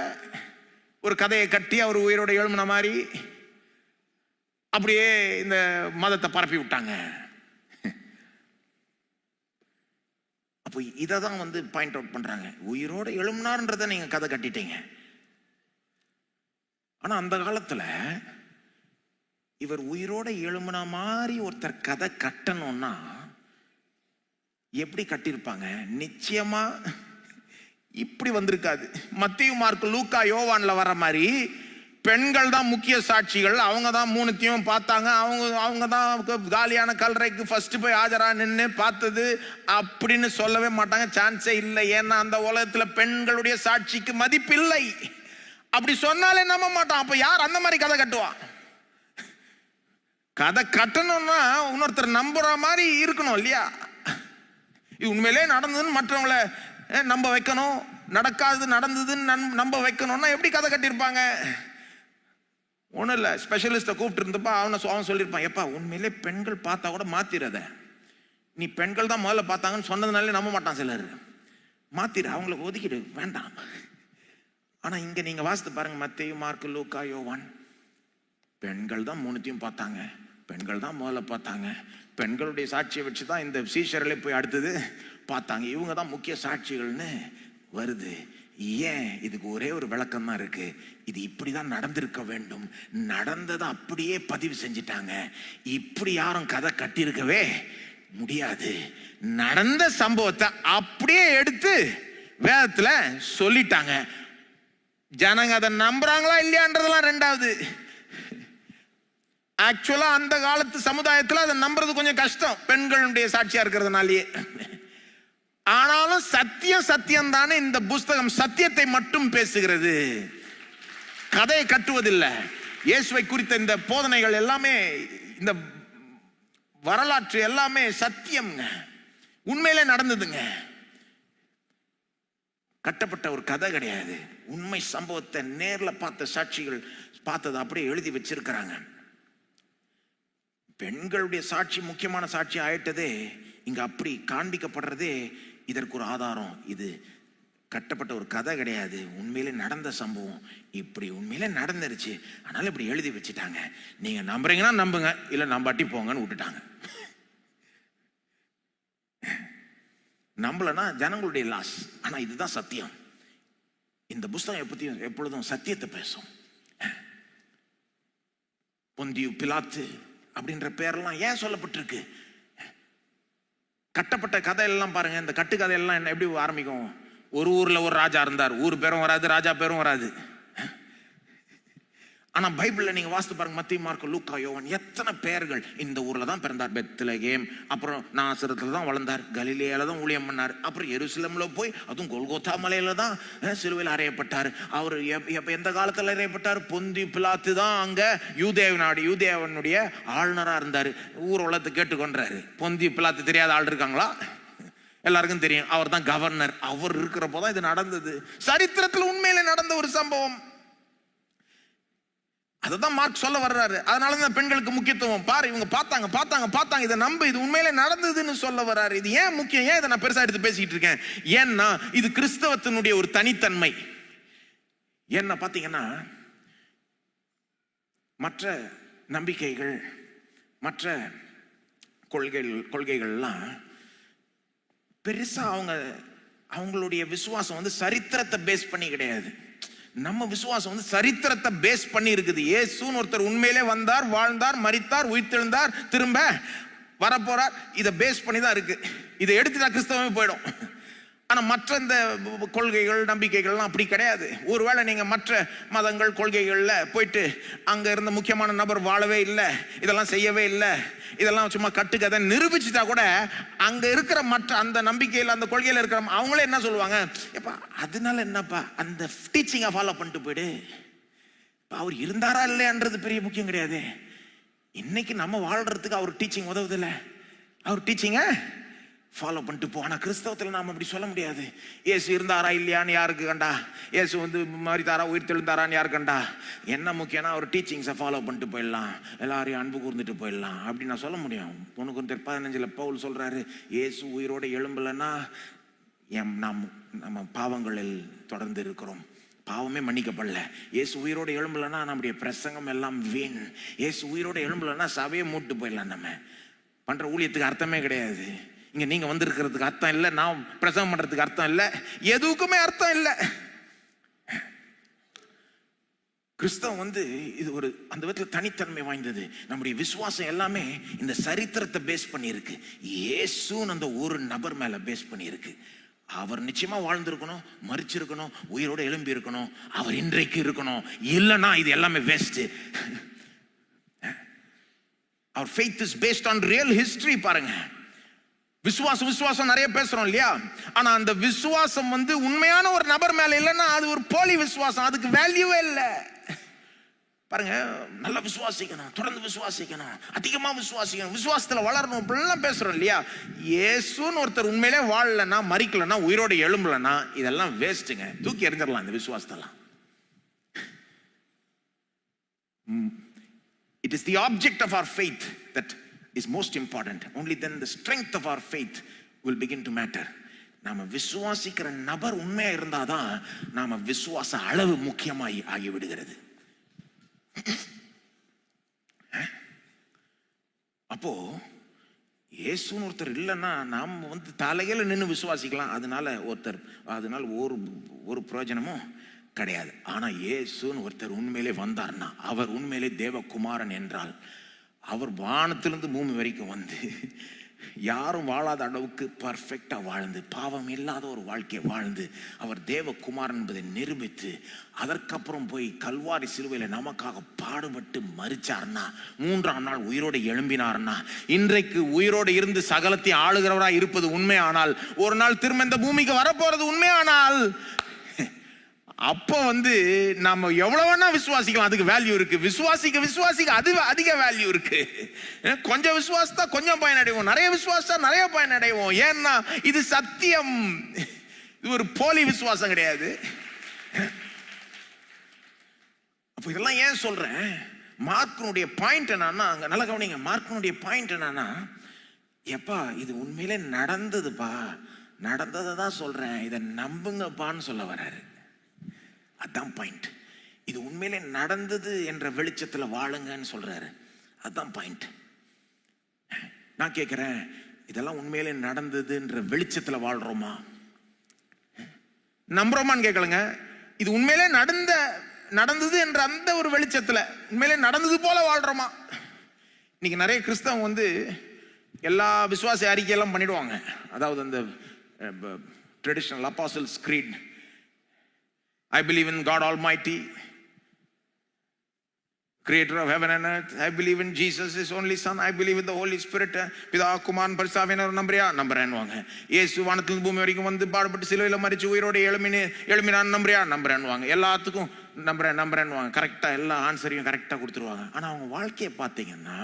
ஒரு கதையை கட்டி அவர் உயிரோட எழும்பின மாதிரி அப்படியே இந்த மதத்தை பரப்பி விட்டாங்க. அப்போ இதை தான் வந்து பாயிண்ட் அவுட் பண்றாங்க. உயிரோட எழும்பினார்ன்றதை நீங்க கதை கட்டிட்டீங்க. ஆனா அந்த காலத்துல இவர் உயிரோட எழும்பின மாதிரி ஒருத்தர் கதை கட்டணும்னா எப்படி கட்டியிருப்பாங்க? நிச்சயமா இப்படி வந்திருக்காது. மத்தேயு, மார்க்கு, லூக்கா, யோவான்ல வர மாதிரி பெண்கள் தான் முக்கிய சாட்சிகள், அவங்க தான் மூணுத்தையும் பார்த்தாங்க, அவங்க தான் காலியான கல்லறைக்கு ஃபர்ஸ்ட் போய் ஆஜரா நின்று பார்த்தது அப்படின்னு சொல்லவே மாட்டாங்க. சான்ஸே இல்லை. ஏன்னா அந்த உலகத்துல பெண்களுடைய சாட்சிக்கு மதிப்பில்லை. அப்படி சொன்னாலே நம்ப மாட்டான். அப்ப யார் அந்த மாதிரி கதை கட்டுவா? கதை கட்டணும்னா இன்னொருத்தர் நம்புற மாதிரி இருக்கணும் இல்லையா? இது உண்மையிலே நடந்ததுன்னு மற்றவங்களை நம்ப வைக்கணும், நடக்காது நடந்ததுன்னு நம்ப வைக்கணும்னா எப்படி கதை கட்டியிருப்பாங்க? ஒன்றும் இல்லை, ஸ்பெஷலிஸ்ட்டை கூப்பிட்டு இருந்தப்பா அவன் சொல்லியிருப்பான், எப்பா உண்மையிலே பெண்கள் பார்த்தா கூட மாத்திரத, நீ பெண்கள் தான் முதல்ல பார்த்தாங்கன்னு சொன்னதுனாலே நம்ப மாட்டான் சிலர், மாத்திர அவங்களுக்கு ஒதுக்கிடு வேண்டாம். ஆனால் இங்கே நீங்கள் வாசித்து பாருங்க, மத்தேயு, மார்க்கு, லூக்கா, யோவான், பெண்கள் தான் மூணுத்தையும் பார்த்தாங்க, பெண்கள் தான் முதல்ல பார்த்தாங்க, பெண்களுடைய சாட்சியை வச்சு தான் இந்த சீஷர்களே போய் அடுத்தது பார்த்தாங்க, இவங்க தான் முக்கிய சாட்சிகள்னு வருது. ஏன்? இதுக்கு ஒரே ஒரு விளக்கம் தான் இருக்கு. இது இப்படிதான் நடந்திருக்க வேண்டும், நடந்ததை அப்படியே பதிவு செஞ்சிட்டாங்க. இப்படி யாரும் கதை கட்டியிருக்கவே முடியாது. நடந்த சம்பவத்தை அப்படியே எடுத்து வேதத்துல சொல்லிட்டாங்க. ஜனங்க அதை நம்புறாங்களா இல்லையான்றதெல்லாம் ரெண்டாவது. ஆக்சுவலா அந்த காலத்து சமுதாயத்தில் அதை நம்புறது கொஞ்சம் கஷ்டம், பெண்களுடைய சாட்சியா இருக்கிறதுனாலேயே. ஆனாலும் சத்தியம் சத்தியம் தானே. இந்த புஸ்தகம் சத்தியத்தை மட்டும் பேசுகிறது, கதையை கட்டுவதில்லை. இயேசுவை குறித்த இந்த போதனைகள் எல்லாமே, இந்த வரலாற்று எல்லாமே சத்தியம்ங்க, உண்மையிலே நடந்ததுங்க, கட்டப்பட்ட ஒரு கதை கிடையாது. உண்மை சம்பவத்தை நேர்ல பார்த்த சாட்சிகள் பார்த்ததை அப்படியே எழுதி வச்சிருக்கிறாங்க. பெண்களுடைய சாட்சி முக்கியமான சாட்சி ஆயிட்டதே இங்க அப்படி காண்பிக்கப்படுறதே இதற்கு ஒரு ஆதாரம். இது கட்டப்பட்ட ஒரு கதை கிடையாது, உண்மையிலே நடந்த சம்பவம். இப்படி உண்மையிலே நடந்துருச்சு, அதனால இப்படி எழுதி வச்சுட்டாங்க. நீங்க நம்புறீங்கன்னா நம்புங்க, இல்ல நம்பாட்டி போங்கன்னு விட்டுட்டாங்க. நம்பலன்னா ஜனங்களுடைய லாஸ். ஆனா இதுதான் சத்தியம். இந்த புஸ்தகம் எப்பொழுதும் சத்தியத்தை பேசும். பொந்தியு பிலாத்து அப்படின்ற பேரெல்லாம் ஏன் சொல்லப்பட்டிருக்கு? கட்டப்பட்ட கதையெல்லாம் பாருங்க. இந்த கட்டு கதையெல்லாம் என்ன எப்படி ஆரம்பிக்கும்? ஒரு ஊர்ல ஒரு ராஜா இருந்தார், ஊர் பேரும் வராது, ராஜா பேரும் வராது. ஆனா பைபிள்ல நீங்க வாசித்து பாருங்க, மத்தேயு, மார்க்கு, லூக்கா, யோவான், எத்தனை பெயர்கள். இந்த ஊர்ல தான் பிறந்தார், பெத்லகேம், அப்புறம் நாசரத்துல தான் வளர்ந்தார், கலிலேயால தான் ஊழியம் பண்ணார், அப்புறம் எருசலேம்ல போய் அதுவும் கோல்கோத்தா மலையில தான் சிலுவையில் அறையப்பட்டார். அவர் எந்த காலத்துல அறையப்பட்டார்? பொந்தி பிலாத்து தான் அங்க யூதேவனுடைய ஆளுநரா இருந்தார். ஊர் உலகத்தை கேட்டுக்கொண்டாரு. பொந்தி பிலாத்து தெரியாத ஆள் இருக்காங்களா? எல்லாருக்கும் தெரியும், அவர் தான் கவர்னர். அவர் இருக்கிறப்போதான் இது நடந்தது. சரித்திரத்தில் உண்மையிலே நடந்த ஒரு சம்பவம். அதுதான் மார்க் சொல்ல வர்றாரு. அதனால தான் பெண்களுக்கு முக்கியத்துவம். பாரு, இவங்க பார்த்தாங்க, இதை நம்ப, இது உண்மையிலே நடந்ததுன்னு சொல்ல வர்றாரு. இது ஏன் முக்கியம்? ஏன் இதை நான் பெருசா எடுத்து பேசிக்கிட்டு இருக்கேன்? ஏன்னா இது கிறிஸ்தவத்தினுடைய ஒரு தனித்தன்மை. என்ன பாத்தீங்கன்னா, மற்ற நம்பிக்கைகள், மற்ற கொள்கைகள்லாம் பெருசா அவங்களுடைய விசுவாசம் வந்து சரித்திரத்தை பேஸ் பண்ணி கிடையாது. நம்ம விசுவாசம் வந்து சரித்திரத்தை பேஸ் பண்ணி இருக்குது. இயேசுன்னு ஒருத்தர் உண்மையிலே வந்தார், வாழ்ந்தார், மரித்தார், உயிர்த்தெழுந்தார், திரும்ப வரப்போறார். இதை பேஸ் பண்ணி தான் இருக்கு. இதை எடுத்துட்டா கிறிஸ்தவமே போயிடும். ஆனா மற்ற இந்த கொள்கைகள், நம்பிக்கைகள்லாம் அப்படி கிடையாது. ஒருவேளை நீங்க மற்ற மதங்கள், கொள்கைகள்ல போயிட்டு அங்க இருந்த முக்கியமான நபர் வாழவே இல்லை, இதெல்லாம் செய்யவே இல்லை, இதெல்லாம் சும்மா கட்டுக்கதை நிரூபிச்சுட்டா கூட அங்க இருக்கிற மற்ற அந்த நம்பிக்கையில், அந்த கொள்கையில இருக்கிற அவங்களே என்ன சொல்லுவாங்க? எப்பா அதனால என்னப்பா, அந்த டீச்சிங்கை ஃபாலோ பண்ணிட்டு போயிடு. அவர் இருந்தாரா இல்லையான்றது பெரிய முக்கியம் கிடையாது. இன்னைக்கு நம்ம வாழ்றதுக்கு அவர் டீச்சிங் உதவுதில்ல. அவர் டீச்சிங்க ஃபாலோ பண்ணிட்டு போ. ஆனால் கிறிஸ்தவத்தில் நாம் அப்படி சொல்ல முடியாது. இயேசு இருந்தாரா இல்லையான்னு யாருக்கு கண்டா, இயேசு வந்து மரித்தாரா உயிர் தெழுந்தாரான்னு யாரு கண்டா, என்ன முக்கியம்னா அவர் டீச்சிங்ஸை ஃபாலோ பண்ணிட்டு போயிடலாம், எல்லாரையும் அன்பு கூர்ந்துட்டு போயிடலாம் அப்படி நான் சொல்ல முடியும். 1 Corinthians 15 பவுல் சொல்றாரு, இயேசு உயிரோட எழும்பலைன்னா நம்ம பாவங்களில் தொடர்ந்து இருக்கிறோம், பாவமே மன்னிக்கப்படல. இயேசு உயிரோட எழும்பலைன்னா நம்முடைய பிரசங்கம் எல்லாம் வீண். இயேசு உயிரோட எழும்பலைன்னா சபையை மூட்டு போயிடலாம். நம்ம பண்ற ஊழியத்துக்கு அர்த்தமே கிடையாது. இங்க நீங்க வந்திருக்கிறதுக்கு அர்த்தம் இல்லை, நான் பிரசவம் பண்றதுக்கு அர்த்தம் இல்லை, எதுக்குமே அர்த்தம் இல்லை. கிறிஸ்தவம் வந்து இது ஒரு அந்த விதத்தில் தனித்தன்மை வாய்ந்தது. நம்முடைய விசுவாசம் எல்லாமே இந்த சரித்திரத்தை பேஸ் பண்ணி இருக்கு. இயேசுன்னு அந்த ஒரு நபர் மேல பேஸ் பண்ணி இருக்கு. அவர் நிச்சயமா வாழ்ந்திருக்கணும், மரிச்சிருக்கணும், உயிரோட எழும்பி இருக்கணும், அவர் இன்றைக்கு இருக்கணும். இல்லைன்னா இது எல்லாமே waste. Our faith is based on real history. பாருங்க, விசுவாசம் நிறைய பேசுறோம் இல்லையா, ஆனா அந்த விசுவாசம் வந்து உண்மையான ஒரு நபர் மேல இல்லைன்னா அது ஒரு போலி விசுவாசம், அதுக்கு வேல்யூவே இல்லை. பாருங்க, நல்லா விசுவாசிக்கணும், தொடர்ந்து விசுவாசிக்கணும், அதிகமா விசுவாசிக்கணும், விசுவாசத்துல வளரணும் அப்படிலாம் பேசுறோம் இல்லையா. இயேசுன்னு ஒருத்தர் உண்மையிலே வாழலன்னா, மரிக்கலன்னா, உயிரோட எழும்பலன்னா இதெல்லாம் வேஸ்ட்டுங்க, தூக்கி எறிஞ்சிடலாம் இந்த விசுவாசத்தெல்லாம். It is the object of our faith that is most important. Only then the strength of our faith will begin to matter. நாம விசுவாசிக்கிற நபர் உண்மையா இருந்தாதான் நாம விசுவாச அளவு முக்கியமாய் ஆகிவிடுகிறது. அப்போ இயேசுன்னு ஒருத்தர் இல்லைன்னா நாம் வந்து தலையில நின்று விசுவாசிக்கலாம், அதனால ஒரு பிரயோஜனமும் கிடையாது. ஆனா இயேசுன்னு ஒருத்தர் உண்மையிலே வந்தார்னா, அவர் உண்மையிலே தேவகுமாரன் என்றால், அவர் வானத்திலிருந்து பூமி வரைக்கும் வந்து யாரும் வாழாத அளவுக்கு பர்ஃபெக்டா வாழ்ந்து, பாவம் இல்லாத ஒரு வாழ்க்கையை வாழ்ந்து, அவர் தேவகுமாரன் என்பதை நிரூபித்து, அதற்கப்புறம் போய் கல்வாரி சிலுவையில நமக்காக பாடுபட்டு மரிச்சார்னா, 3ஆம் நாள் உயிரோடு எழும்பினார்னா, இன்றைக்கு உயிரோடு இருந்து சகலத்தை ஆளுகிறவராய் இருப்பது உண்மையானால், ஒரு நாள் திரும்ப இந்த பூமிக்கு வரப்போறது உண்மையானால், அப்போ வந்து நம்ம எவ்வளவு வேணா விசுவாசிக்கலாம், அதுக்கு வேல்யூ இருக்கு. விசுவாசிக்க அது அதிக வேல்யூ இருக்கு. கொஞ்சம் விசுவாசத்தா கொஞ்சம் பயனடைவோம், நிறைய விசுவாசத்தா நிறைய பயனடைவோம். ஏன்னா இது சத்தியம், இது ஒரு போலி விசுவாசம் கிடையாது. அப்ப இதெல்லாம் ஏன் சொல்றேன், மார்க்கினுடைய பாயிண்ட் என்னன்னா, அங்க நல்ல கவனிங்க, மார்க்கினுடைய பாயிண்ட் என்னன்னா, எப்பா இது உண்மையிலே நடந்ததுப்பா, நடந்ததை தான் சொல்றேன், இதை நம்புங்கப்பான்னு சொல்ல வர்றாரு. அதான் பாயிண்ட். இது உண்மையிலே நடந்தது என்ற வெளிச்சத்துல வாழுங்கன்னு சொல்றாரு. அதான் பாயிண்ட். நான் கேட்கிறேன், இதெல்லாம் உண்மையிலே நடந்ததுன்ற வெளிச்சத்துல வாழ்றோமா, நம்புறோமான்னு கேட்கலங்க. இது உண்மையிலே நடந்தது என்ற அந்த ஒரு வெளிச்சத்துல உண்மையிலே நடந்தது போல வாழ்றோமா? இன்னைக்கு நிறைய கிறிஸ்தவம் வந்து எல்லா விசுவாச அறிக்கையெல்லாம் பண்ணிடுவாங்க. அதாவது அந்த traditional apostles greet, I believe in God Almighty, creator of heaven and earth. I believe in Jesus, his only son. I believe in the Holy Spirit. பிதா குமாரன் பரிசுத்தாவியானவர் நம்புறேன்னுவாங்க. இயேசு வானத்திலிருந்து பூமி வரைக்கும் வந்து பாடுபட்டு சிலுவையில் மரிச்சு உயிரோடு எழுமினான் நம்புறேன்னுவாங்க. எல்லாத்துக்கும் நம்புறேன்னுவாங்க. கரெக்டா எல்லா ஆன்சரையும் கரெக்டா கொடுத்துருவாங்க. ஆனா அவங்க வாழ்க்கையை பார்த்தீங்கன்னா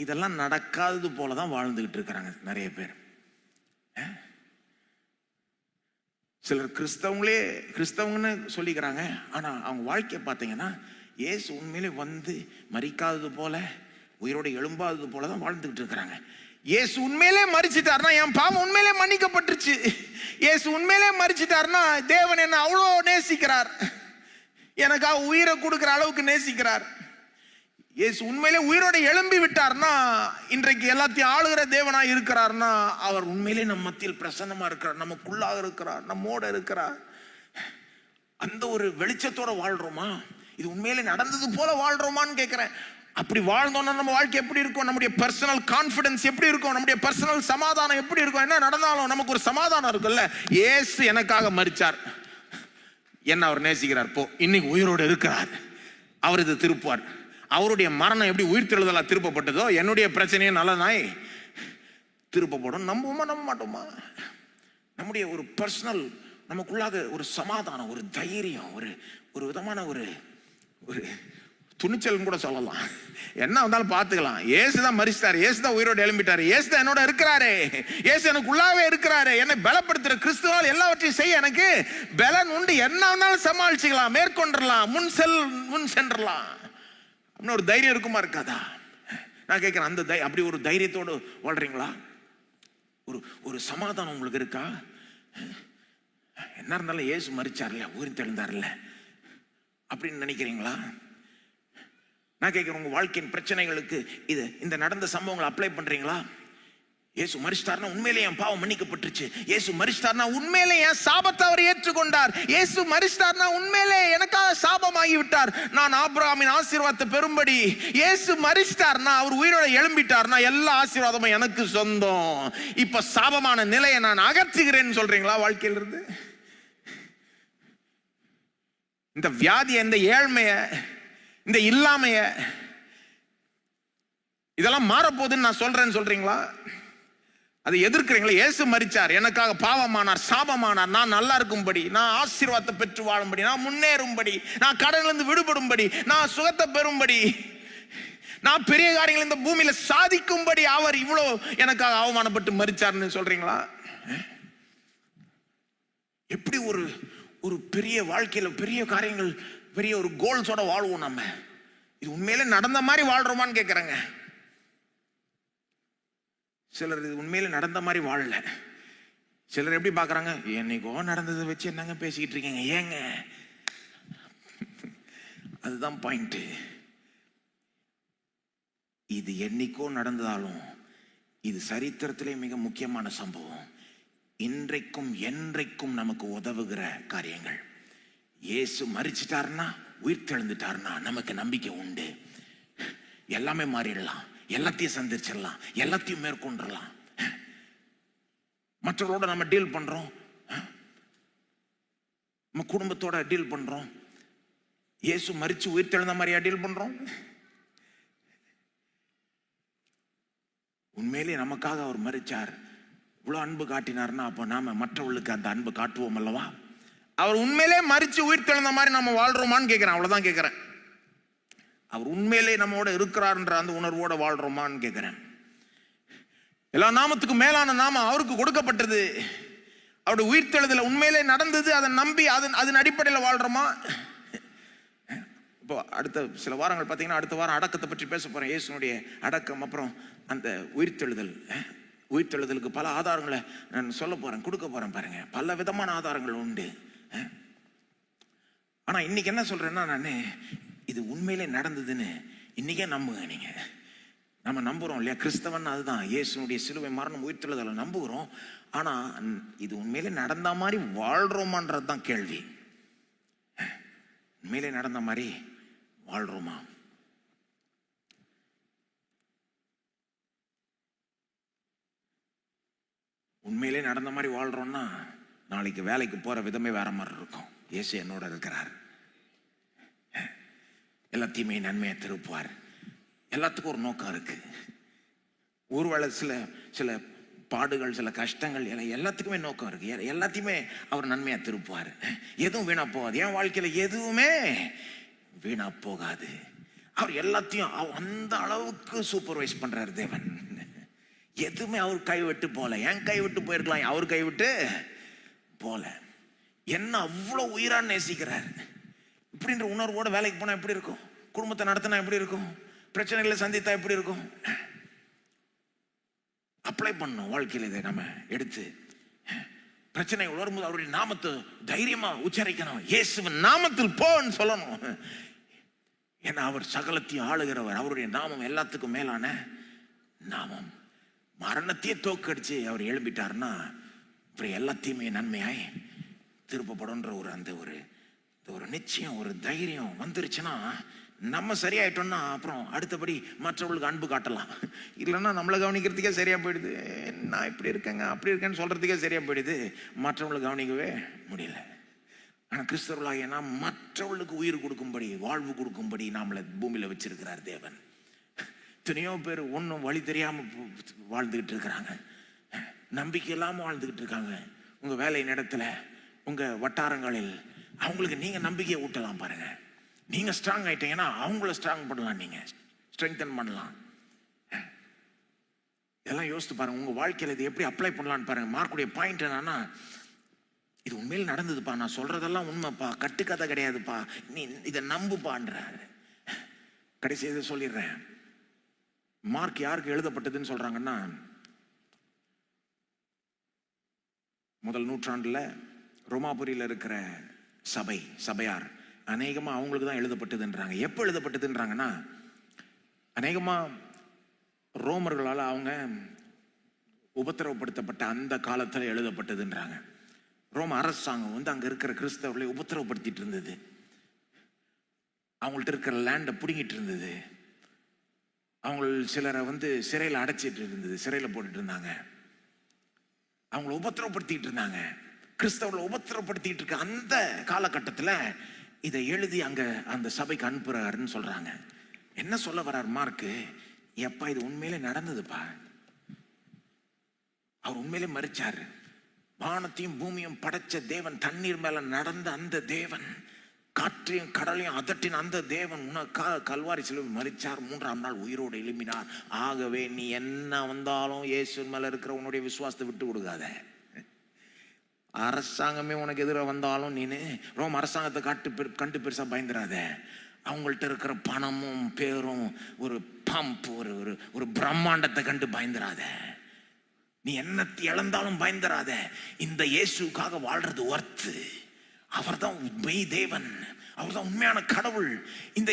இதெல்லாம் நடக்காதது போலதான் வாழ்ந்துகிட்டு இருக்கிறாங்க நிறைய பேர். சிலர் கிறிஸ்தவங்கன்னு சொல்லிக்கிறாங்க, ஆனா அவங்க வாழ்க்கையை பார்த்தீங்கன்னா இயேசு உண்மையிலே வந்து மரிக்காதது போல, உயிரோடு எழும்பாதது போலதான் வாழ்ந்துகிட்டு இருக்கிறாங்க. இயேசு உண்மையிலே மரிச்சிட்டாருன்னா என் பாவம் உண்மையிலே மன்னிக்கப்பட்டுருச்சு. இயேசு உண்மையிலே மரிச்சிட்டாருன்னா தேவன் என்ன அவ்வளோ நேசிக்கிறார், எனக்காக உயிரை கொடுக்கிற அளவுக்கு நேசிக்கிறார். இயேசு உண்மையிலே உயிரோட எழும்பி விட்டார்னா, இன்றைக்கு எல்லாத்தையும் ஆளுகிற தேவனா இருக்கிறார்னா, அவர் உண்மையிலே நம்ம மத்தியில் பிரசன்னமா இருக்கிறார், நமக்குள்ளாக இருக்கிறார், நம்மோட இருக்கிறார். அந்த ஒரு வெளிச்சத்தோட வாழ்றோமா? இது உண்மையிலே நடந்தது போல வாழ்றோமான்னு கேட்கிறேன். அப்படி வாழ்ந்தோம்னா நம்ம வாழ்க்கை எப்படி இருக்கும், நம்முடைய பர்சனல் கான்ஃபிடன்ஸ் எப்படி இருக்கும், நம்முடைய பர்சனல் சமாதானம் எப்படி இருக்கும்? என்ன நடந்தாலும் நமக்கு ஒரு சமாதானம் இருக்குல்ல. இயேசு எனக்காக மரிச்சார், என்ன அவர் நேசிக்கிறார், போ இன்னைக்கு உயிரோடு இருக்கிறார், அவர் இது திருப்பார். அவருடைய மரணம் எப்படி உயிர் தெழுதலா திருப்பப்பட்டதோ, என்னுடைய பிரச்சனையே நல்ல நாய் திருப்பப்படும். நம்புவோமா நம்ப மாட்டோமா? நம்முடைய ஒரு பர்சனல் நமக்குள்ளாக ஒரு சமாதானம், ஒரு தைரியம், ஒரு விதமான ஒரு துணிச்சல் கூட சொல்லலாம். என்ன வந்தாலும் பார்த்துக்கலாம். இயேசுதான் மரிச்சிட்டாரு, இயேசுதான் உயிரோடு எழும்பிட்டாரு, இயேசுதான் என்னோட இருக்கிறாரு, இயேசு எனக்கு உள்ளாவே இருக்கிறாரு, என்னை பலப்படுத்துற கிறிஸ்துவால் எல்லாவற்றையும் செய்ய எனக்கு பலன் உண்டு. என்ன வந்தாலும் சமாளிச்சுக்கலாம், மேற்கொண்டுடலாம், முன் சென்றலாம் அப்படின்னு ஒரு தைரியம் இருக்குமா இருக்காதா? நான் கேட்கிறேன், அந்த அப்படி ஒரு தைரியத்தோடு வாழ்றீங்களா? ஒரு சமாதானம் உங்களுக்கு இருக்கா? என்ன இருந்தாலும் இயேசு மரிச்சார்ல, உயிர் தெழுந்தார்ல அப்படின்னு நினைக்கிறீங்களா? நான் கேட்கிறேன், உங்க வாழ்க்கையின் பிரச்சனைகளுக்கு இந்த நடந்த சம்பவங்களை அப்ளை பண்றீங்களா? இயேசு மரிச்சிட்டார்னா உண்மையிலே என் பாவம் மன்னிக்கப்பட்டுருச்சு, இயேசு மரிச்சிட்டார்னா உண்மையிலே என் சாபத்தை அவர் ஏற்றுக்கொண்டார், இயேசு மரிச்சிட்டார்னா உண்மையிலே எனக்காக சாபமாகி விட்டார், நான் ஆபிரகாமின் ஆசீர்வாதத்தை பெறும்படி இயேசு மரிச்சிட்டார்னா, அவர் உயிரோட எழும்பிட்டார்னா எல்லா ஆசீர்வாதமும் எனக்கு சொந்தம், இப்ப சாபமான நிலையை நான் அகற்றுகிறேன்னு சொல்றீங்களா? வாழ்க்கையிலிருந்து இந்த வியாதியை, இந்த ஏழ்மைய, இந்த இல்லாமைய, இதெல்லாம் மாறப்போகுதுன்னு நான் சொல்றேன்னு சொல்றீங்களா? அதை எதிர்க்கிறீங்களா? இயேசு மரிச்சார், எனக்காக பாவமானார், சாபமானார், நான் நல்லா இருக்கும்படி, நான் ஆசீர்வாதத்தை பெற்று வாழும்படி, நான் முன்னேறும்படி, நான் கடனிலிருந்து விடுபடும்படி, நான் சுகத்தை பெறும்படி, நான் பெரிய காரியங்கள் இந்த பூமியில சாதிக்கும்படி அவர் இவ்வளோ எனக்காக அவமானப்பட்டு மரிச்சார்னு சொல்றீங்களா? எப்படி ஒரு பெரிய வாழ்க்கையில பெரிய காரியங்கள், பெரிய ஒரு கோல்ஸோட வாழ்வோம் நம்ம. இது உண்மையிலே நடந்த மாதிரி வாழ்றோமான்னு கேட்கறேங்க. சிலர் இது உண்மையிலே நடந்த மாதிரி வாழல. சிலர் எப்படி பார்க்கறாங்க, என்னைக்கோ நடந்ததை வச்சு என்னங்க பேசிக்கிட்டு இருக்கீங்க, ஏங்க? அதுதான் பாயிண்ட். இது என்னைக்கோ நடந்ததாலும் இது சரித்திரத்திலே மிக முக்கியமான சம்பவம். இன்றைக்கும் என்றைக்கும் நமக்கு உதவுகிற காரியங்கள். இயேசு மரிச்சிட்டார்னா, உயிர் தெழுந்துட்டார்னா நமக்கு நம்பிக்கை உண்டு. எல்லாமே மாறிடலாம், எல்லாத்தையும் சந்திச்சிடலாம், எல்லாத்தையும் மேற்கொண்டுடலாம். மற்றவர்களோட நம்ம டீல் பண்றோம், நம்ம குடும்பத்தோட டீல் பண்றோம். இயேசு மரிச்சு உயிர் தெழுந்த மாதிரியா டீல் பண்றோம்? உண்மையிலே நமக்காக அவர் மரிச்சார், இவ்வளவு அன்பு காட்டினார்னா அப்ப நாம மற்றவர்களுக்கு அந்த அன்பு காட்டுவோம் அல்லவா? அவர் உண்மையிலே மரிச்சு உயிர் தெழுந்த மாதிரி நம்ம வாழ்றோமான்னு கேட்கிறேன். அவ்வளவுதான் கேட்கிறேன். அவர் உண்மையிலே நம்மோட இருக்கிறார்ன்ற அந்த உணர்வோட வாழ்றோமான்னு கேட்கிறேன். எல்லா நாமத்துக்கும் மேலான நாமம் அவருக்கு கொடுக்கப்பட்டது. அவருடைய உயிர் தெழுதல உண்மையிலே நடந்தது, அதை நம்பி அதன் அடிப்படையில் வாழ்றோமா? இப்போ அடுத்த சில வாரங்கள் பார்த்தீங்கன்னா, அடுத்த வாரம் அடக்கத்தை பற்றி பேச போறேன். இயேசுனுடைய அடக்கம், அப்புறம் அந்த உயிர்த்தெழுதல். உயிர்த்தெழுதலுக்கு பல ஆதாரங்களை நான் சொல்ல போறேன், கொடுக்க போறேன். பாருங்க, பல விதமான ஆதாரங்கள் உண்டு. ஆனா இன்னைக்கு என்ன சொல்றேன்னா, நான் இது உண்மையிலே நடந்ததுன்னு இன்னைக்கே நம்புங்க. நீங்க நம்ம நம்புறோம் இல்லையா? கிறிஸ்தவன் அதுதான். இயேசுனுடைய சிலுவை மரணம் உயிர்த்தெழுதலை நம்புகிறோம். ஆனா இது உண்மையிலே நடந்த மாதிரி வாழ்றோமான்றது தான் கேள்வி. உண்மையிலே நடந்த மாதிரி வாழ்றோமா? உண்மையிலே நடந்த மாதிரி வாழ்றோம்னா நாளைக்கு வேலைக்கு போற விதமே வேற மாதிரி இருக்கும். இயேசு என்னோட இருக்கிறார், எல்லாத்தையுமே நன்மையை திருப்புவார். எல்லாத்துக்கும் ஒரு நோக்கம் இருக்கு. ஒருவேளை சில பாடுகள், சில கஷ்டங்கள், எல்லாத்துக்குமே நோக்கம் இருக்கு. எல்லாத்தையுமே அவர் நன்மையா திருப்புவார். எதுவும் வீணா போகாது. என் வாழ்க்கையில எதுவுமே வீணா போகாது. அவர் எல்லாத்தையும் அந்த அளவுக்கு சூப்பர்வைஸ் பண்றாரு தேவன். எதுவுமே அவர் கைவிட்டு போல. என் கைவிட்டு போயிருக்கலாம், அவர் கைவிட்டு போல. என்ன அவ்வளவு உயிரா நேசிக்கிறார். இப்படின்ற உணர்வோட வேலைக்கு போனா எப்படி இருக்கும்? குடும்பத்தை நடத்தினா எப்படி இருக்கும்? பிரச்சனைகளை சந்தித்தா எப்படி இருக்கும்? அப்ளை பண்ணணும் வாழ்க்கையில். இதை நம்ம எடுத்து பிரச்சனை வரும்போது அவருடைய நாமத்தை தைரியமா உச்சரிக்கணும். இயேசுவின் நாமத்தில் போன்னு சொல்லணும். ஏன்னா அவர் சகலத்தையும் ஆளுகிறவர். அவருடைய நாமம் எல்லாத்துக்கும் மேலான நாமம். மரணத்தையே தோக்கடிச்சு அவர் எழுப்பிட்டார்னா அப்புறம் எல்லாத்தையுமே நன்மையாய் திருப்பப்படும்ன்ற அந்த ஒரு நிச்சயம், ஒரு தைரியம் வந்துருச்சுன்னா, நம்ம சரியாயிட்டோம்னா அப்புறம் அடுத்தபடி மற்றவர்களுக்கு அன்பு காட்டலாம். இல்லைன்னா நம்மளை கவனிக்கிறதுக்கே சரியா போயிடுது. நான் இப்படி இருக்கேங்க, அப்படி இருக்கேன்னு சொல்றதுக்கே சரியா போயிடுது. மற்றவங்களை கவனிக்கவே முடியல. ஆனா கிறிஸ்தவர்களாகிய நாம் மற்றவர்களுக்கு உயிர் கொடுக்கும்படி, வாழ்வு கொடுக்கும்படி நம்மளை பூமியில வச்சிருக்கிறார் தேவன். எத்தனையோ பேர் ஒன்றும் வழி தெரியாம வாழ்ந்துகிட்டு இருக்கிறாங்க, நம்பிக்கை இல்லாம வாழ்ந்துகிட்டு இருக்காங்க. உங்க வேலை இடத்துல, உங்க வட்டாரங்களில் அவங்களுக்கு நீங்க நம்பிக்கையை ஊட்டலாம். பாருங்க, நீங்க ஸ்ட்ராங் ஆயிட்டீங்கன்னா அவங்கள ஸ்ட்ராங் பண்ணலாம், நீங்க ஸ்ட்ரெங்தன் பண்ணலாம். இதெல்லாம் யோசித்து பாருங்க. உங்க வாழ்க்கையில் இது எப்படி அப்ளை பண்ணலான்னு பாருங்க. மார்க்குடைய பாயிண்ட் என்னன்னா, இது உண்மையில் நடந்ததுப்பா, நான் சொல்றதெல்லாம் உண்மைப்பா, கட்டுக்கதை கிடையாதுப்பா, நீ இதை நம்புப்பான்றாரு. கடைசி இதை சொல்லிடுறேன். மார்க் யாருக்கு எழுதப்பட்டதுன்னு சொல்றாங்கன்னா, முதல் நூற்றாண்டுல ரோமாபுரியில் இருக்கிற சபையார் அநேகமா அவங்களுக்கு தான் எழுதப்பட்டதுன்றாங்க. எப்போ எழுதப்பட்டதுன்றாங்கன்னா, அநேகமா ரோமர்களால் அவங்க உபத்திரவப்படுத்தப்பட்ட அந்த காலத்தில் எழுதப்பட்டதுன்றாங்க. ரோம அரசாங்கம் வந்து அங்க இருக்கிற கிறிஸ்தவர்களை உபத்திரவப்படுத்திட்டு இருந்தது. அவங்கள்ட்ட இருக்கிற லேண்டை பிடுங்கிட்டு இருந்தது. அவங்க சிலரை வந்து சிறையில் அடைச்சிட்டு இருந்தது, சிறையில் போட்டுட்டு இருந்தாங்க. அவங்கள உபத்திரவப்படுத்திட்டு இருந்தாங்க. கிறிஸ்தவர்களை உபத்திரவப்படுத்திட்டு இருக்க அந்த காலகட்டத்தில் இதை எழுதி அங்க அந்த சபைக்கு அனுப்புறாருன்னு சொல்றாங்க. என்ன சொல்ல வர்றார் மார்க்கு? எப்பா, இது உண்மையிலே நடந்ததுப்பா. அவர் உண்மையிலே மரிச்சாரு. வானத்தையும் பூமியும் படைச்ச தேவன், தண்ணீர் மேல நடந்த அந்த தேவன், காற்றையும் கடலையும் அதட்டின அந்த தேவன் உனக்காக கல்வாரி சிலுவையில் மரிச்சார், 3ஆம் நாள் உயிரோடு எழும்பினார். ஆகவே நீ என்ன வந்தாலும் இயேசு மேல இருக்கிற உன்னுடைய விசுவாசத்தை விட்டு கொடுக்காத. அரசாங்கமே உனக்கு எதிராக வந்தாலும் நீனு ரோம் அரசாங்கத்தை கண்டு பெருசா பயந்துடாத. அவங்கள்ட்ட இருக்கிற பணமும் பேரும் ஒரு பம்ப், ஒரு பிரம்மாண்டத்தை கண்டு பயந்துடாத. நீ என்ன இழந்தாலும் பயந்துடாத. இந்த இயேசுக்காக வாழ்றது ஒர்த்து. அவர் தான் மெய் தேவன், அவர் தான் உண்மையான கடவுள்.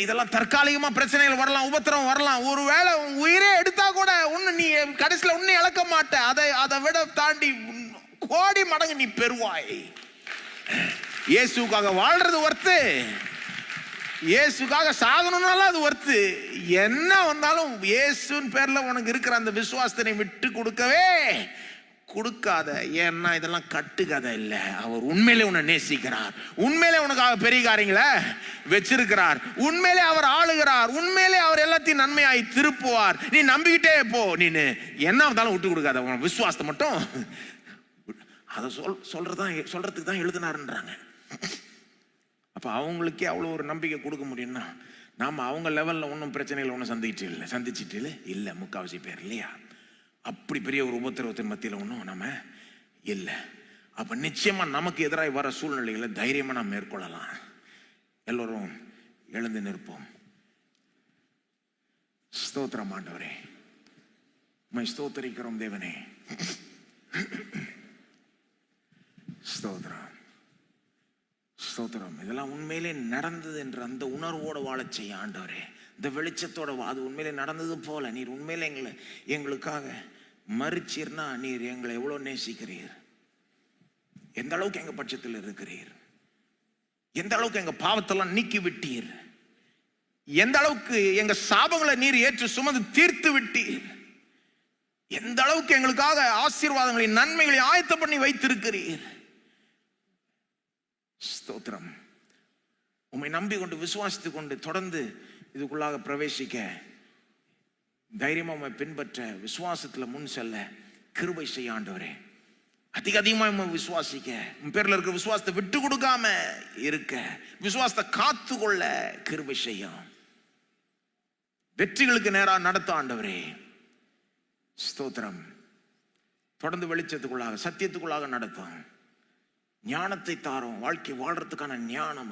இதெல்லாம் தற்காலிகமா பிரச்சனைகள் வரலாம், உபத்திரம் வரலாம். ஒருவேளை உயிரே எடுத்தா கூட ஒன்னு நீ கடைசியில் உன்னை இழக்க மாட்ட. அதை விட தாண்டி கோடி மடங்கு நீ பெறுவாய். இயேசுக்காக வாழ்றது ஒர்த்து. இயேசுக்காக சாகணும்னாலும் அது ஒர்த்து. என்ன வந்தாலும் இயேசுவின் பேர்ல உனக்கு இருக்கிற அந்த விசுவாசத்தை விட்டு கொடுக்கவே கொடுக்காத. ஏன்னா இதெல்லாம் கட்டுக்கதை இல்லை. அவர் உண்மையிலே உன்னை நேசிக்கிறார். உண்மையிலே உனக்காக பெரிய காரியங்களை வச்சிருக்கிறார். உண்மையிலே அவர் ஆளுகிறார். உண்மையிலே அவர் எல்லாத்தையும் நன்மையாய் திருப்புவார். நீ நம்பிக்கிட்டே போ. நீ என்ன வந்தாலும் விட்டு கொடுக்காத. உன் விசுவாசத்தை மட்டும் அதை சொல்றதுக்கு தான் எழுதினாருன்றாங்க. அப்ப அவங்களுக்கே அவ்வளோ ஒரு நம்பிக்கை கொடுக்க முடியும்னா, நாம அவங்க லெவல்ல ஒன்றும் பிரச்சனைகள் ஒன்றும் சந்திச்சிட்டு இல்லை முக்காவாசி பேர் இல்லையா? அப்படி பெரிய ஒரு உபத்திரவத்தின் மத்தியில் ஒன்றும் நம்ம இல்லை. அப்ப நிச்சயமா நமக்கு எதிராக வர சூழ்நிலைகளை தைரியமா நாம் மேற்கொள்ளலாம். எல்லோரும் எழுந்து நிற்போம். ஸ்தோத்திரம் ஆண்டவரே, உம்மை ஸ்தோத்திரிக்கிறோம் தேவனே. ஸ்தோத்திரம் ஸ்தோத்திரம். இதெல்லாம் உண்மையிலே நடந்தது என்ற அந்த உணர்வோடு வாழச் செய்ய ஆண்டவரே. இந்த வெளிச்சத்தோட அது உண்மையிலே நடந்தது போல நீர் உண்மையிலே எங்களுக்காக மரிச்சீர்னா நீர் எங்களை எவ்வளவு நேசிக்கிறீர், எந்த அளவுக்கு எங்க பட்சத்தில் இருக்கிறீர், எந்த அளவுக்கு எங்க பாவத்தெல்லாம் நீக்கி விட்டீர், எந்த அளவுக்கு எங்க சாபங்களை நீர் ஏற்று சுமந்து தீர்த்து விட்டீர், எந்த அளவுக்கு எங்களுக்காக ஆசீர்வாதங்களின் நன்மைகளை ஆயத்த பண்ணி வைத்திருக்கிறீர். ஸ்தோத்திரம். உம்மை நம்பி கொண்டு விசுவாசித்துக் கொண்டு தொடர்ந்து இதுக்குள்ளாக பிரவேசிக்க, தைரியமா உம்மை பின்பற்ற, விசுவாசத்துல முன் செல்ல கிருபை செய்ய ஆண்டவரே. அதிகமா உம்மை விசுவாசிக்க, உன் பேர்ல இருக்கிற விசுவாசத்தை விட்டு கொடுக்காம இருக்க, விசுவாசத்தை காத்து கொள்ள கிருபை செய்யும். வெற்றிகளுக்கு நேராக நடத்த ஆண்டவரே. ஸ்தோத்திரம். தொடர்ந்து வெளிச்சத்துக்குள்ளாக சத்தியத்துக்குள்ளாக நடத்தும். ஞானத்தை தாரும். வாழ்க்கை வாழ்றதுக்கான ஞானம்,